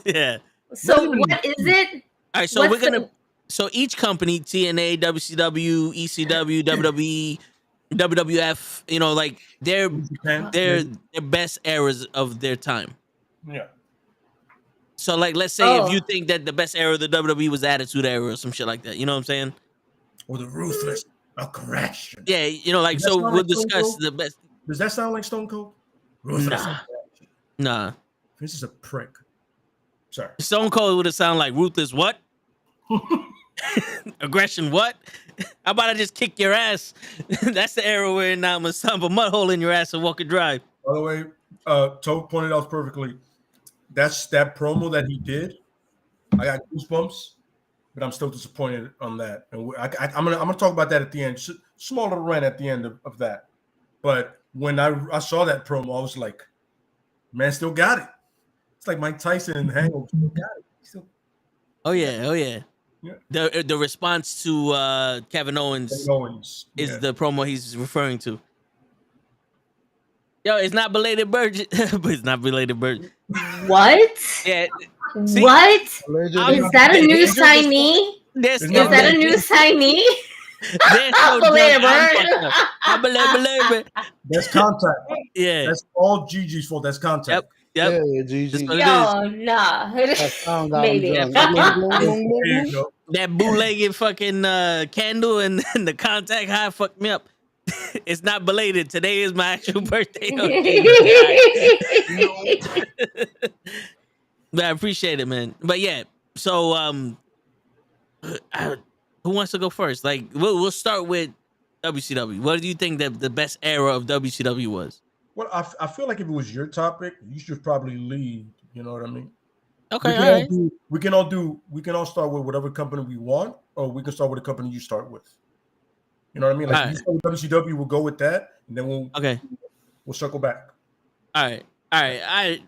Yeah. So what is it? All right, so What's we're gonna. So each company, TNA, WCW, ECW, WWE, WWF, you know, like their best eras of their time. Yeah. So, like, let's say if Oh. you think that the best era of the WWE was Attitude Era or some shit like that, you know what I'm saying? Or the ruthless aggression. Yeah, you know, like, Does that so sound we'll like Stone discuss Cold? the best. Does that sound like Stone Cold? Ruthless. Nah. Nah. This is a prick. Sorry. Stone Cold would have sounded like Ruthless what? Aggression what? How about I just kick your ass? That's the era we're in now. I'm gonna stomp a mud hole in your ass and walk a drive. By the way, Toad pointed out perfectly. That's that promo that he did. I got goosebumps, but I'm still disappointed on that. And I'm gonna talk about that at the end. Small little rant at the end of that. But when I saw that promo, I was like, man, still got it. It's like Mike Tyson and Hangover. Still got it. Oh yeah, oh yeah. Yeah. The response to Kevin Owens, is yeah. the promo he's referring to. Yo, it's not belated bird, but it's not belated bird. What? Yeah. What? Is that a new signee? Is that a new signee? Belated bird. That's contact. Yeah. That's all Gigi's fault. That's contact. Yep. Yeah, Gigi. Yo, nah. Maybe. That bootlegged fucking candle and the contact high fucked me up. It's not belated. Today is my actual birthday. But I appreciate it, man. But yeah, so who wants to go first? Like, we'll start with WCW. What do you think that the best era of WCW was? Well, I feel like if it was your topic, you should probably lead. You know what I mean? Okay, we can all start with whatever company we want, or we can start with a company you start with. You know what I mean? Like, if you start with WCW, we'll go with that, and then we'll circle back. All right. I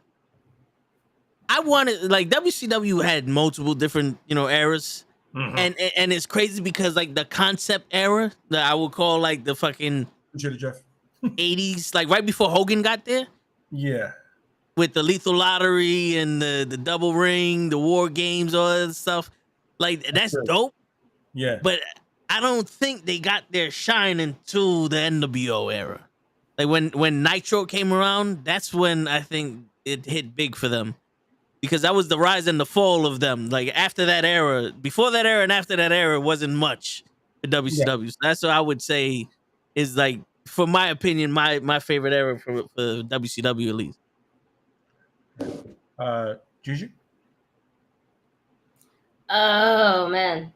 wanted, like, WCW had multiple different, you know, eras. Mhm. And it's crazy because, like, the concept era that I would call, like, the fucking Jeff. 80s, like right before Hogan got there, Yeah. with the lethal lottery and the double ring, the war games, all that stuff. Like, that's dope. Yeah. But I don't think they got their shine until the NWO era. Like, when Nitro came around, that's when I think it hit big for them. Because that was the rise and the fall of them. Like, after that era, before that era and after that era, wasn't much for WCW. So that's what I would say is, like, for my opinion, my favorite era for WCW at least. Gigi? Oh man.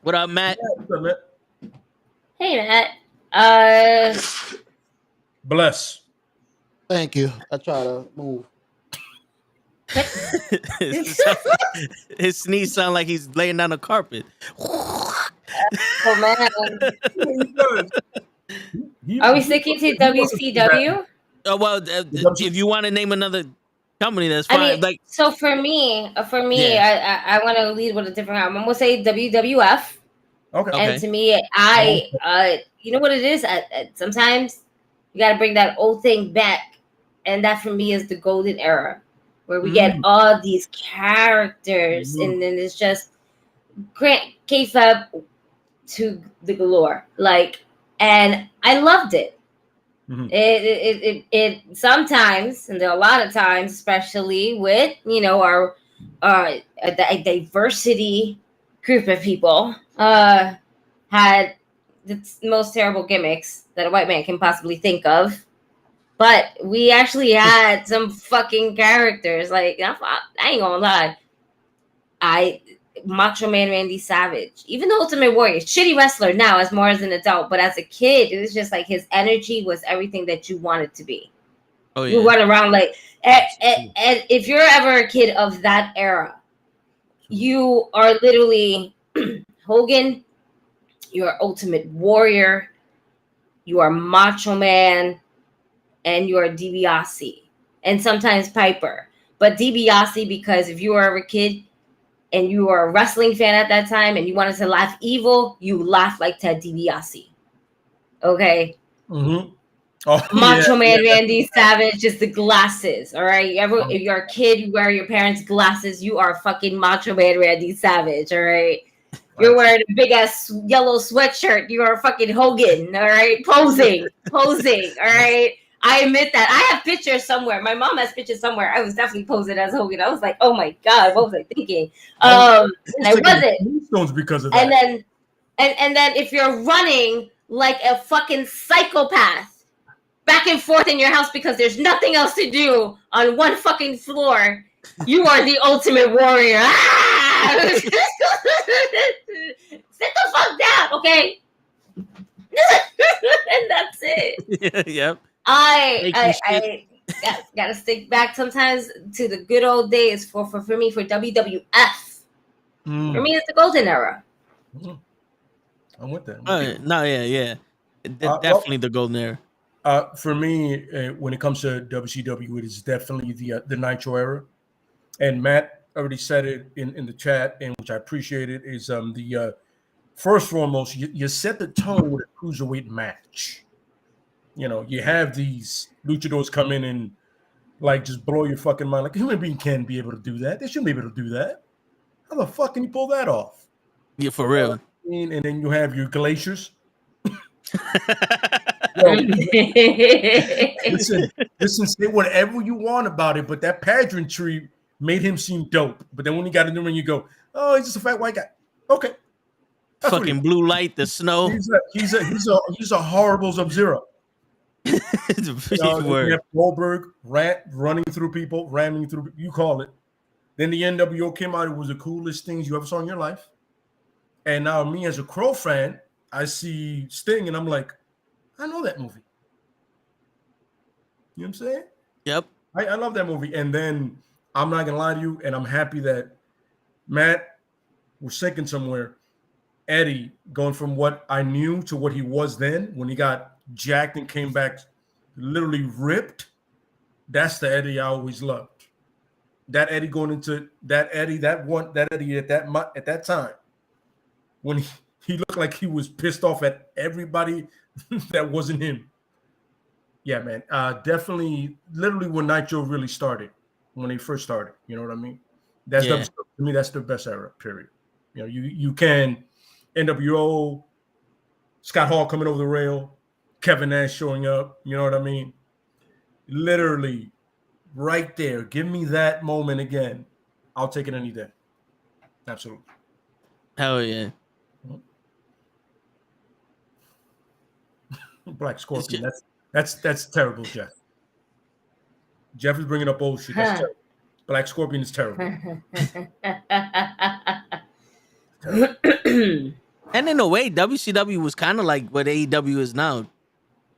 What up, Matt? Hey Matt. Bless. Thank you. I try to move. His sneeze sound like he's laying down a carpet. Oh man. Are we sticking to WCW? Oh well, if you want to name another company, that's fine. I mean, like, so for me, Yeah. I want to lead with a different album. I'm gonna say WWF. Okay. And to me, you know what it is? Sometimes you got to bring that old thing back, and that for me is the golden era, where we get all these characters, and then it's just Grant K-Fab to the galore. Like, and I loved it. It sometimes, and there are a lot of times, especially with, you know, our a diversity group of people, had the most terrible gimmicks that a white man can possibly think of. But we actually had some fucking characters. Like, I ain't gonna lie. Macho Man Randy Savage, even the Ultimate Warrior, shitty wrestler now as more as an adult, but as a kid, it was just like his energy was everything that you wanted to be. Oh You run around like, and if you're ever a kid of that era, you are literally Hogan, you are Ultimate Warrior, you are Macho Man, and you are DiBiase, and sometimes Piper. But DiBiase, because if you were ever a kid and you were a wrestling fan at that time and you wanted to laugh evil, you laugh like Ted DiBiase. Okay? Mm-hmm. Oh, Macho Man yeah. Randy Savage, just the glasses. All right. If you're a kid, you wear your parents' glasses, you are fucking Macho Man Randy Savage. All right. You're wearing a big ass yellow sweatshirt. You are fucking Hogan. All right. Posing. All right. I admit that. I have pictures somewhere. My mom has pictures somewhere. I was definitely posing as Hogan. I was like, oh my God, what was I thinking? And I wasn't. Stones because of that. And then and then if you're running like a fucking psychopath back and forth in your house because there's nothing else to do on one fucking floor, you are the Ultimate Warrior. Ah! Sit the fuck down, okay? And that's it. Yep. I gotta stick back sometimes to the good old days for me for WWF. For me, it's the golden era. I'm with that. No, yeah. Definitely the golden era. For me, when it comes to WCW, it is definitely the Nitro era. And Matt already said it in the chat, and which I appreciate it, is the first and foremost, you set the tone with a cruiserweight match. You know, you have these luchadors come in and like just blow your fucking mind. Like, a human being can't be able to do that. They shouldn't be able to do that. How the fuck can you pull that off? Yeah, for real. And then you have your glaciers. Listen, say whatever you want about it, but that pageantry made him seem dope. But then when he got in the ring, you go, "Oh, he's just a fat white guy." Okay, that's fucking blue light, the snow. He's a horrible Sub-Zero. You have Goldberg running through people, ramming through. You call it. Then the NWO came out. It was the coolest things you ever saw in your life. And now me as a Crow fan, I see Sting and I'm like, I know that movie. You know what I'm saying? Yep. I love that movie. And then I'm not going to lie to you, and I'm happy that Matt was sinking somewhere. Eddie going from what I knew to what he was then when he got jacked and came back literally ripped. That's the Eddie I always loved. That Eddie going into that Eddie at that time when he looked like he was pissed off at everybody that wasn't him. Yeah, man. Definitely, literally when Nitro really started, when they first started. You know what I mean? To me, that's the best era, period. You know, you can NWO, Scott Hall coming over the rail, Kevin Nash showing up. You know what I mean? Literally, right there. Give me that moment again. I'll take it any day. Absolutely. Hell yeah. Black Scorpion. That's terrible, Jeff. Jeff is bringing up old shit. That's terrible. Black Scorpion is terrible. And in a way, WCW was kind of like what AEW is now.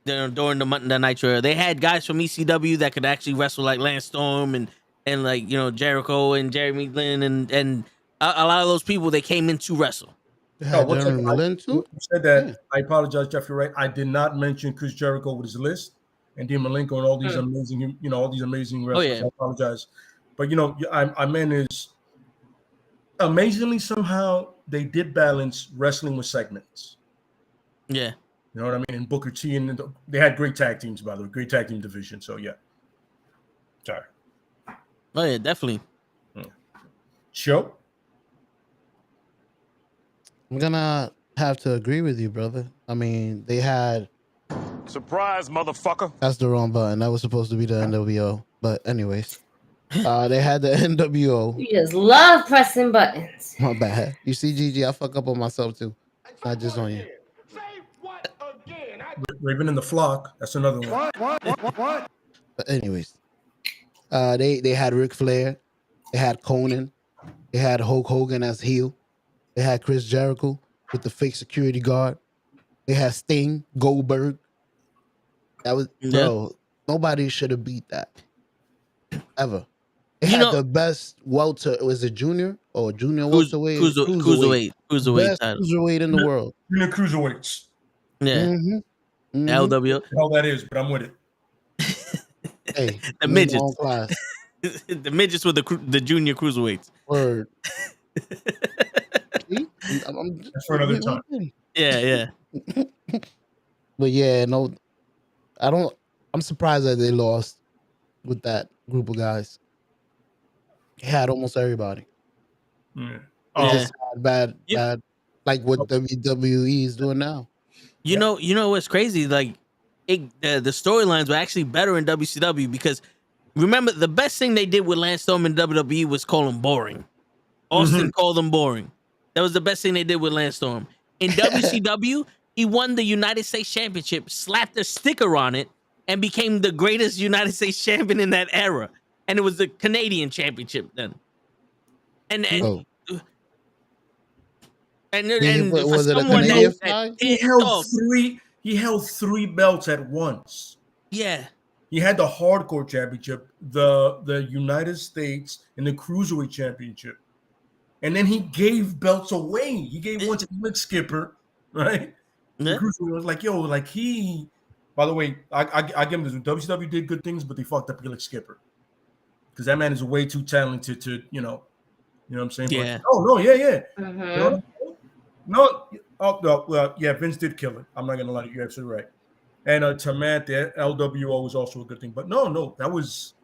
During the Nitro era, they had guys from ECW that could actually wrestle, like Lance Storm and like, you know, Jericho and Jeremy Lin and a lot of those people. They came in to wrestle. Jeremy Lin too. You said that. Yeah. I apologize, Jeff. You're right. I did not mention Chris Jericho with his list and Dean Malenko and all these amazing, all these amazing wrestlers. Oh, yeah. I apologize, but I meant is amazingly somehow they did balance wrestling with segments. Yeah. You know what I mean? And Booker T, and they had great tag teams, by the way, great tag team division. So, yeah. Sorry. Oh, yeah, definitely. Show? I'm going to have to agree with you, brother. I mean, they had... Surprise, motherfucker. That's the wrong button. That was supposed to be the NWO. But anyways, they had the NWO. You just love pressing buttons. My bad. You see, Gigi, I fuck up on myself, too. Not just on you. Raven and the Flock. That's another one. What? But anyways, they had Ric Flair, they had Conan, they had Hulk Hogan as heel, they had Chris Jericho with the fake security guard, they had Sting, Goldberg. That was bro. Nobody should have beat that ever. They had the best welter. Was it Junior or junior welterweight, cruiserweight best title. cruiserweight in the world. Junior cruiserweights. Yeah. Mm-hmm. LW. How that is, but I'm with it. Hey, The I'm in my midgets. own class. The midgets with the junior cruiserweights. Word. See? That's for another time. Yeah. But yeah, no, I'm surprised that they lost with that group of guys. They had almost everybody. Yeah. They just had bad, like what WWE is doing now. You know what's crazy? Like, the storylines were actually better in WCW because remember the best thing they did with Lance Storm in WWE was call him boring. Austin called him boring. That was the best thing they did with Lance Storm. In WCW, he won the United States Championship, slapped a sticker on it, and became the greatest United States champion in that era. And it was the Canadian Championship then. And was for it a someone Canadian that he held three belts at once. Yeah. He had the hardcore championship, the United States, and the cruiserweight championship. And then he gave belts away. He gave one to Mick Skipper, right? Yeah. The cruiserweight was like, yo, like he. By the way, I give him this. WCW did good things, but they fucked up Mick Skipper because that man is way too talented to, you know what I'm saying? Yeah. But, yeah. No, well, yeah, Vince did kill it. I'm not gonna lie to you. You're absolutely right. And Tamat, the LWO was also a good thing. But no, that was.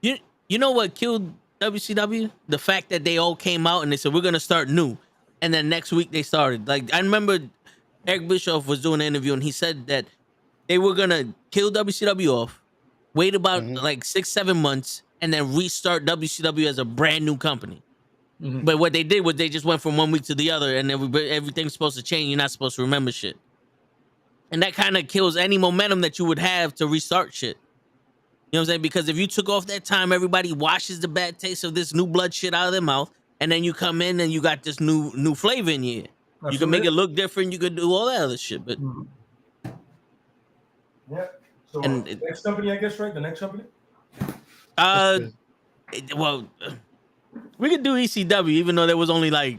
You know what killed WCW? The fact that they all came out and they said we're gonna start new, and then next week they started. Like I remember Eric Bischoff was doing an interview and he said that they were gonna kill WCW off, wait about like 6-7 months, and then restart WCW as a brand new company. But what they did was they just went from one week to the other, and everything's supposed to change. You're not supposed to remember shit, and that kind of kills any momentum that you would have to restart shit. You know what I'm saying? Because if you took off that time, everybody washes the bad taste of this new blood shit out of their mouth, and then you come in and you got this new flavor in your ear. You can make it look different. You could do all that other shit, but yeah. So next company, I guess, right? The next company. We could do ECW, even though there was only like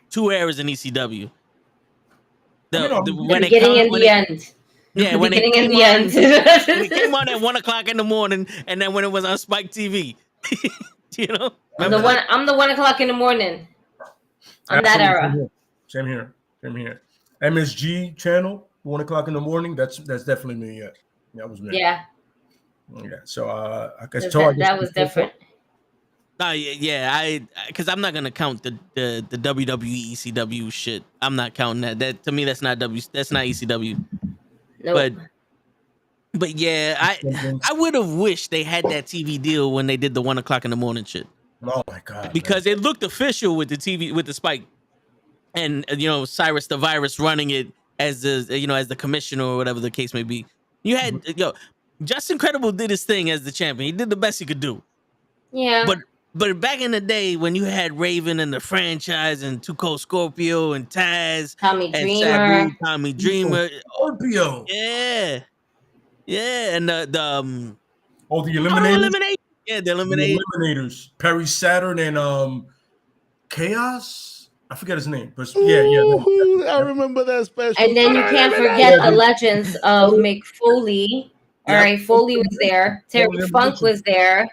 2 eras in ECW. When it end. Yeah, when it in the end. When it came on at 1:00 in the morning, and then when it was on Spike TV, you know. I'm the 1:00 in the morning. On that era. Same here. MSG channel, 1:00 in the morning. That's definitely me. Yeah, that was me. Yeah. So I guess that was different. Because I'm not gonna count the WWE ECW shit. I'm not counting that. That to me, that's not ECW. Nope. But yeah, I would have wished they had that TV deal when they did the 1:00 in the morning shit. Oh my god! Because it looked official with the TV with the Spike, and Cyrus the Virus running it as the commissioner or whatever the case may be. You had Justin Credible did his thing as the champion. He did the best he could do. Yeah. But back in the day when you had Raven and the franchise and Too Cold Scorpio and Taz, Tommy and Dreamer, Sabu, Tommy Dreamer, Scorpio, yeah, and the Eliminators, the Eliminators, Perry Saturn and Chaos. I forget his name, but yeah. I remember that special. And then you can't forget the legends of Mick Foley. All right, Foley was there. Terry Funk was there.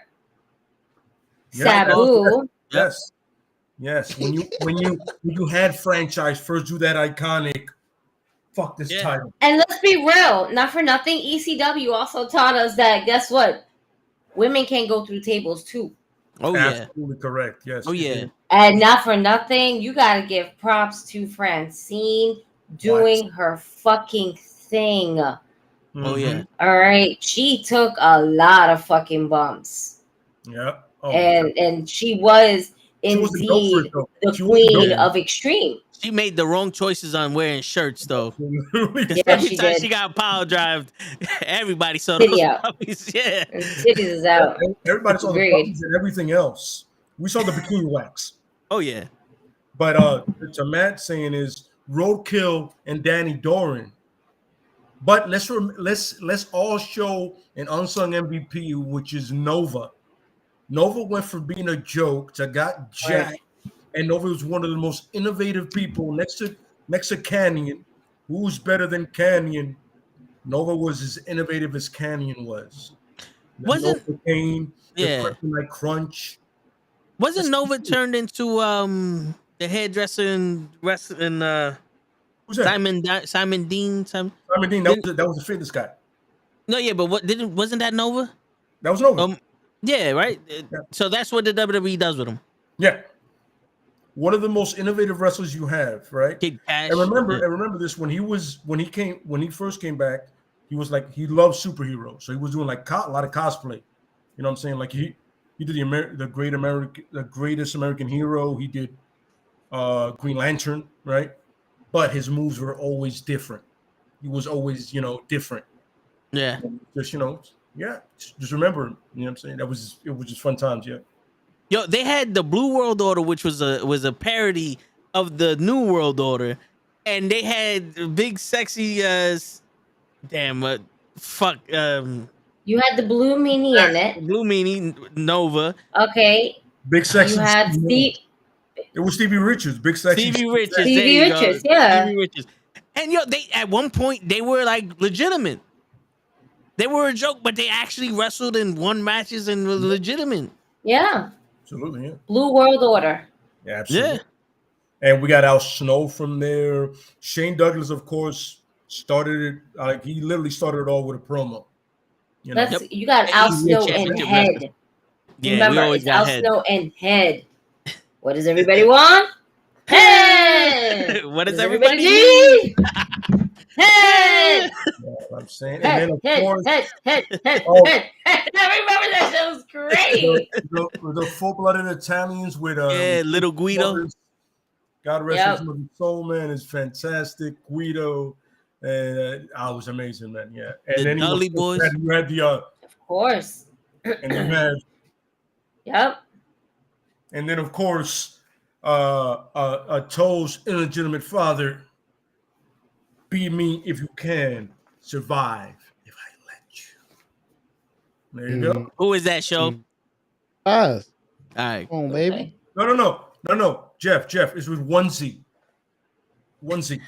Sabu. Yes. When you had franchise first do that iconic fuck this title. And let's be real, not for nothing, ECW also taught us that guess what? Women can go through tables too. Oh yeah. Absolutely correct. Yes. Oh yeah. And not for nothing, you gotta give props to Francine doing her fucking thing. Oh yeah. All right. She took a lot of fucking bumps. Yeah. Oh, and she was indeed the queen of extreme. She made the wrong choices on wearing shirts, though. Yeah, every she time did. she got power drived, everybody saw those puppies. Yeah, titties is out. Everybody saw the puppies and everything else. We saw the bikini wax. Oh yeah. But to Matt saying is Roadkill and Danny Doran. But let's all show an unsung MVP, which is Nova. Nova went from being a joke to got jacked, and Nova was one of the most innovative people next to Canyon. Who's better than Canyon? Nova was as innovative as Canyon was. Wasn't Nova came, yeah. the Kryptonite Crunch. Wasn't Nova turned into the hairdresser in wrestling? Who's that? Simon Dean. Simon Dean. That was a fitness guy. No, yeah, but wasn't that Nova? That was Nova. Yeah, right. So that's what the WWE does with him. Yeah. One of the most innovative wrestlers you have, right? Kid Cash. And remember this when he first came back, he was like he loved superheroes, so he was doing like a lot of cosplay. You know what I'm saying? Like he did the greatest American hero. He did Green Lantern, right? But his moves were always different. He was always different. Yeah. Just just remember. You know what I'm saying? It was just fun times. Yeah. Yo, they had the Blue World Order, which was a parody of the New World Order, and they had big sexy fuck. You had the Blue Meanie in it. Blue Meanie, Nova. Okay. Big sexy. You had Steve. It was Stevie Richards. Big sexy. Stevie Richards. Stevie Richards. Yeah. Stevie Richards. And they at one point they were like legitimate. They were a joke, but they actually wrestled and won matches and were legitimate. Yeah. Absolutely. Yeah. Blue World Order. Yeah. Absolutely. Yeah. And we got Al Snow from there. Shane Douglas, of course, started it. He literally started it all with a promo. You got Al Snow and Head. Yeah, remember, it's Al Snow and Head. What does everybody want? Head. What does everybody need? Head. I'm saying. Head, and then of course, head. I remember that show was great. The full-blooded Italians with Little Guido. God rest his soul, man, is fantastic. Guido, and I was amazing, man. Yeah, and then Dudley Boys. You had the of course, and you had and then of course, Toe's illegitimate father. Be me if you can, survive if I let you. There you go. Who is that show? Us. All right. Come on, baby. No. Jeff. It's with one Z. One Z.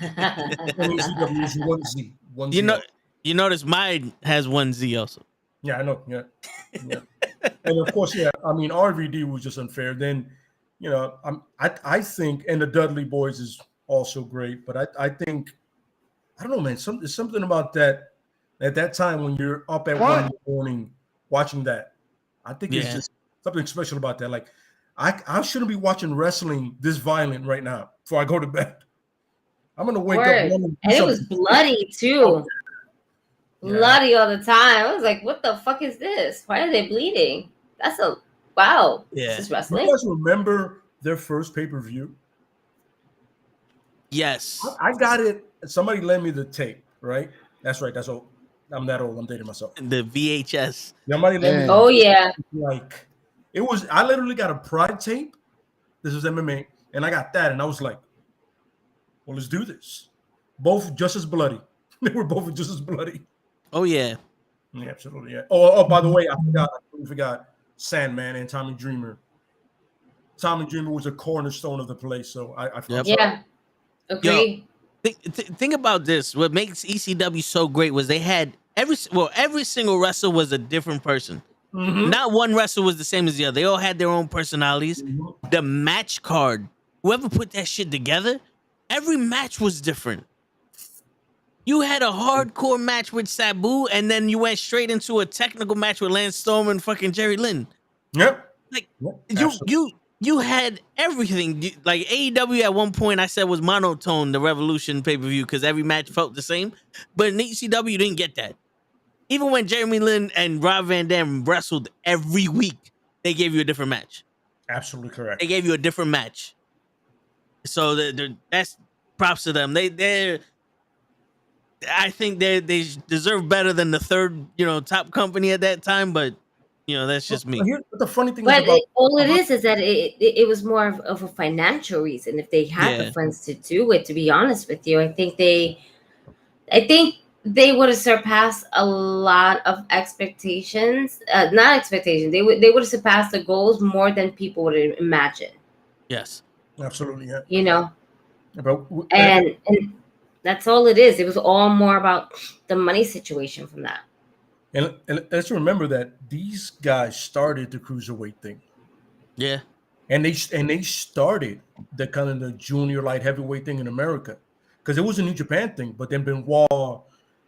One Z. You notice mine has one Z also. Yeah, I know. Yeah. And of course, I mean, RVD was just unfair. Then, I think, and the Dudley Boys is also great, but I think, I don't know, man. There's something about that at that time when you're up at 1 in the morning watching that. I think it's just something special about that. Like, I shouldn't be watching wrestling this violent right now before I go to bed. I'm gonna wake up. And it was bloody too. Bloody all the time. I was like, what the fuck is this? Why are they bleeding? That's wow. Yeah. This is wrestling. You guys remember their first pay-per-view? Yes. I got it. Somebody lent me the tape, right? That's right. That's old. I'm that old. I'm dating myself. The VHS. Somebody lent me. Oh yeah. Like it was. I literally got a Pride tape. This was MMA, and I got that, and I was like, "Well, let's do this." Both just as bloody. They were both just as bloody. Oh yeah. Yeah, absolutely. Yeah. Oh, by the way, I forgot Sandman and Tommy Dreamer. Tommy Dreamer was a cornerstone of the place, so I yeah. Agree. Think about this. What makes ECW so great was they had every single wrestler was a different person. Mm-hmm. Not one wrestler was the same as the other. They all had their own personalities. Mm-hmm. The match card, whoever put that shit together, every match was different. You had a hardcore match with Sabu, and then you went straight into a technical match with Lance Storm and fucking Jerry Lynn. Yep. Like you had everything. Like AEW at one point I said was monotone, the Revolution pay-per-view, because every match felt the same. But in ECW, you didn't get that. Even when Jeremy Lin and Rob Van Dam wrestled every week, they gave you a different match. Absolutely correct. They gave you a different match. So that's props to them. I think they deserve better than the third, top company at that time. But that's just me. Here's the funny thing. But all it is that it was more of a financial reason. If they had the funds to do it, to be honest with you, I think they would have surpassed a lot of expectations. Not expectations. They would have surpassed the goals more than people would imagine. Yes. Absolutely, yeah. You know, But and that's all it is. It was all more about the money situation from that. and let's remember that these guys started the cruiserweight thing. Yeah. And they started the kind of the junior light heavyweight thing in America, because it was a New Japan thing. But then Benoit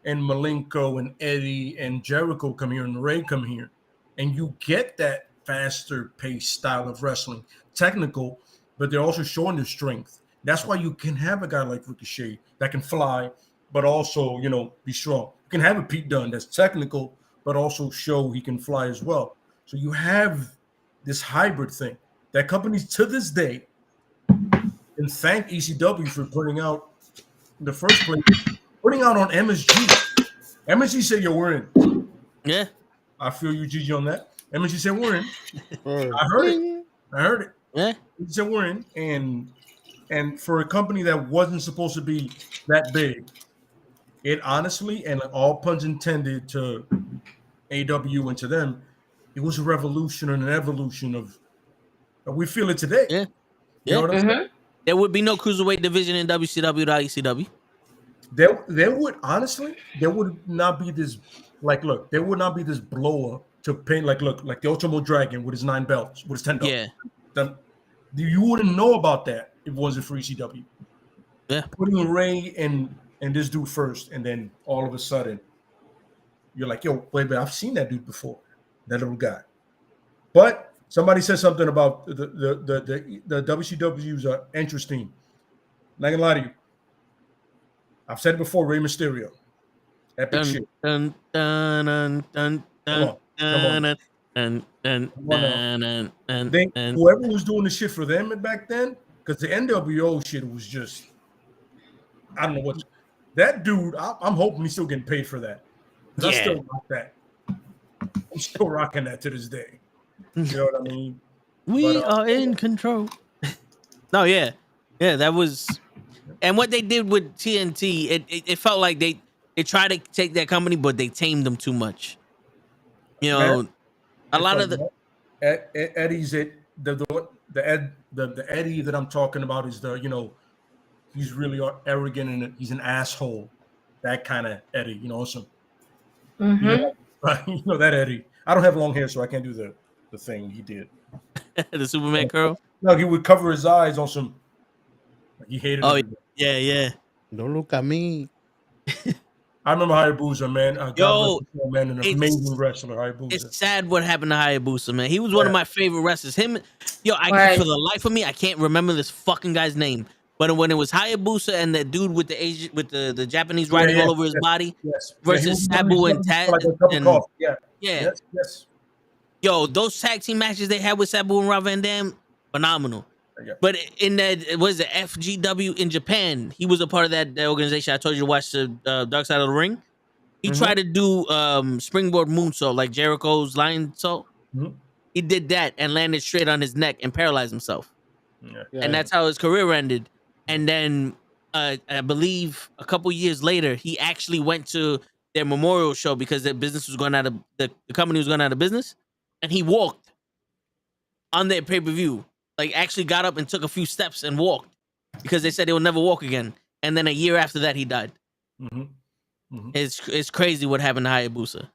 and Malenko and Eddie and Jericho come here and Ray come here, and you get that faster paced style of wrestling, technical, but they're also showing their strength. That's why you can have a guy like Ricochet that can fly, but also be strong. You can have a Pete Dunne that's technical, but also show he can fly as well. So you have this hybrid thing that companies to this day, and thank ECW for putting out in the first place, putting out on MSG. MSG said, "Yo, we're in." Yeah. I feel you, Gigi, on that. MSG said, "We're in." I heard it. Yeah. He said, "We're in." And for a company that wasn't supposed to be that big, it honestly, and all puns intended to AEW and to them, it was a revolution and an evolution of. We feel it today. Yeah. You know what I'm saying? There would be no cruiserweight division in WCW without ECW. There would honestly, there would not be this, look, there would not be this blow up to paint, like the Ultimo Dragon with his 9 belts, with his 10 belts. Yeah. You wouldn't know about that if it wasn't for ECW. Yeah. Putting Ray and this dude first, and then all of a sudden, you're like, yo, wait, but I've seen that dude before, that little guy. But somebody said something about the WCW's interesting. Not gonna lie to you. I've said it before, Rey Mysterio. Epic shit. Dun, dun, dun, dun, dun, dun, dun, dun, dun. Whoever was doing the shit for them back then, because the NWO shit was just, I don't know what. That dude, I'm hoping he's still getting paid for that. Because I still rock that. I'm still rocking that to this day. You know what I mean? We are in control. No, yeah. Yeah, that was. And what they did with TNT, it felt like they tried to take that company, but they tamed them too much. You know, a lot of the Eddie's it. The Eddie that I'm talking about is he's really arrogant and he's an asshole. That kind of Eddie, some. That Eddie. I don't have long hair, so I can't do the thing he did. The Superman curl. No, he would cover his eyes on some. He hated. Oh yeah. Don't look at me. I remember Hayabusa, man. Man, an amazing wrestler, Hayabusa. It's sad what happened to Hayabusa, man. He was one of my favorite wrestlers. For the life of me, I can't remember this fucking guy's name. But when it was Hayabusa and that dude with the Japanese writing all over his body versus Sabu and Taz. Yes. Yo, those tag team matches they had with Sabu and Rob Van Dam, phenomenal. But in that, was the FGW in Japan, he was a part of that organization. I told you to watch the Dark Side of the Ring. He tried to do springboard moonsault like Jericho's lion salt. He did that and landed straight on his neck and paralyzed himself. And that's how his career ended. And then I believe a couple years later, he actually went to their memorial show because their business was going out of the company was going out of business, and he walked on their pay-per-view. Like actually got up and took a few steps and walked because they said they would never walk again. And then a year after that, he died. It's crazy what happened to Hayabusa.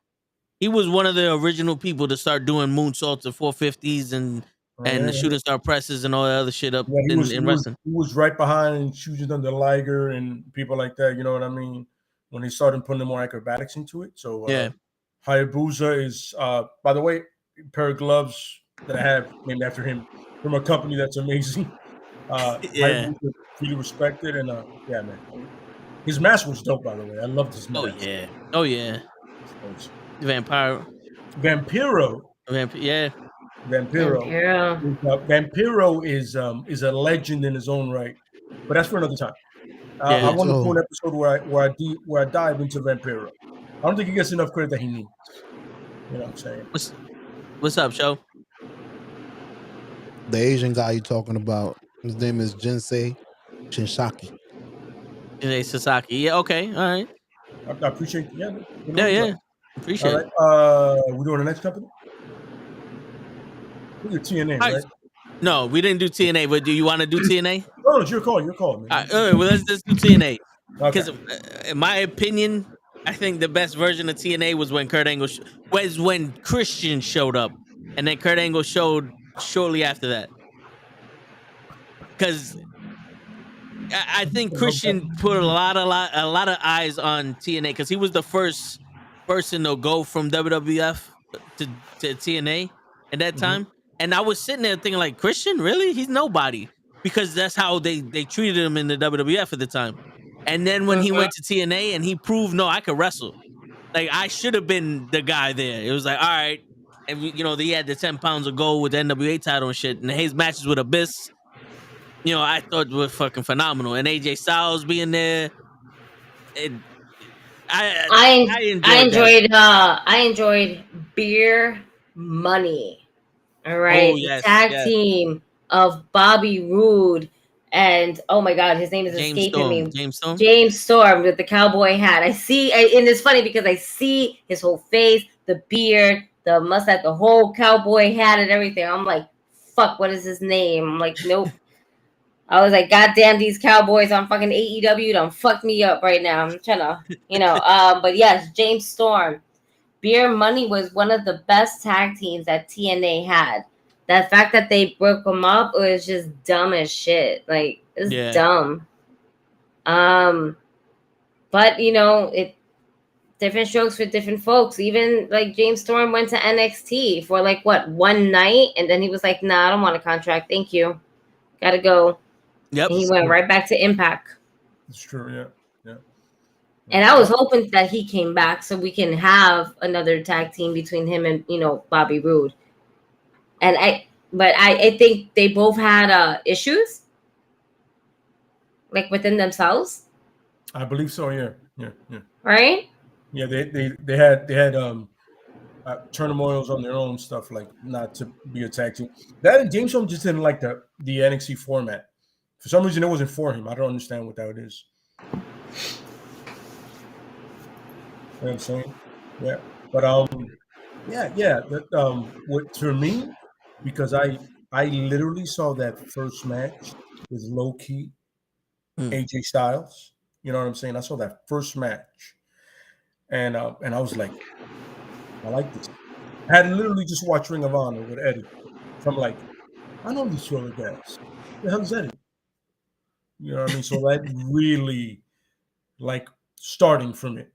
He was one of the original people to start doing moonsaults and 450s and the shooting star presses and all that other shit up in wrestling. He was right behind Shujin Thunder Liger and people like that. You know what I mean? When they started putting more acrobatics into it. So Hayabusa is, by the way, a pair of gloves that I have named after him. From a company that's amazing. Really respected and man. His mask was dope, by the way. I loved his mask. Oh yeah. Vampiro. Vampiro is a legend in his own right. But that's for another time. I want to do an episode where I dive into Vampiro. I don't think he gets enough credit that he needs. You know what I'm saying? What's up, Show? The Asian guy you're talking about, his name is Jinsei Shinsaki. Jinsei Sasaki. Yeah, okay, all right. I appreciate. Yeah. Yeah. Appreciate All right. We doing the next company? We're TNA, it. right? No, we didn't do TNA, but do you want to do TNA? No, it's your call. Your call, man. All right, well, let's do TNA. Okay. Because, in my opinion, I think the best version of TNA was when Kurt Angle was when Christian showed up, and then Kurt Angle showed shortly after that. Because I think Christian put a lot of eyes on TNA because he was the first person to go from WWF to TNA at that time. And I was sitting there thinking, like, Christian, really? He's nobody. Because that's how they treated him in the WWF at the time. And then when he went to TNA and he proved, no, I could wrestle. Like, I should have been the guy there. It was like, all right. And, he had the 10 pounds of gold with the NWA title and shit. And his matches with Abyss, I thought were fucking phenomenal. And AJ Styles being there. I enjoyed Beer Money. All right. Oh, yes, Tag team of Bobby Roode and oh my god, his name is escaping me. James Storm with the cowboy hat. And it's funny because I see his whole face, the beard, the mustache, the whole cowboy hat and everything. I'm like, fuck, what is his name? I'm like, nope. I was like, God damn, these Cowboys on fucking AEW don't fuck me up right now. I'm trying to, but yes, James Storm. Beer Money was one of the best tag teams that TNA had. That fact that they broke them up was just dumb as shit. Like, it's dumb. But, different strokes for different folks. Even, like, James Storm went to NXT for, like, one night? And then he was like, nah, I don't want a contract. Thank you. Gotta go. Yep. And he went right back to Impact. It's true, yeah. And I was hoping that he came back so we can have another tag team between him and, Bobby Roode. And I think they both had issues, like within themselves. I believe so, yeah. Right? Yeah, they had turmoils on their own stuff, like not to be a tag team. That and James Storm just didn't like the NXT format. For some reason, it wasn't for him. I don't understand what that is. You know what I'm saying? Yeah, but what for me, because I literally saw that first match with Low Key, AJ Styles. You know what I'm saying? I saw that first match, and I was like, I like this. I had literally just watched Ring of Honor with Eddie. So I'm like, I know these two other guys. The hell is Eddie? You know what I mean? So that really, like, starting from it,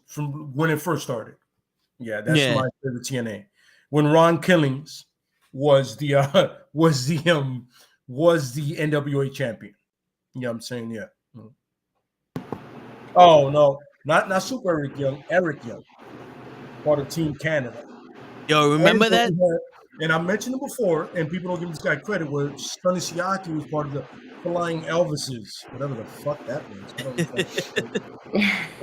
from when it first started. Yeah, that's my favorite TNA. When Ron Killings was the NWA champion. You know what I'm saying? Yeah. Oh no, not Super Eric Young. Eric Young, part of Team Canada. Yo, remember that? And I mentioned it before, and people don't give this guy credit. Where Sonny Siaki was part of the Flying Elvises, whatever the fuck that means.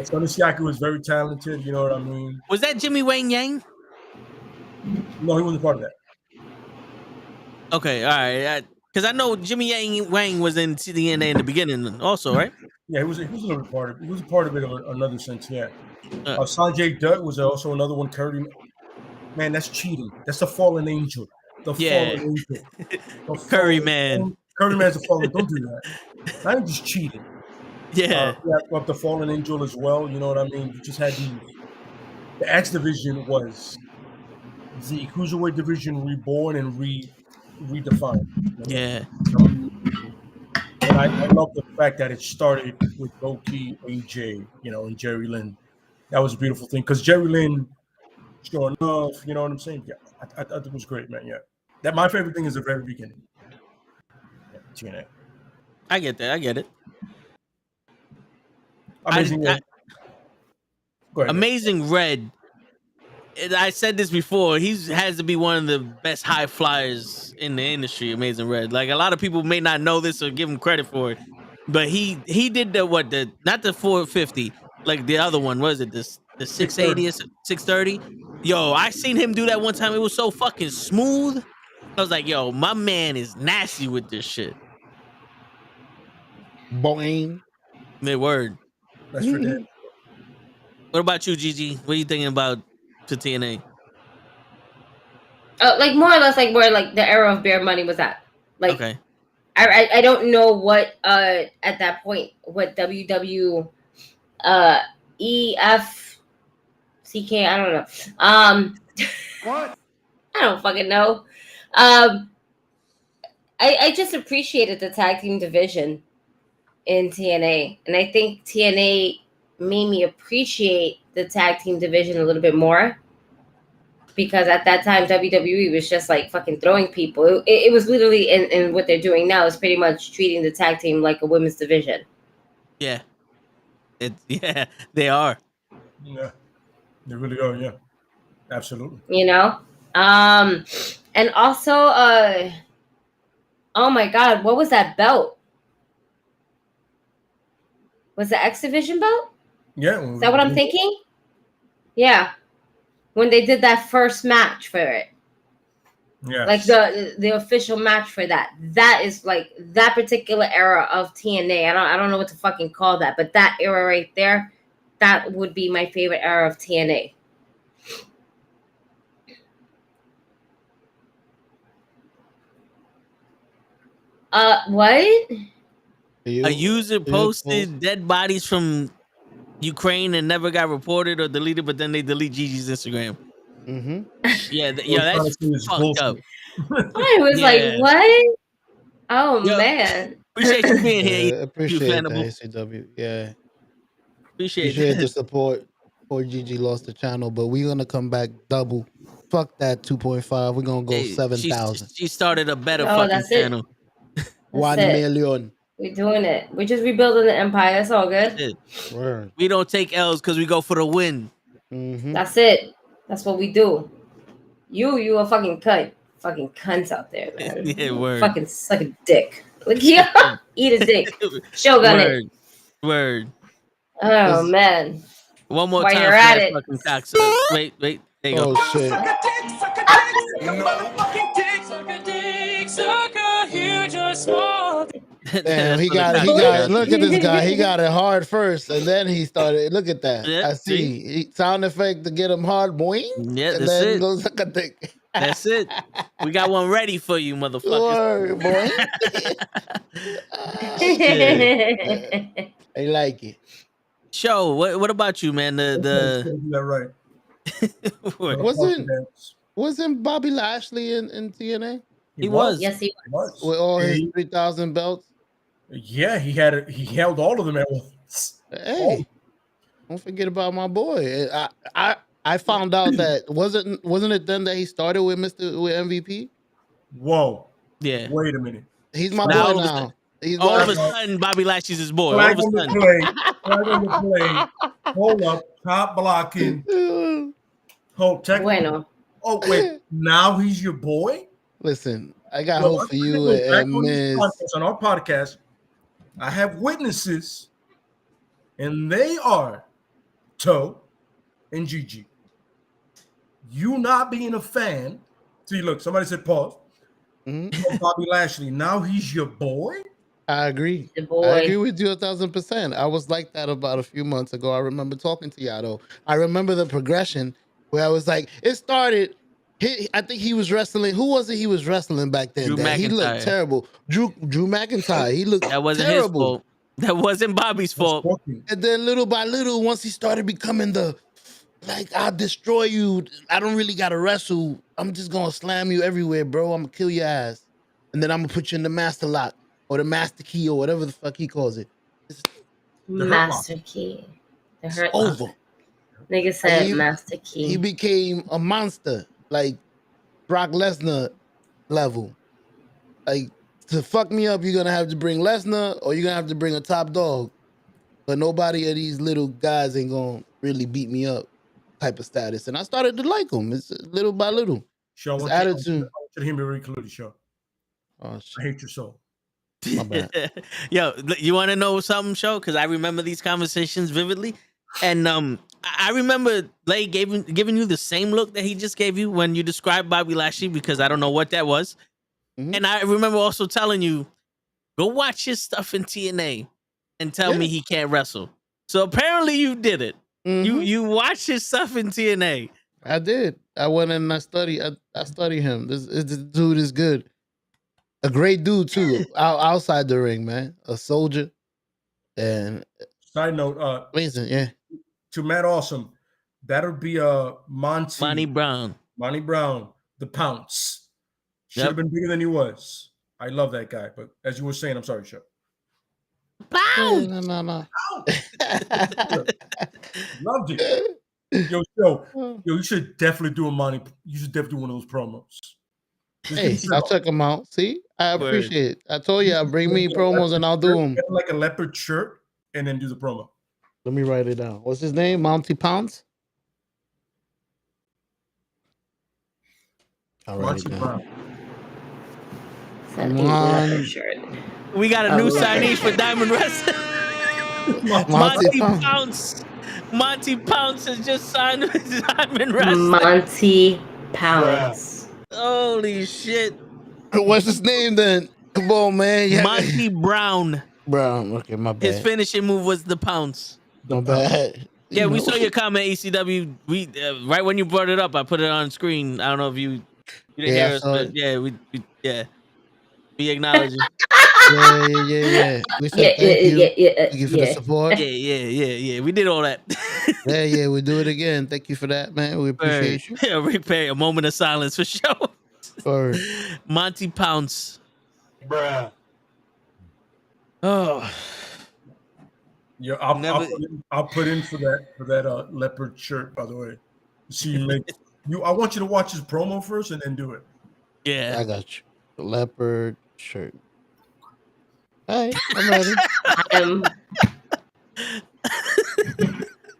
Sonny Siaki was very talented. You know what I mean? Was that Jimmy Wang Yang? No, he wasn't part of that. Okay, all right. Because I know Jimmy Wang was in TNA in the beginning, also, right? Yeah, he was a little part of it. He was a part of it in another sense. Yeah. Sanjay Dutt was also another one. Curry. Man, that's cheating. That's the fallen angel. Fallen angel. Curry man. Curry man's a fallen. Don't do that. Not just cheating. Yeah. Up the fallen angel as well. You know what I mean? You just had the X division was the cruiserweight division reborn and redefined. Yeah. And I love the fact that it started with Loki, AJ, and Jerry Lynn. That was a beautiful thing because Jerry Lynn, sure enough, you know what I'm saying? Yeah, I thought it was great, man. Yeah, that my favorite thing is the very beginning. Yeah, TNA. I get that. I get it. Amazing. Go ahead, Amazing Red. I said this before. He has to be one of the best high flyers in the industry. Amazing Red. Like a lot of people may not know this or give him credit for it, but he did not the 450, like the other one. Was it the 680 or 630? Yo, I seen him do that one time. It was so fucking smooth. I was like, yo, my man is nasty with this shit. Boing. Mid word. That's for them. What about you, Gigi? What are you thinking about to TNA? Like more or less like where like the era of Bear Money was at. Like Okay. I don't know what at that point what WW EFCK, I don't know. What? I don't fucking know. I just appreciated the tag team division in TNA, and I think TNA made me appreciate the tag team division a little bit more, because at that time WWE was just like fucking throwing people. It was literally in what they're doing now is pretty much treating the tag team like a women's division. Yeah. Yeah, they are. Yeah, they really are. Yeah, absolutely. You know, and also, oh my God, what was that belt? Was the X Division belt? Yeah. Is that what I'm thinking? Yeah, when they did that first match for it. Yeah. Like the official match for that. That is like that particular era of TNA. I don't know what to fucking call that, but that era right there, that would be my favorite era of TNA. What? A user posted dead bodies from Ukraine and never got reported or deleted, but then they delete Gigi's Instagram. Mm-hmm. Yeah, that's fucked up. I was like, what? Oh man. Appreciate you being here. Appreciate that, ACW. Yeah. Appreciate the that. support. Poor Gigi lost the channel, but we're gonna come back double. Fuck that 2.5. We're gonna go Hey, 7,000. She started a better Oh, fucking that's it. channel. 1 it. million. We're doing it. We're just rebuilding the empire. It's all good. That's it. Word. We don't take L's because we go for the win. Mm-hmm. That's it. That's what we do. You a fucking cunt. Fucking cunts out there, man. Yeah, word. Fucking suck a dick. Like, yeah, eat a dick. Shogun it. Word. Oh man. One more While time you're for at that it. fucking cocksucker. Wait. There you go. Oh shit. Damn, he got it. Look at this guy. He got it hard first, and then he started. Look at that. Yeah, I see. Sound effect to get him hard, boing. Yeah, and that's then it. goes suck a dick. That's it. We got one ready for you, motherfuckers. Word, boy. I like it. Show. What about you, man? That right. Wasn't Bobby Lashley in TNA? He was. Yes, he was. With all his 3,000 belts. Yeah, he held all of them at once. Hey, don't forget about my boy. I found out that wasn't it then that he started with MVP? Whoa. Yeah. Wait a minute. He's my Now, boy now. He's all my of a sudden, Bobby Lashley's his boy. Flag All of a on the sudden. play. Hold up. Top blocking. Hold. Bueno. Oh, wait. Now he's your boy? Listen, I got hope for you and Miz. On our podcast, I have witnesses, and they are Toe and Gigi. You not being a fan. See, look, somebody said pause. Mm-hmm. Bobby Lashley. Now he's your boy? I agree. The boy. I agree with you 1,000%. I was like that about a few months ago. I remember talking to y'all though. I remember the progression where I was like, it started. I think he was wrestling. Who was it he was wrestling back then? Drew He looked McIntyre. terrible. Drew McIntyre. He looked That wasn't terrible. his fault. That wasn't Bobby's fault. And then little by little, once he started becoming I'll destroy you. I don't really gotta wrestle. I'm just gonna slam you everywhere, bro. I'm gonna kill your ass. And then I'm gonna put you in the master lock or the master key or whatever the fuck he calls it. Master key. The hurt Over. Nigga said He- master key. He became a monster, like Brock Lesnar level. Like, to fuck me up, you're gonna have to bring Lesnar or you're gonna have to bring a top dog. But nobody of these little guys ain't gonna really beat me up type of status. And I started to like him. It's little by little. Show His I want attitude. you to hear me very clearly, show. Oh, I hate your soul. My bad. Yo, you want to know something, Show? Because I remember these conversations vividly. And I remember Lay giving you the same look that he just gave you when you described Bobby Lashley, because I don't know what that was. Mm-hmm. And I remember also telling you, go watch his stuff in TNA and tell me he can't wrestle. So apparently you did it. You watch his stuff in TNA. I did. I went and I studied him. This dude is good. A great dude too. Outside the ring, man. A soldier. And side note, amazing, yeah. To Matt Awesome, that'll be Monty Brown. Monty Brown, the Pounce. Should have Yep. been bigger than he was. I love that guy, but as you were saying, I'm sorry, Shep. Pounce. No. Loved it. Yo, you should definitely do you should definitely do one of those promos. Hey, I'll check them out. See, I appreciate it. I told you I'll bring me promos and I'll do them. Get like a leopard shirt and then do the promo. Let me write it down. What's his name? Monty Pounce? I'll write it down. We got a new signee for Diamond Wrestling. Monty Pounce. Monty Pounce has just signed with Diamond Wrestling. Monty Pounce. Holy shit. What's his name then? Come on, man. Yeah. Monty Brown. Brown. Okay, my bad. His finishing move was the pounce. No bad. Yeah, we saw your comment, ECW. We right when you brought it up, I put it on screen. I don't know if you didn't hear us, but yeah, we acknowledge you. Yeah. We said thank you. Thank you for the support. Yeah. We did all that. Yeah. We do it again. Thank you for that, man. We appreciate you. Yeah, repay a moment of silence for sure. Or Monty Pounce. Bruh. Oh. Yeah, I'll put in for that leopard shirt, by the way. See, I want you to watch his promo first and then do it. Yeah. I got you. The leopard shirt. Hey, I'm ready.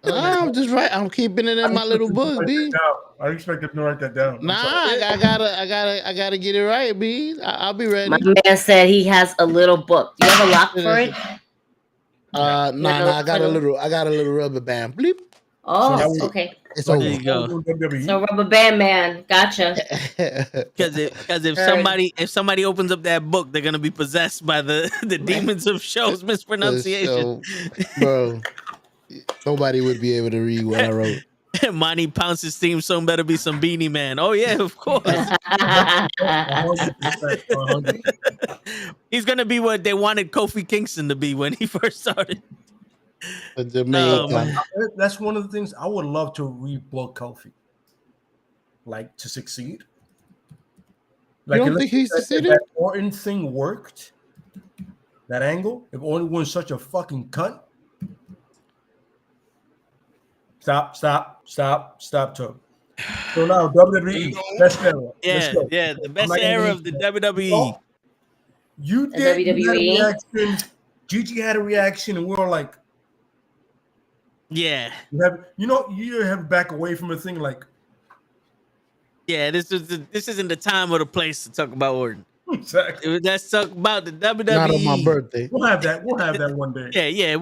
I'm just right. I'm keeping it in my little book, B. I expected to write that down. Nah, I gotta get it right, B. I'll be ready. My man said he has a little book. Do you have a lock for it? Nah. I got a little rubber band. Bleep. Oh, okay. It's There over. you go. So Rubber Band Man, gotcha. Because if somebody opens up that book, they're gonna be possessed by the demons of shows mispronunciation. Bro, nobody would be able to read what I wrote. Monty Pounce's theme song better be some Beanie Man. Oh yeah, of course. 100%. He's gonna be what they wanted Kofi Kingston to be when he first started. That's one of the things I would love to rebook Kofi, like to succeed. Like, you don't think he succeeded? That Orton thing worked. That angle. If Orton was such a fucking cunt. Stop, Toad. So now WWE best era. Yeah, the best era of the WWE. You did WWE. Gigi had a reaction, and we were like, yeah. You have to back away from a thing like, yeah, this isn't the time or the place to talk about Orton. Exactly. Let's talk about the WWE. Not on my birthday. We'll have that one day. Yeah.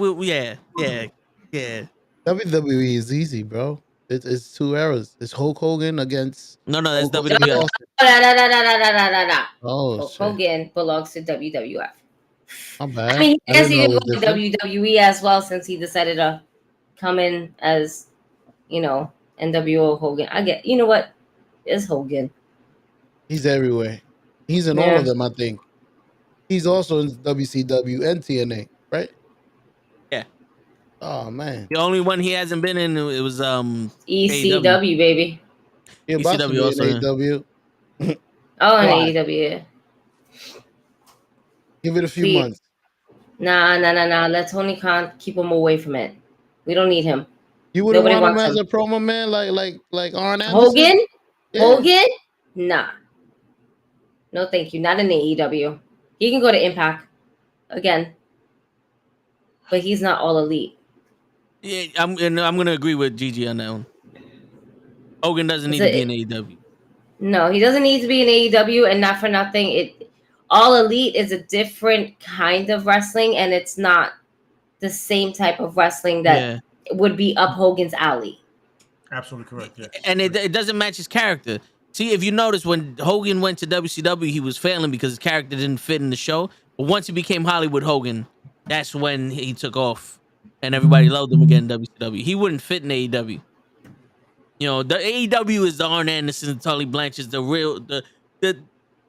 WWE is easy, bro. It's two eras. It's Hulk Hogan against. No, that's Hulk WWF. No. Oh, Hulk Hogan belongs to WWF. My bad. I mean, I guess he didn't could know go it was to WWE as well since he decided to come in as, NWO Hogan. I get, you know what? It's Hogan. He's everywhere. He's in all of them, I think. He's also in WCW and TNA, right? Yeah. Oh man. The only one he hasn't been in it was ECW, AEW. baby. Yeah, ECW also. AEW. Oh, and AEW. Yeah. Give it a few months. Nah. Let Tony Khan keep him away from it. We don't need him. You wouldn't want him as a promo man like Arn Anderson? Hogan? Yeah. Hogan? Nah. No, thank you. Not in AEW. He can go to Impact again, but he's not all elite. Yeah, I'm gonna agree with Gigi on that one. Hogan doesn't need to be in AEW. No, he doesn't need to be in AEW, and not for nothing. All elite is a different kind of wrestling, and it's not the same type of wrestling that would be up Hogan's alley. Absolutely correct. Yeah. And it doesn't match his character. See, if you notice, when Hogan went to WCW, he was failing because his character didn't fit in the show. But once he became Hollywood Hogan, that's when he took off. and everybody loved him again in WCW. He wouldn't fit in AEW. You know, the AEW is the Arn Anderson, Tully Blanchard, the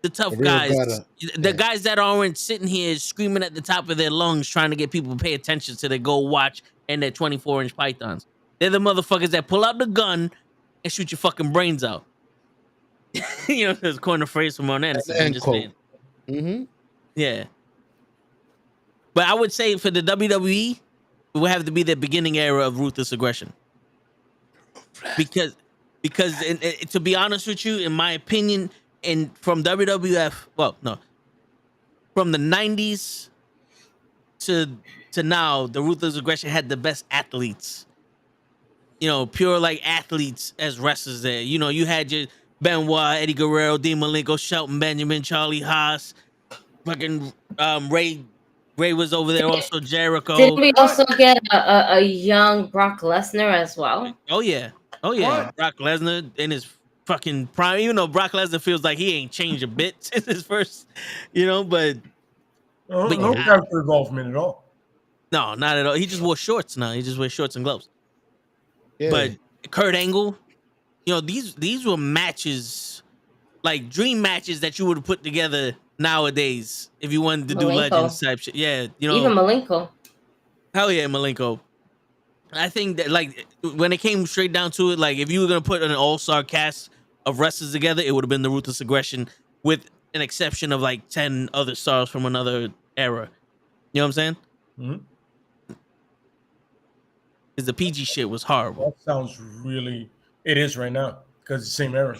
tough The real guys, gotta, the guys that aren't sitting here screaming at the top of their lungs trying to get people to pay attention to their go watch and their 24-inch pythons. They're the motherfuckers that pull out the gun and shoot your fucking brains out. You know, there's a corner phrase from Arn Anderson. I'm end just quote. saying. Mm-hmm. Yeah. But I would say for the WWE, it would have to be the beginning era of ruthless aggression. Because to be honest with you, in my opinion, and from WWF, well, no, from the 90s to now, the ruthless aggression had the best athletes. You know, pure like athletes as wrestlers there. You know, you had your Benoit, Eddie Guerrero, Dean Malenko, Shelton Benjamin, Charlie Haas, fucking Ray was over there also, Jericho. Did we also get a young Brock Lesnar as well? Oh yeah. Brock Lesnar in his fucking prime. Even though Brock Lesnar feels like he ain't changed a bit since his first, you know, but no character involvement at all. No, not at all. He just wore shorts now. He just wears shorts and gloves. Yeah. But Kurt Angle, you know, these were matches, like dream matches that you would have put together nowadays if you wanted to do Malenko. Legends type shit. Yeah, you know, Even Malenko. Hell yeah, Malenko. I think that like when it came straight down to it, like if you were gonna put an all-star cast of wrestlers together, it would have been the Ruthless Aggression, with an exception of like 10 other stars from another era. You know what I'm saying? Mm-hmm. Because the PG shit was horrible. That sounds really. It is right now because it's the same era.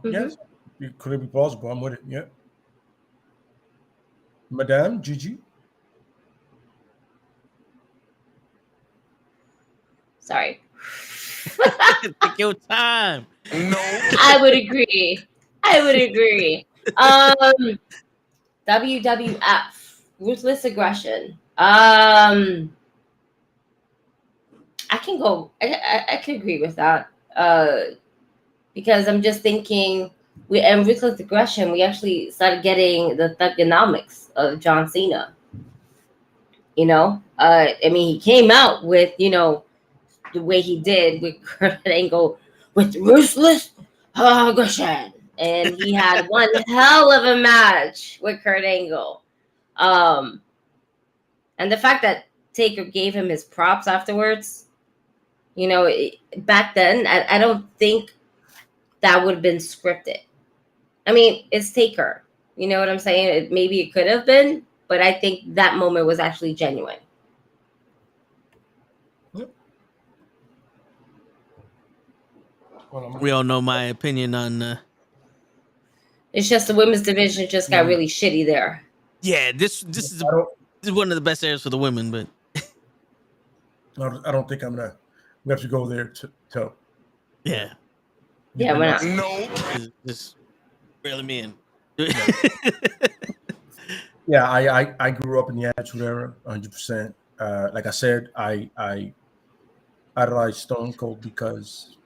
Yes, it could be plausible. I'm with it. Yeah, Madame Gigi. Sorry. Take your time. No. I would agree. WWF, Ruthless Aggression. I can go. I can agree with that. Because I'm just thinking, in Ruthless Aggression, we actually started getting the thugonomics of John Cena. You know, I mean, he came out with, you know, the way he did with Kurt Angle with Ruthless Aggression, and he had one hell of a match with Kurt Angle. And the fact that Taker gave him his props afterwards, you know, back then, I don't think that would have been scripted. I mean, it's Taker. You know what I'm saying? Maybe it could have been, but I think that moment was actually genuine. We all know my opinion on. It's just the women's division just got really shitty there. Yeah, this is one of the best areas for the women, but I don't think I'm gonna. We have to go there to. Yeah. Yeah, we're not. No. Just reel me in. Yeah, I grew up in the Attitude Era, 100%. Like I said, I idolized Stone Cold because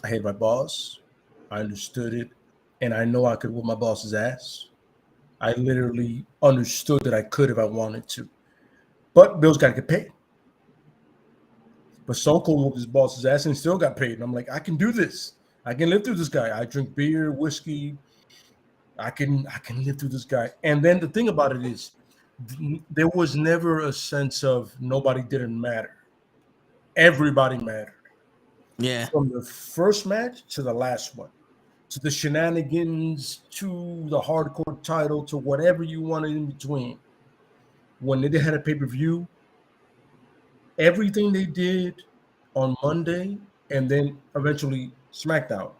I hated my boss. I understood it, and I know I could whip my boss's ass. I literally understood that I could if I wanted to, but bills got to get paid. But Stone Cold whooped his boss's ass and he still got paid. And I'm like, I can do this. I can live through this guy. I drink beer, whiskey. I can live through this guy. And then the thing about it is, there was never a sense of nobody didn't matter. Everybody mattered. Yeah. From the first match to the last one, to the shenanigans, to the hardcore title, to whatever you wanted in between. When they had a pay-per-view, everything they did on Monday and then eventually SmackDown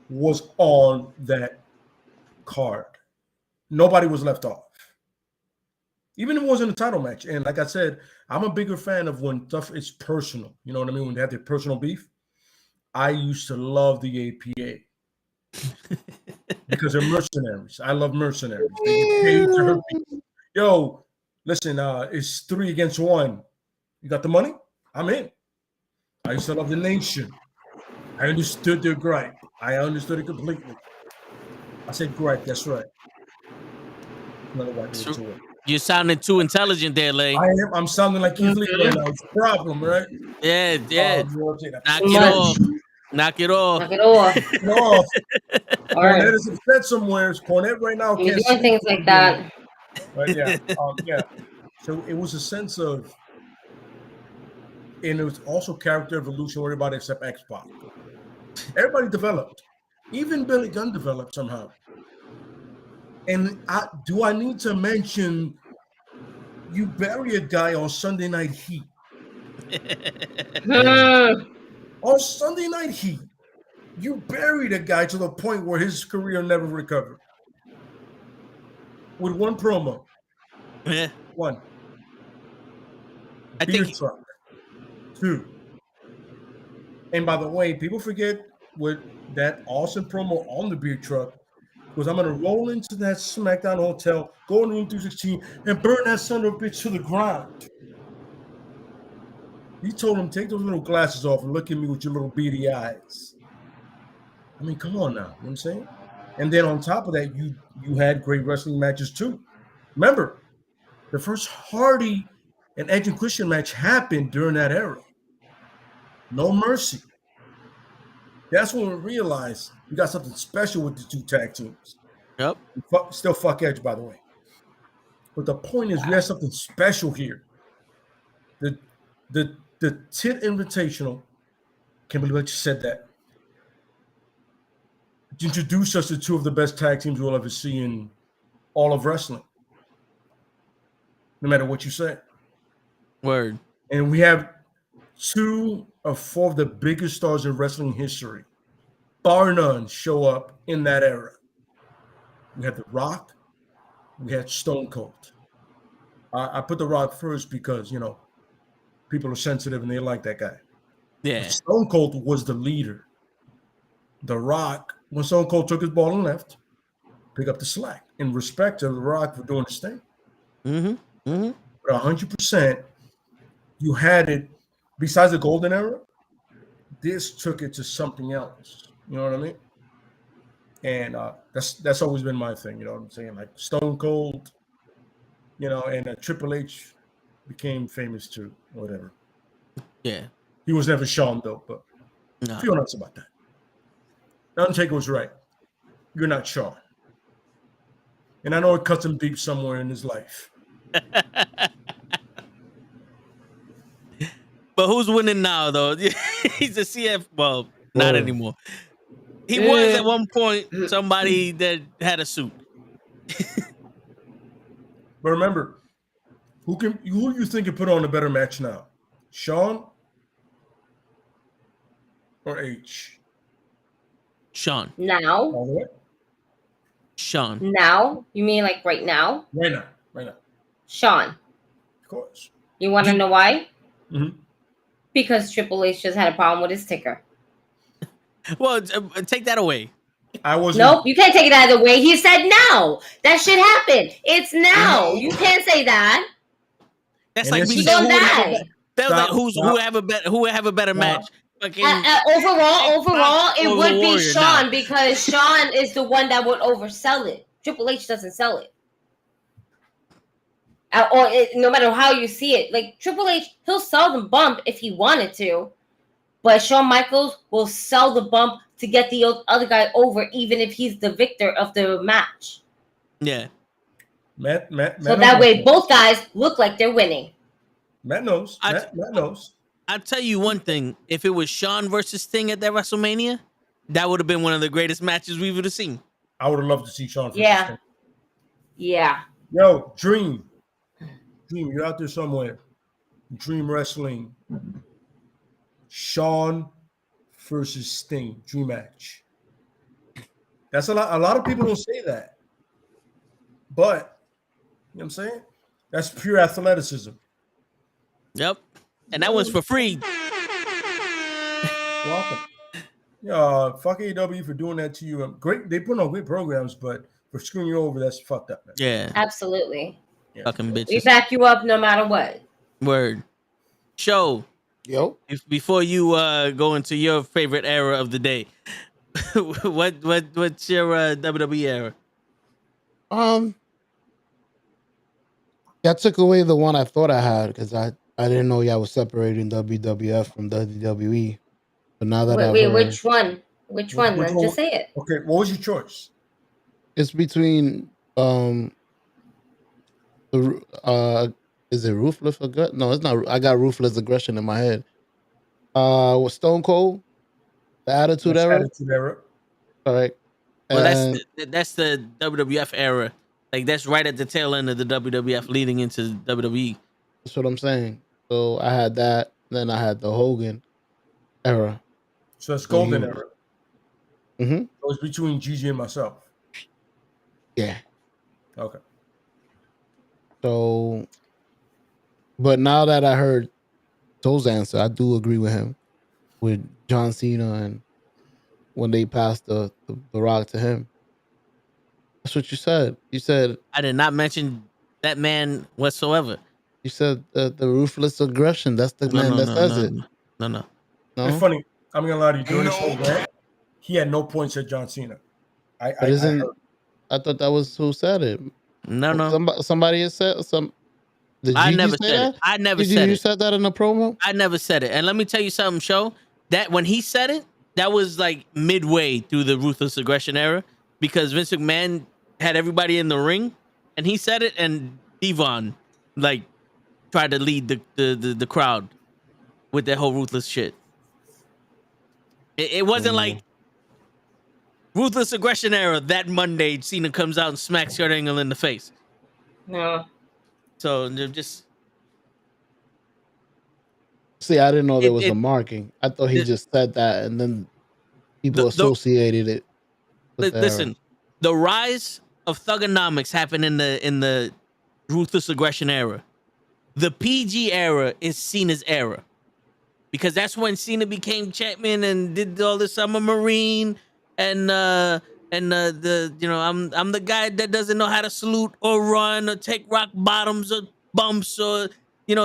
was on that card. Nobody was left off. Even if it wasn't a title match. And like I said, I'm a bigger fan of when stuff is personal. You know what I mean? When they have their personal beef. I used to love the APA because they're mercenaries. I love mercenaries. They get paid to hurt people. Yo, listen, it's 3 against 1. You got the money? I'm in. I used to love the Nation. I understood their gripe. I understood it completely. I said gripe, that's right. Another white word to it. You're sounding too intelligent there, Lay. I'm sounding like Keith Lee right now. It's a problem, right? Yeah. You know, take that. Knock Too it much. off. Knock it off. Knock it off. No, Word. Cornette is upset somewhere. Cornette right now You're can't doing sleep. things like that. But yeah, yeah. So it was a sense of, and it was also character evolution. Everybody except X-Pac. Everybody developed. Even Billy Gunn developed somehow. And do I need to mention you bury a guy on Sunday Night Heat? On Sunday Night Heat, you buried a guy to the point where his career never recovered. With one promo. Yeah. One. I Beer think truck. Two. And by the way, people forget with that awesome promo on the beer truck, because I'm gonna roll into that SmackDown hotel, go in room 316, and burn that son of a bitch to the ground. He told him, take those little glasses off and look at me with your little beady eyes. I mean, come on now, you know what I'm saying? And then on top of that, you had great wrestling matches too. Remember, the first Hardy and Edge and Christian match happened during that era. No Mercy. That's when we realized we got something special with the two tag teams. Yep. Still fuck Edge, by the way. But the point is, we have something special here. The Tit Invitational, can't believe I just said that, introduced us to two of the best tag teams we'll ever see in all of wrestling. No matter what you say. Word. And we have 2 of 4 of the biggest stars in wrestling history, bar none, show up in that era. We had The Rock, we had Stone Cold. I put The Rock first because, you know, people are sensitive and they like that guy. Yeah. But Stone Cold was the leader. The Rock, when Stone Cold took his ball and left, pick up the slack in respect to The Rock for doing his thing. But 100%, you had it, besides the golden era, this took it to something else. You know what I mean? And that's always been my thing, you know what I'm saying? Like Stone Cold, you know, and Triple H became famous too, or whatever. Yeah. He was never Shawn though, but No. feel nuts about that. Undertaker was right. You're not Shawn. And I know it cuts him deep somewhere in his life. But who's winning now, though? He's the CF. Well, not anymore. He Mm. was at one point somebody that had a suit. But remember, who you think can put on a better match now? Shawn or H? Shawn. Now? All the way? Shawn. Now? You mean like right now? Right now. Right now. Shawn. Of course. You want to know why? Mm-hmm. Because Triple H just had a problem with his ticker. Well, take that away. I was Nope, you can't take it either way. He said now. That shit happened. It's now. You can't say that. That's And like this me is- saying Don't die. that was like Stop. who would have a better match. Fucking Overall, it Or would the be Warrior Shawn now. because Shawn is the one that would oversell it. Triple H doesn't sell it. No matter how you see it, like Triple H, he'll sell the bump if he wanted to, but Shawn Michaels will sell the bump to get the other guy over, even if he's the victor of the match. Yeah. Matt So that way, both guys look like they're winning. Matt knows. Matt knows. I'll tell you one thing. If it was Shawn versus Sting at that WrestleMania, that would have been one of the greatest matches we would have seen. I would have loved to see Shawn versus Yeah. Sting. Yeah. Yo, Dream, you're out there somewhere. Dream Wrestling. Shawn versus Sting, dream match. That's a lot. A lot of people don't say that. But, you know what I'm saying? That's pure athleticism. Yep. And that was for free. Welcome. Fuck AEW for doing that to you. Great, they put on great programs, but for screwing you over, that's fucked up, man. Yeah. Absolutely. Fucking bitches. We back you up no matter what. Word. Show. Yo. Before you go into your favorite era of the day, what's your WWE era? Y'all took away the one I thought I had because I didn't know y'all was separating WWF from WWE. But now that I've Wait, heard, which one? Which one? Then just say it. Okay, what was your choice? it's between is it Ruthless Aggression? No, it's not. I got Ruthless Aggression in my head. With Stone Cold, the Attitude That's Era. Attitude Era. Correct. Well, And that's the WWF era. Like that's right at the tail end of the WWF, leading into WWE. that's what I'm saying. So I had that. Then I had the Hogan era. So it's Golden Era. Mm-hmm. So it's between Gigi and myself. Yeah. Okay. So, but now that I heard Toe's answer, I do agree with him with John Cena and when they passed the rock to him. That's what you said. You said I did not mention that man whatsoever. you said the Ruthless Aggression. That's the man that says it. No. It's funny. I'm gonna lie to you. During this whole rant, he had no points at John Cena. I thought that was who said it. No. Somebody has said some. Did I Gigi never say said that? it. I never Gigi, said you it. said that in a promo? I never said it. And let me tell you something, Show. That when he said it, that was like midway through the Ruthless Aggression era because Vince McMahon had everybody in the ring and he said it and Devon like tried to lead the crowd with that whole ruthless shit. It wasn't like Ruthless Aggression era that Monday Cena comes out and smacks Kurt Angle in the face. No. So they're just See, I didn't know there was a marking. I thought he just said that and then people associated it with the era. listen, the rise of thugonomics happened in the Ruthless Aggression era. The PG era is Cena's era. Because that's when Cena became champion and did all this. I'm a Marine and the I'm the guy that doesn't know how to salute or run or take rock bottoms or bumps or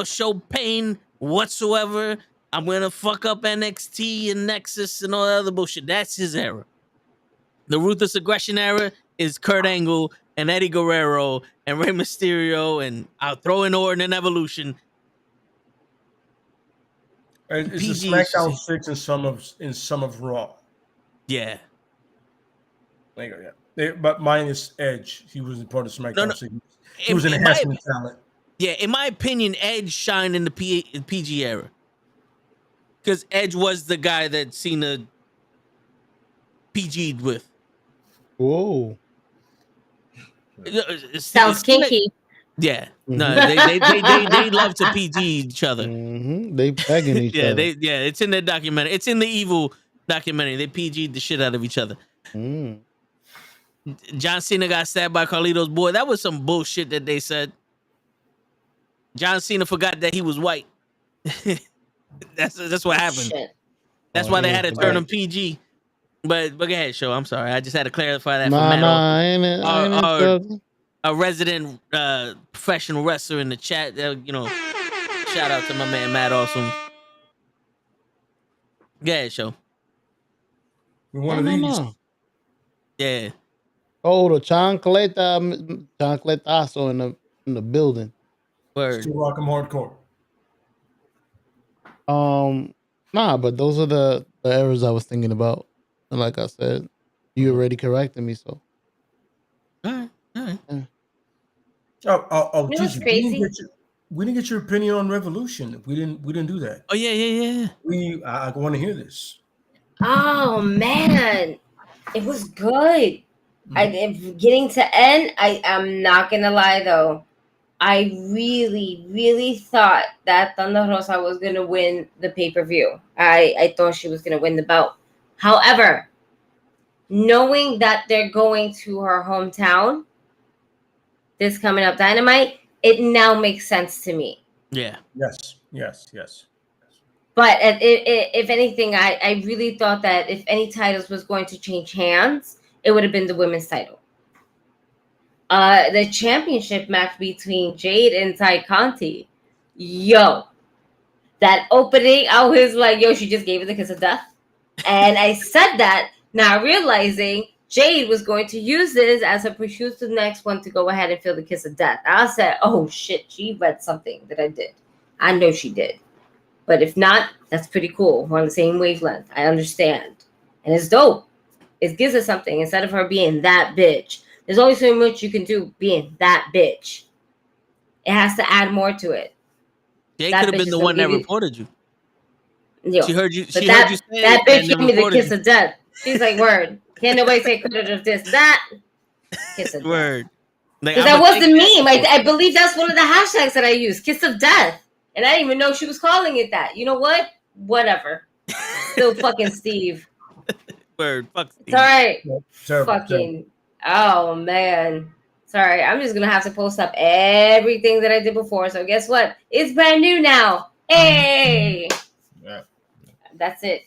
show pain whatsoever. I'm gonna fuck up NXT and Nexus and all that other bullshit. That's his era. The Ruthless Aggression era is Kurt Angle and Eddie Guerrero and Rey Mysterio and I'll throw in Orton and Evolution. It's the SmackDown 6 in some of Raw. Yeah. There you go, yeah. But mine is Edge. He wasn't part of SmackDown 6. He was an In enhancement talent. Yeah, in my opinion, Edge shined in the PG era. Because Edge was the guy that Cena PG'd with. Whoa. Sounds kinky. Yeah. No, they love to PG each other. They pegging each other. It's in their documentary. It's in the Evil documentary. They PG'd the shit out of each other. John Cena got stabbed by Carlito's boy. That was some bullshit that they said. John Cena forgot that he was white. That's what happened. Shit. That's why they had to turn him PG. But go ahead, Show. I'm sorry. I just had to clarify that for Matt. A resident professional wrestler in the chat. Shout out to my man Matt Awesome. Go ahead, Show. One of these. Yeah. Oh, the chancletazo in the building. Word. Still rock 'em hardcore. Nah, but those are the errors I was thinking about. And like I said, you already corrected me, so. All right. Yeah. Oh, You know what's Gigi, crazy? we didn't get your opinion on Revolution. We didn't do that. Oh yeah. I want to hear this. Oh man, it was good. Getting to end. I'm not gonna lie though. I really thought that Thunder Rosa was gonna win the pay-per-view. I thought she was gonna win the belt. However, knowing that they're going to her hometown, this coming up Dynamite, it now makes sense to me. Yeah. Yes. But if anything, I really thought that if any titles was going to change hands, it would have been the women's title. The championship match between Jade and Ty Conti. Yo, that opening, I was like, yo, she just gave it the kiss of death. And I said that now realizing Jade was going to use this as a pursuit to the next one to go ahead and feel the kiss of death. I said, oh shit, she read something that I did. I know she did. But if not, that's pretty cool. We're on the same wavelength. I understand. And it's dope. It gives us something instead of her being that bitch. There's only so much you can do being that bitch. It has to add more to it. Jade That could have bitch been is the gonna one that give you- reported you. Yo, She heard you. but She heard you say that it and bitch then gave me the reported kiss of death. She's like, word. Can't nobody take credit of this. That kiss of you. Word. Like, Because that I'ma was take the that. meme. I believe that's one of the hashtags that I used. Kiss of death. And I didn't even know she was calling it that. You know what? Whatever. Still fucking Steve. Word. Fuck Steve. It's all right. Terrible, Fucking. Oh, man. Sorry. I'm just going to have to post up everything that I did before. So guess what? It's brand new now. Hey. Yeah. That's it.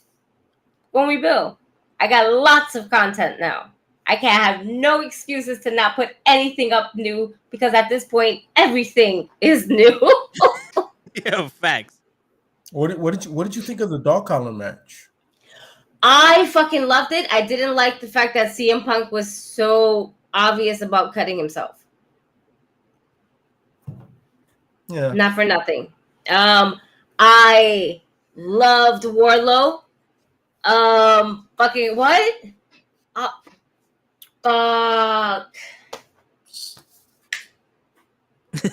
When we build. I got lots of content now. I can't have no excuses to not put anything up new because at this point, everything is new. Yeah, facts. What did you think of the dog collar match? I fucking loved it. I didn't like the fact that CM Punk was so obvious about cutting himself. Yeah. Not for nothing. I loved Warlow. Fucking what? Fuck.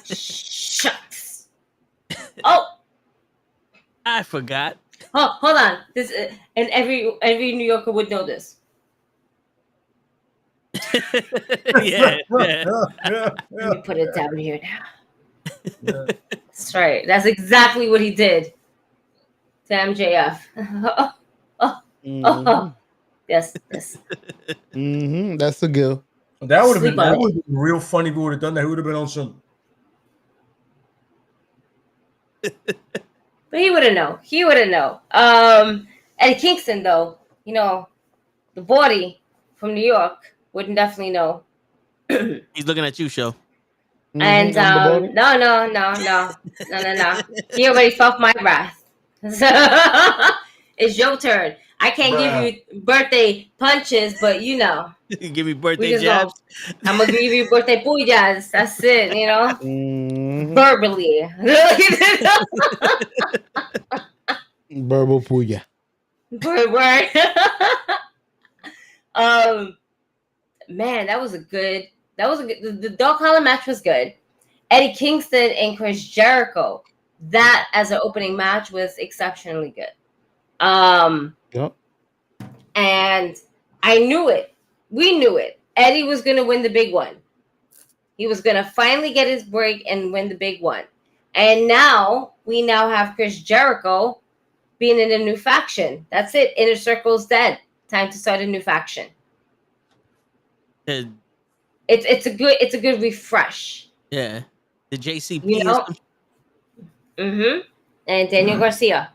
Shucks. Oh, I forgot. oh, hold on. This and every New Yorker would know this. Yeah. Let me put it down here now. That's right. That's exactly what he did to MJF. Yes. That's a good. That would have Sleep been on it. real funny if we would have done that. He would have been on some. But he wouldn't know. Eddie Kingston, though, you know, the body from New York wouldn't definitely know. He's looking at you, show. And no. He already felt my wrath. It's your turn. I can't give you birthday punches, but you know. Give me birthday just jabs. I'm gonna give you birthday puyas. That's it, you know. Verbally. Verbal puya. Word. Man, that was a good. The dog collar match was good. Eddie Kingston and Chris Jericho. That as an opening match was exceptionally good. Yep. And I knew it. We knew it. Eddie was going to win the big one. He was going to finally get his break and win the big one. And now we have Chris Jericho being in a new faction. That's it. Inner Circle's dead. Time to start a new faction. It's a good refresh. Yeah. The JCP. You know? And Daniel Garcia.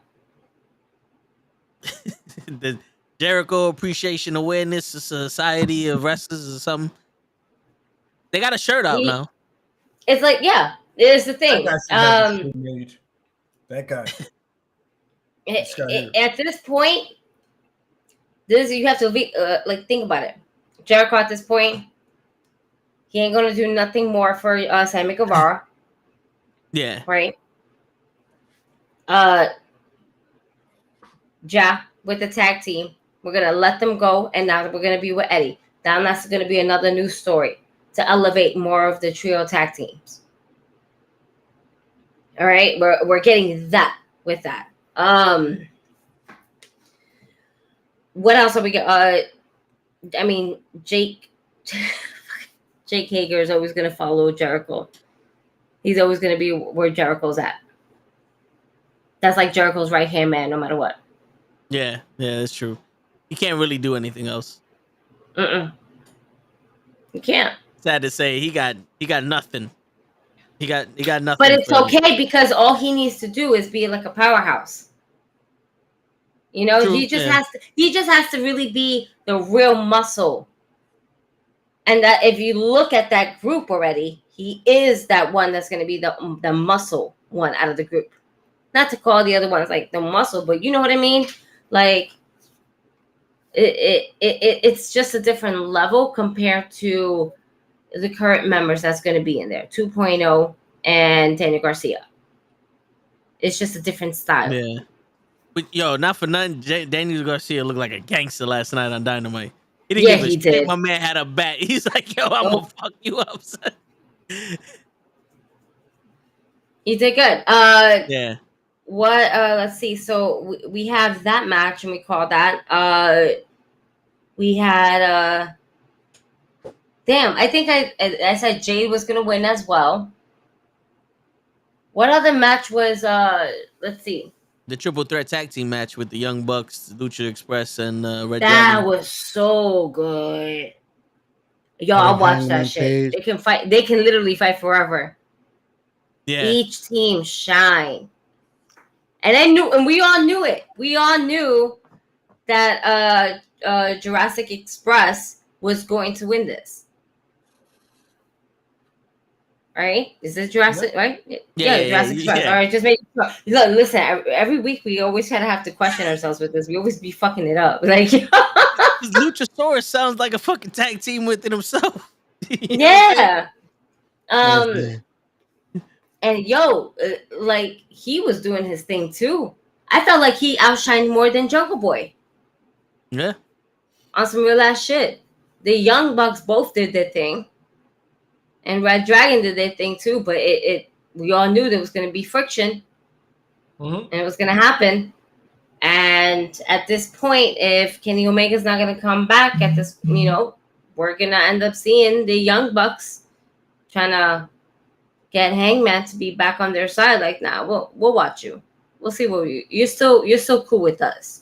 The Jericho Appreciation Awareness Society of Wrestlers or something. They got a shirt out now. It's like, yeah, it's the thing. That guy. At this point, you have to be think about it. Jericho at this point, he ain't gonna do nothing more for Sammy Guevara. Yeah. Right. Ja with the tag team. We're gonna let them go, and now we're gonna be with Eddie. Now that's gonna be another new story to elevate more of the trio tag teams. All right, we're getting that with that. What else are we got? I mean, Jake Hager is always gonna follow Jericho. He's always gonna be where Jericho's at. That's like Jericho's right hand man, no matter what. Yeah, that's true. He can't really do anything else. You can't. Sad to say, he got nothing. He got nothing. But it's okay because all he needs to do is be like a powerhouse. You know, True, he just has to really be the real muscle. And that if you look at that group already, he is that one that's going to be the muscle one out of the group. Not to call the other ones like the muscle, but you know what I mean? Like, It's just a different level compared to the current members that's going to be in there, 2.0 and Daniel Garcia. It's just a different style. Yeah. But yo, not for nothing, Daniel Garcia looked like a gangster last night on Dynamite. He didn't give a shit. did. My man had a bat. He's like, yo, I'm gonna fuck you up, son. He did good. Yeah. What? Let's see. So we have that match, and we call that. We had. Damn, I think I said Jade was gonna win as well. What other match was? Let's see. The triple threat tag team match with the Young Bucks, Lucha Express, and Red That Dragon. was so good. Y'all watch that shit. They can fight. They can literally fight forever. Yeah. Each team shine. And we all knew it. We all knew that Jurassic Express was going to win this. Right? Is it Jurassic? Right? Yeah, Jurassic Express. All right, just make sure. Look, listen. Every week we always kind of have to question ourselves with this. We always be fucking it up. Like Luchasaurus sounds like a fucking tag team within himself. Yeah. And yo, like he was doing his thing too. I felt like he outshined more than Jungle Boy. Yeah. On some real ass shit. The Young Bucks both did their thing. And Red Dragon did their thing too, but we all knew there was going to be friction. And it was going to happen. And at this point, if Kenny Omega's not going to come back at this, we're going to end up seeing the Young Bucks trying to get Hangman to be back on their side. Like, nah, we'll watch you. We'll see what you're still cool with us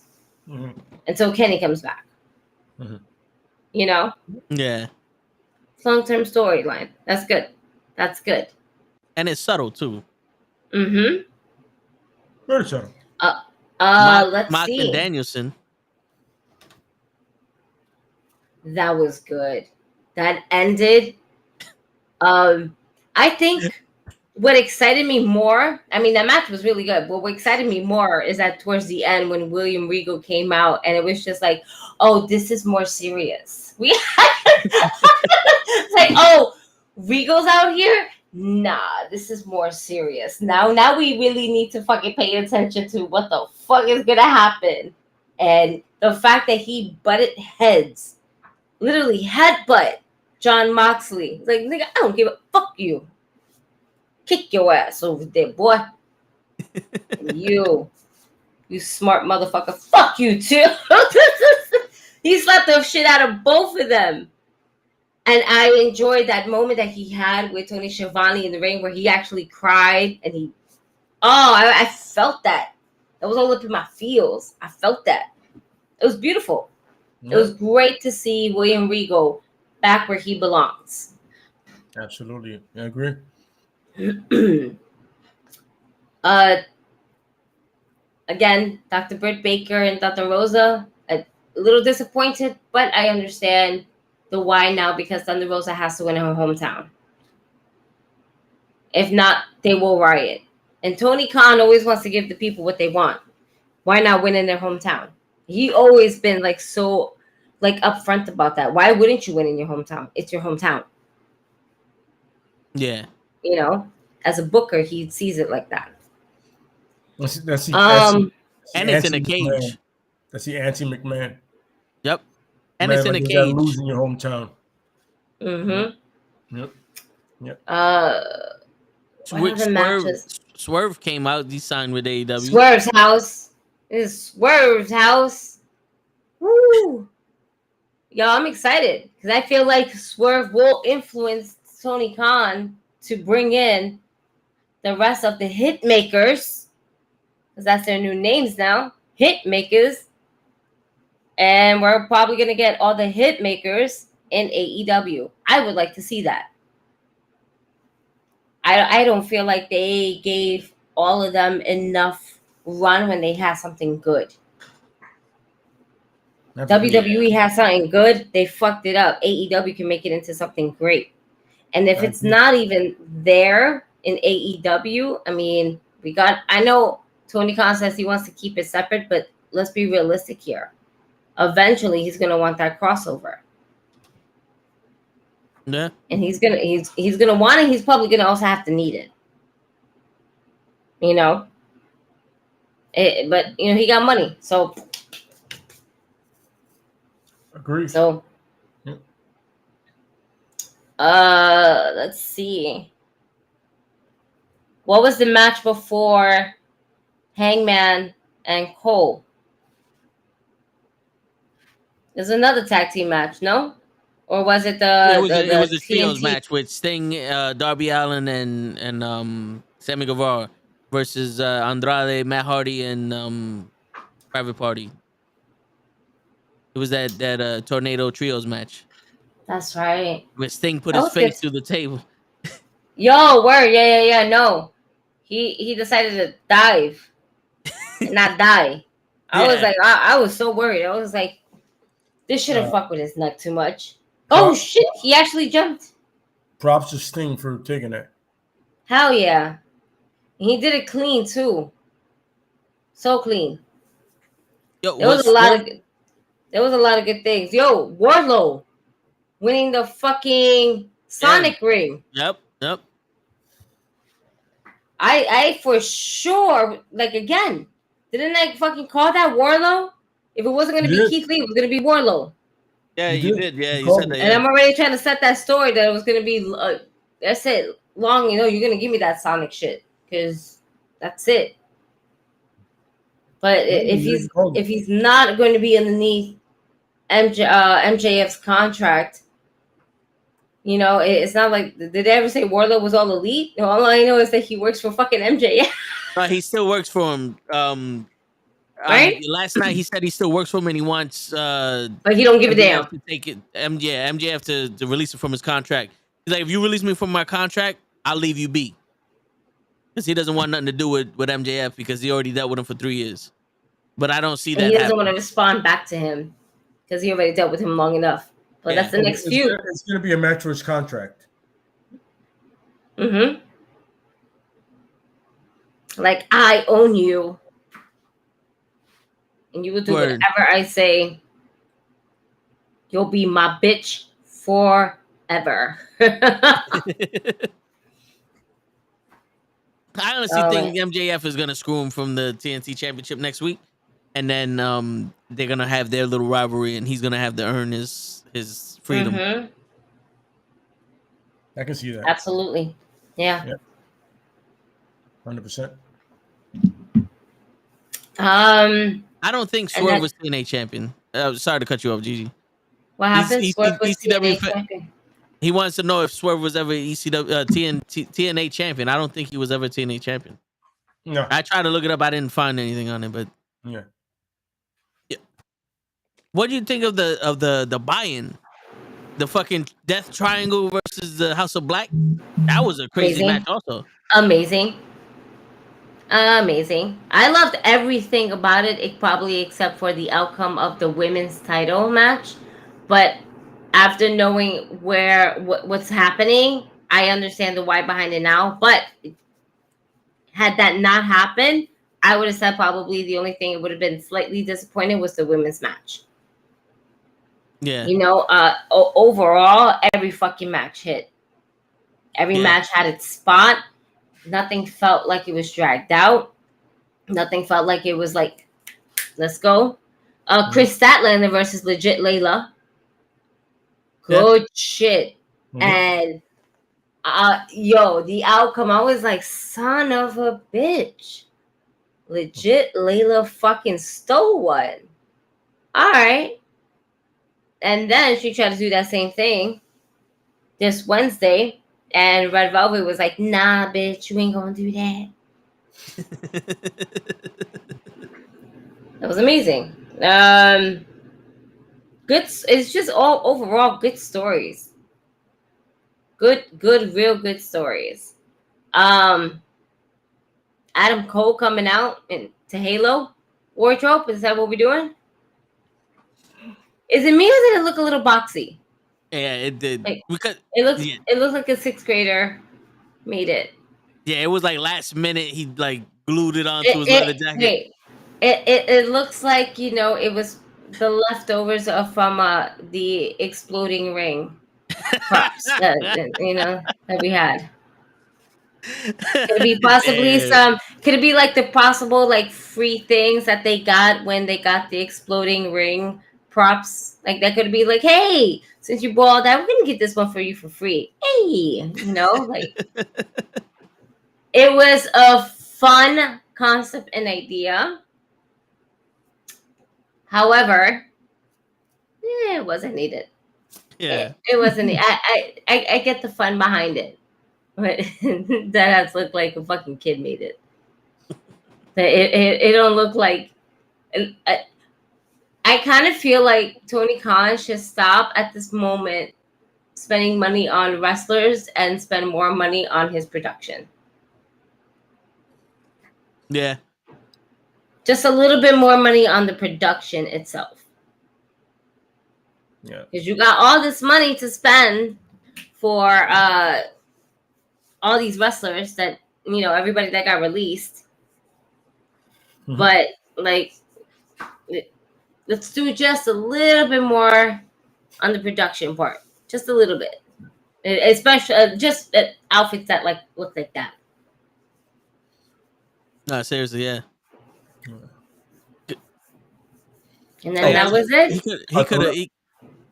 until Kenny comes back. Yeah. Long-term storyline. That's good. That's good. And it's subtle too. Mm-hmm. Very subtle. Let's Mock see. and Danielson. That was good. That ended. I think what excited me more, I mean, that match was really good, but what excited me more is that towards the end when William Regal came out and it was just like, oh, this is more serious. It's like, oh, Regal's out here? Nah, this is more serious. Now we really need to fucking pay attention to what the fuck is gonna happen. And the fact that he butted heads, literally headbutt John Moxley. Like, nigga, I don't give a fuck you. Kick your ass over there, boy. you smart motherfucker. Fuck you too. He slapped the shit out of both of them. And I enjoyed that moment that he had with Tony Schiavone in the ring where he actually cried and I felt that. That was all up in my feels. I felt that. It was beautiful. It was great to see William Regal back where he belongs. Absolutely. I agree. Again, Dr. Britt Baker and Dr. Rosa, a little disappointed, but I understand the why now because Thunder Rosa has to win in her hometown. If not, they will riot. And Tony Khan always wants to give the people what they want. Why not win in their hometown? He always been like so like upfront about that. Why wouldn't you win in your hometown? It's your hometown. Yeah. As a booker, he sees it like that. And it's in a cage. McMahon. That's the Anti McMahon. Yep. And it's in a cage. Losing your hometown. Mm-hmm. Yep. Swerve came out. He signed with AEW. Swerve's house. This is Swerve's house. Woo! Y'all, I'm excited because I feel like Swerve will influence Tony Khan to bring in the rest of the hit makers, because that's their new names now, hit makers. And we're probably going to get all the hit makers in AEW. I would like to see that. I don't feel like they gave all of them enough run when they had something good. WWE has something good, they fucked it up. AEW can make it into something great. And if it's not even there in AEW, I mean, I know Tony Khan says he wants to keep it separate, but let's be realistic here. eventually he's gonna want that crossover. Yeah. And he's gonna want it. He's probably gonna also have to need it. You know. But you know, he got money, so Agreed. So let's see. What was the match before Hangman and Cole? There's another tag team match, no? Or was it it was a trios TNT? match with Sting, Darby Allin, and Sammy Guevara versus Andrade, Matt Hardy, and Private Party. It was that tornado trios match. That's right. Where Sting put That his was face good. through the table. Yo, word, yeah. No, he decided to dive, and not die. I was Yeah. like, I was so worried. I was like, this shouldn't fuck with his neck too much. Oh Prop- shit, he actually jumped. Props to Sting for taking that. Hell yeah, he did it clean too. So clean. Yo, There was a lot of good things. Yo, Wardlow winning the fucking Sonic ring. Yep. I for sure, like, again, didn't I fucking call that Wardlow? If it wasn't gonna be Keith Lee, it was gonna be Wardlow. Yeah, you did. Yeah, you said that. And I'm already trying to set that story that it was gonna be. That's it. Long, you know, you're gonna give me that Sonic shit because that's it. But if he's not going to be underneath MJF's contract, you know, it's not like, did they ever say Wardlow was all elite? No, all I know is that he works for fucking MJF. He still works for him. Right? Last night he said he still works for him and he wants. But he don't give a damn. To take it, MJF to release it from his contract. He's like, if you release me from my contract, I'll leave you be. Because he doesn't want nothing to do with MJF because he already dealt with him for 3 years. But I don't see that. And he doesn't want to respond back to him because he already dealt with him long enough. But that's the next feud. It's going to be a match for his contract. Mm-hmm. Like, I own you. And you will do whatever I say. You'll be my bitch forever. I honestly think MJF is gonna screw him from the TNT Championship next week, and then they're gonna have their little rivalry, and he's gonna have to earn his freedom. Mm-hmm. I can see that. Absolutely, yeah. 100%. I don't think Swerve was TNA champion. Sorry to cut you off, Gigi. What happened? Swerve was TNA champion. He wants to know if Swerve was ever TNA champion. I don't think he was ever TNA champion. No. I tried to look it up. I didn't find anything on it, but yeah. What do you think of the buy-in? The fucking Death Triangle versus the House of Black? That was a crazy match also. Amazing. I loved everything about it, probably except for the outcome of the women's title match. But after knowing what's happening, I understand the why behind it now. But had that not happened, I would have said probably the only thing it would have been slightly disappointing was the women's match. Yeah. You know, overall, every fucking match hit. Every match had its spot. Nothing felt like it was dragged out. Nothing felt like it was like, let's go. Chris Statlander versus Legit Layla. Good shit. And the outcome, I was like, son of a bitch. Legit Layla fucking stole one. All right. And then she tried to do that same thing this Wednesday. And Red Velvet was like, nah, bitch, you ain't gonna do that. That was amazing. Good. It's just all overall good stories. Good, real good stories. Adam Cole coming out to Halo wardrobe. Is that what we're doing? Is it me or did it look a little boxy? Yeah, it did. It looks like a sixth grader made it. Yeah, it was like last minute. He like glued it onto his leather jacket. It looks like, you know, it was the leftovers are from the exploding ring props that that we had. Could it be possibly Damn. could it be like the possible like free things that they got when they got the exploding ring props? Like that could be like, hey, since you bought all that, we're gonna get this one for you for free. Hey, like it was a fun concept and idea. However, it wasn't needed. Yeah. It wasn't. I get the fun behind it, but that has looked like a fucking kid made it. It don't look like. I kind of feel like Tony Khan should stop at this moment spending money on wrestlers and spend more money on his production. Yeah. Just a little bit more money on the production itself. Yeah. Because you got all this money to spend for all these wrestlers that, everybody that got released. Mhm. But, like, let's do just a little bit more on the production part. Just a little bit. Especially, just outfits that, like, look like that. No, seriously, yeah. And then that was it. He could have.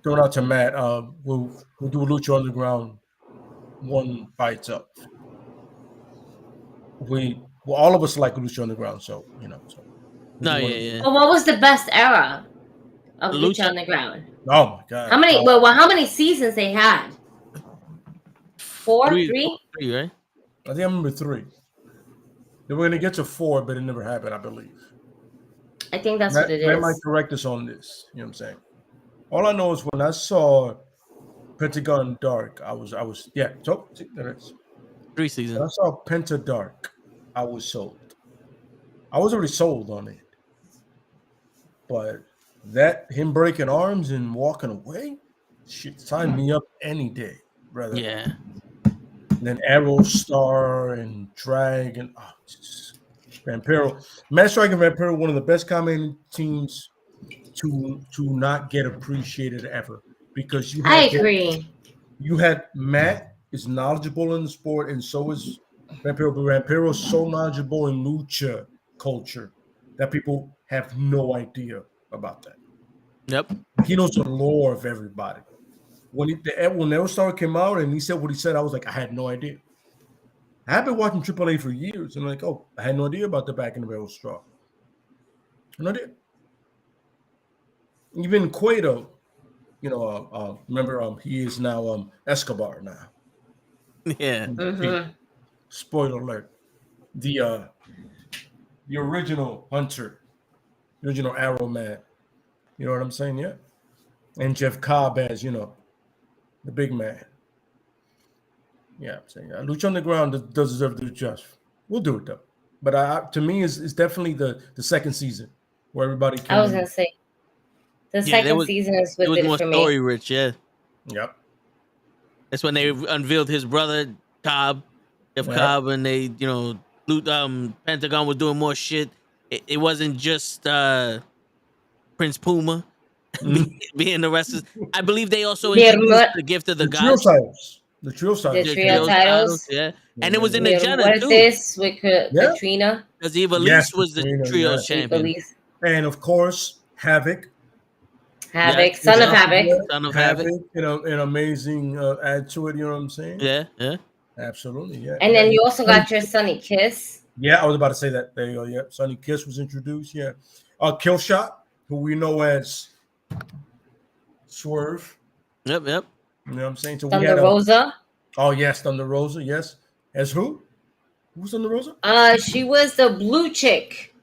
Thrown out to Matt. We'll do Lucha Underground one by itself. All of us like Lucha Underground, so So No, yeah. Well, what was the best era of Lucha? Lucha Underground? Oh my god! How many? How many seasons they had? Three? Three, right? I think I remember 3. They were going to get to 4, but it never happened, I believe. I think that's what it Matt is. might correct us on this. You know what I'm saying? All I know is when I saw Pentagon Dark, I was yeah. So there it is. 3 seasons. When I saw Penta Dark, I was sold. I was already sold on it, but him breaking arms and walking away, shit, sign me up any day, brother. Yeah. And then Arrow Star and Dragon, Vampiro, Matt Strike and Vampiro, one of the best commenting teams to not get appreciated ever, because I agree. You had Matt is knowledgeable in the sport, and so is Vampiro. But Vampiro is so knowledgeable in lucha culture that people have no idea about that. Yep. He knows the lore of everybody. When Arrow Star came out and he said what he said, I was like, I had no idea. I've been watching AAA for years, and I'm like, oh, I had no idea about the back end of Arrow Star. No idea. Even Cueto, remember, he is now Escobar now. Yeah. Mm-hmm. Spoiler alert. The original Hunter, the original Arrow Man. You know what I'm saying? Yeah. And Jeff Cobb as, the big man. Yeah, I'm saying Lucha Underground does deserve to do just. We'll do it though. But to me, it's definitely the second season where everybody came. I was gonna say the second season is what it was did it more for story me. rich, yeah. Yep. That's when they unveiled his brother Cobb, Jeff Cobb, and they, Pentagon was doing more shit. It wasn't just Prince Puma being the wrestlers. I believe they also introduced the Gift of the Gods. The trio titles. The trio titles. Yeah. And it was in the Jenna What is too. this with Katrina? Because Eva was the trios champion. And of course, Havoc. Son of Havoc. Son of Havoc. An amazing add to it, you know what I'm saying? Yeah. Absolutely, yeah. And then you also got your Sonny Kiss. Yeah, I was about to say that. There you go. Yeah, Sonny Kiss was introduced. Yeah. Killshot, who we know as Swerve. Yep. You know what I'm saying? So Thunder Rosa. Oh yes, Thunder Rosa. Yes. As who? Who's Thunder Rosa? She was the blue chick.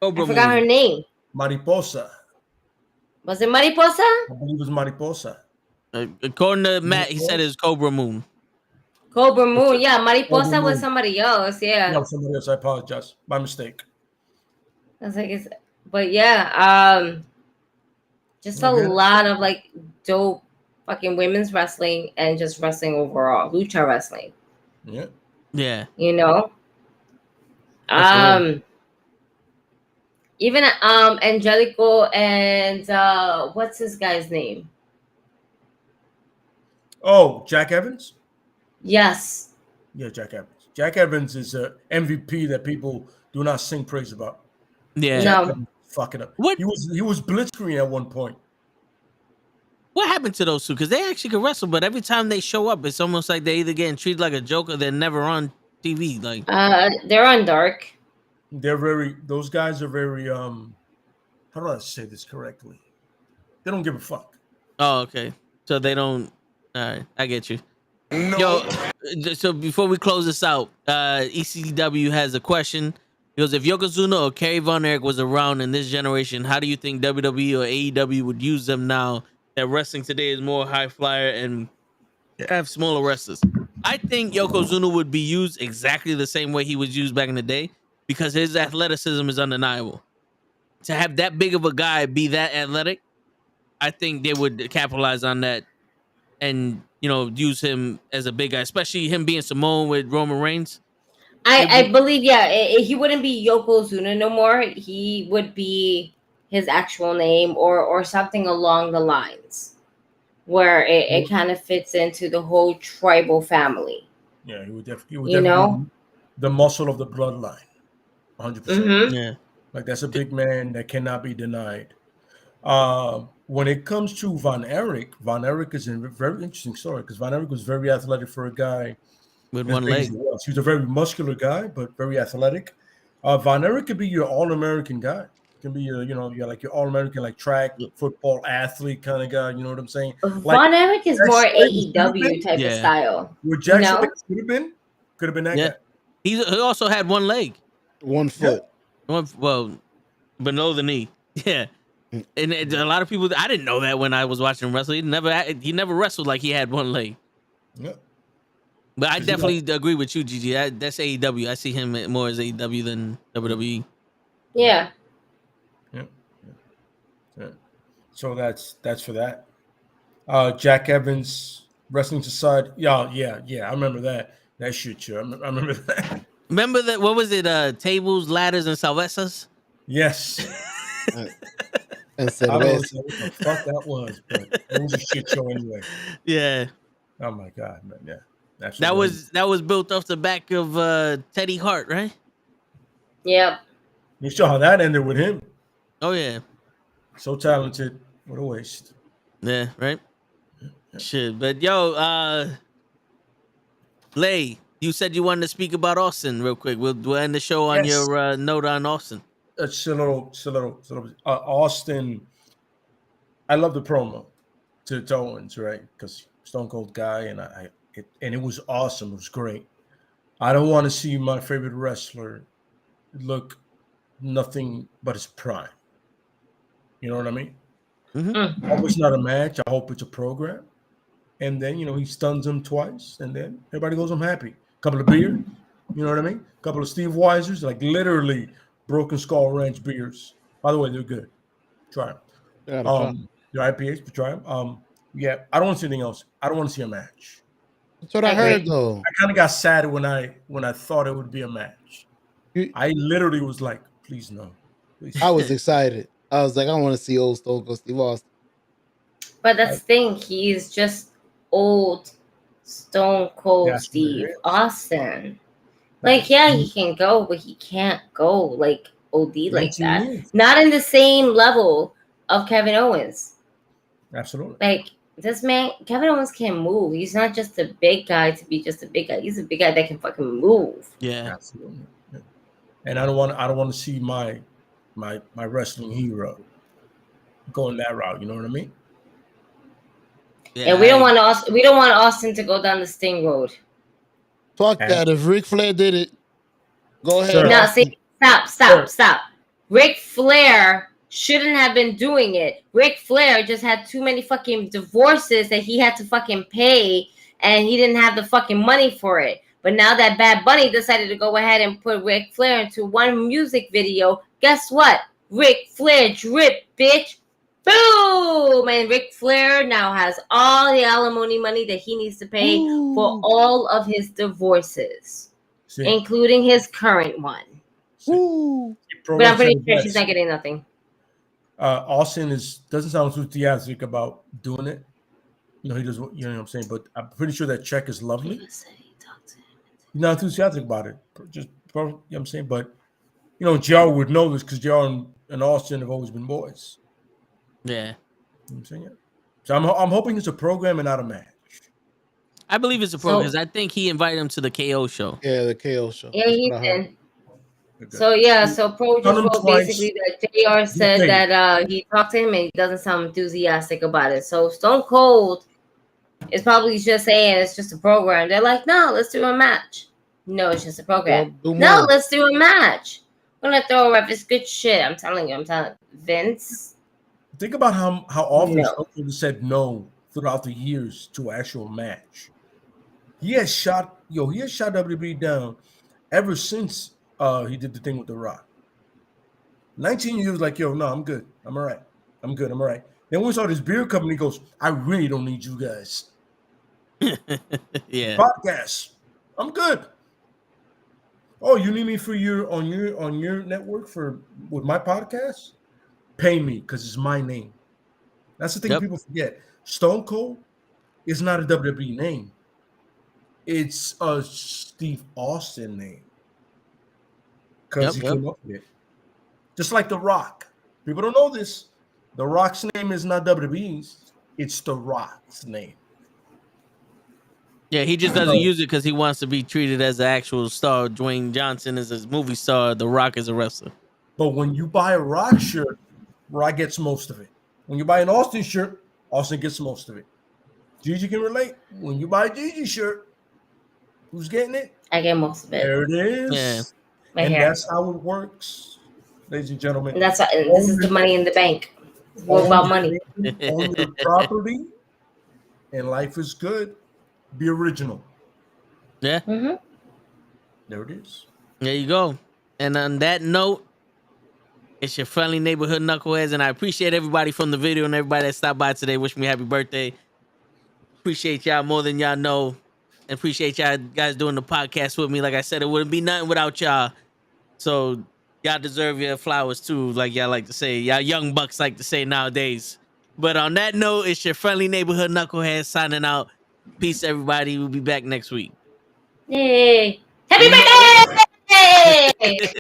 I forgot her name. Mariposa. Was it Mariposa? I believe it was Mariposa. According to Matt, he said it's Cobra Moon. Cobra Moon, yeah. Mariposa was somebody else, yeah. No, somebody else. I apologize. My mistake. I was like, but yeah, just a lot of like dope fucking women's wrestling and just wrestling overall, lucha wrestling. Yeah. You know, Even Angelico and what's this guy's name? Oh, Jack Evans? Yes. Yeah, Jack Evans. Jack Evans is a MVP that people do not sing praise about. Yeah. Jack No. Evans fucking up. What? He was blitzkrieg at one point. What happened to those two? Because they actually could wrestle, but every time they show up, it's almost like they're either getting treated like a joke or they're never on TV. Like, they're on Dark. Those guys are very how do I say this correctly? They don't give a fuck. oh, okay. So they don't. All right, I get you. Yo, so before we close this out, ECW has a question. He goes, if Yokozuna or Kerry Von Erich was around in this generation, how do you think WWE or AEW would use them now that wrestling today is more high flyer and have smaller wrestlers? I think Yokozuna would be used exactly the same way he was used back in the day because his athleticism is undeniable. To have that big of a guy be that athletic, I think they would capitalize on that and, use him as a big guy, especially him being Samoan with Roman Reigns. I believe, he wouldn't be Yokozuna no more. He would be his actual name or something along the lines where it kind of fits into the whole tribal family. Yeah, he would definitely be the muscle of the bloodline. 100%. Mm-hmm. Yeah. Like, that's a big man that cannot be denied. When it comes to Von Erich is a very interesting story because Von Erich was very athletic for a guy with one leg. He was a very muscular guy, but very athletic. Von Erich could be your All-American guy. Can be your, you're like your All-American, like track football athlete kind of guy. You know what I'm saying? Von Erich is more AEW type of style. What Jackson could have been that guy. He also had one leg, 1 foot, below the knee. Yeah. And a lot of people, I didn't know that when I was watching him wrestle. He never wrestled like he had one leg. Yeah. But I definitely agree with you, Gigi. That's AEW. I see him more as AEW than WWE. Yeah. So that's for that. Jack Evans, Wrestling Society. Yeah. I remember that shit. I remember that. Remember that? What was it? Tables, ladders, and salvesas. Yes. And I don't know what the fuck that was, but it was a shit show anyway. Yeah. Oh my god, man. Yeah. That was built off the back of Teddy Hart, right? Yep. You saw how that ended with him. Oh yeah. So talented. What a waste. Yeah, right? Yeah. Shit. But yo, Lay, you said you wanted to speak about Austin real quick. We'll end the show on your note on Austin. It's a little Austin. I love the promo to Owens, right? Because Stone Cold guy, and it was awesome. It was great. I don't want to see my favorite wrestler look nothing but his prime. You know what I mean? Mm-hmm. I hope it's not a match. I hope it's a program. And then, he stuns him twice, and then everybody goes, I'm happy. Couple of beers, you know what I mean? Couple of Steve Weisers, like literally Broken Skull Ranch beers. By the way, they're good. Try them. Your IPAs, but try them. Yeah, I don't want to see anything else. I don't want to see a match. That's what I heard, though. I kind of got sad when I thought it would be a match. I literally was like, please no. Please. I was excited. I was like, I want to see old Stone Cold Steve Austin. But that's the thing. He's just old Stone Cold Steve Austin. Like, yeah, he can go, but he can't go like OD like that. Not in the same level of Kevin Owens. Absolutely. Like, this man, Kevin Owens can move. He's not just a big guy to be just a big guy. He's a big guy that can fucking move. Yeah. Absolutely. Yeah. And I don't want to see my wrestling hero going that route. You know what I mean? Yeah, and we don't want Austin to go down the Sting road. Fuck that. If Ric Flair did it, go ahead. Now, see, stop. Ric Flair shouldn't have been doing it. Ric Flair just had too many fucking divorces that he had to fucking pay, and he didn't have the fucking money for it. But now that Bad Bunny decided to go ahead and put Ric Flair into one music video, guess what? Ric Flair drip, bitch. Boom! And Ric Flair now has all the alimony money that he needs to pay for all of his divorces, including his current one. But I'm pretty said it sure she's best. not getting nothing. Austin doesn't sound too enthusiastic about doing it. You know, he does. You know what I'm saying? But I'm pretty sure that check is lovely. He's not enthusiastic about it. You know what I'm saying? But you know, JR would know this because JR and Austin have always been boys. Yeah. You know what I'm saying? So I'm hoping it's a program and not a match. I believe it's a program because I think he invited him to the KO show. Yeah, the KO show. Yeah, That's he what I heard. did. So yeah, so Pro Done just him wrote twice. basically that JR said that he talked to him and he doesn't sound enthusiastic about it. So Stone Cold is probably just saying it's just a program. They're like, no, let's do a match. No, it's just a program. Well, do No, more. let's do a match. We're gonna throw a ref. It's good shit. I'm telling you, Vince. Think about how often No. Stone Cold has said no throughout the years to an actual match. He has shot WWE down ever since he did the thing with The Rock. 19 years, like, yo, no, I'm good. I'm all right. I'm good. I'm all right. Then when we saw this beer company, he goes, I really don't need you guys. Yeah. Podcast. I'm good. Oh, you need me for on your network with my podcast? Pay me because it's my name. That's the thing people forget. Stone Cold is not a WWE name. It's a Steve Austin name. Because he came up with it. Just like The Rock. People don't know this. The Rock's name is not WWE's. It's The Rock's name. Yeah, he just doesn't use it because he wants to be treated as an actual star. Dwayne Johnson is a movie star. The Rock is a wrestler. But when you buy a Rock shirt, Rock gets most of it. When you buy an Austin shirt, Austin gets most of it. Gigi can relate. When you buy a Gigi shirt, who's getting it? I get most of it. There it is. Yeah. Right And here. that's how it works, ladies and gentlemen. And this is the money in the bank. It's all about money. Own your property, and life is good. Be original. Yeah. Mm-hmm. There it is. There you go. And on that note, it's your friendly neighborhood knuckleheads, and I appreciate everybody from the video and everybody that stopped by today. Wish me happy birthday. Appreciate y'all more than y'all know. And appreciate y'all guys doing the podcast with me. Like I said, it wouldn't be nothing without y'all. So y'all deserve your flowers too, like y'all like to say. Y'all young bucks like to say nowadays. But on that note, it's your friendly neighborhood knucklehead signing out. Peace, everybody. We'll be back next week. Yay! Happy birthday!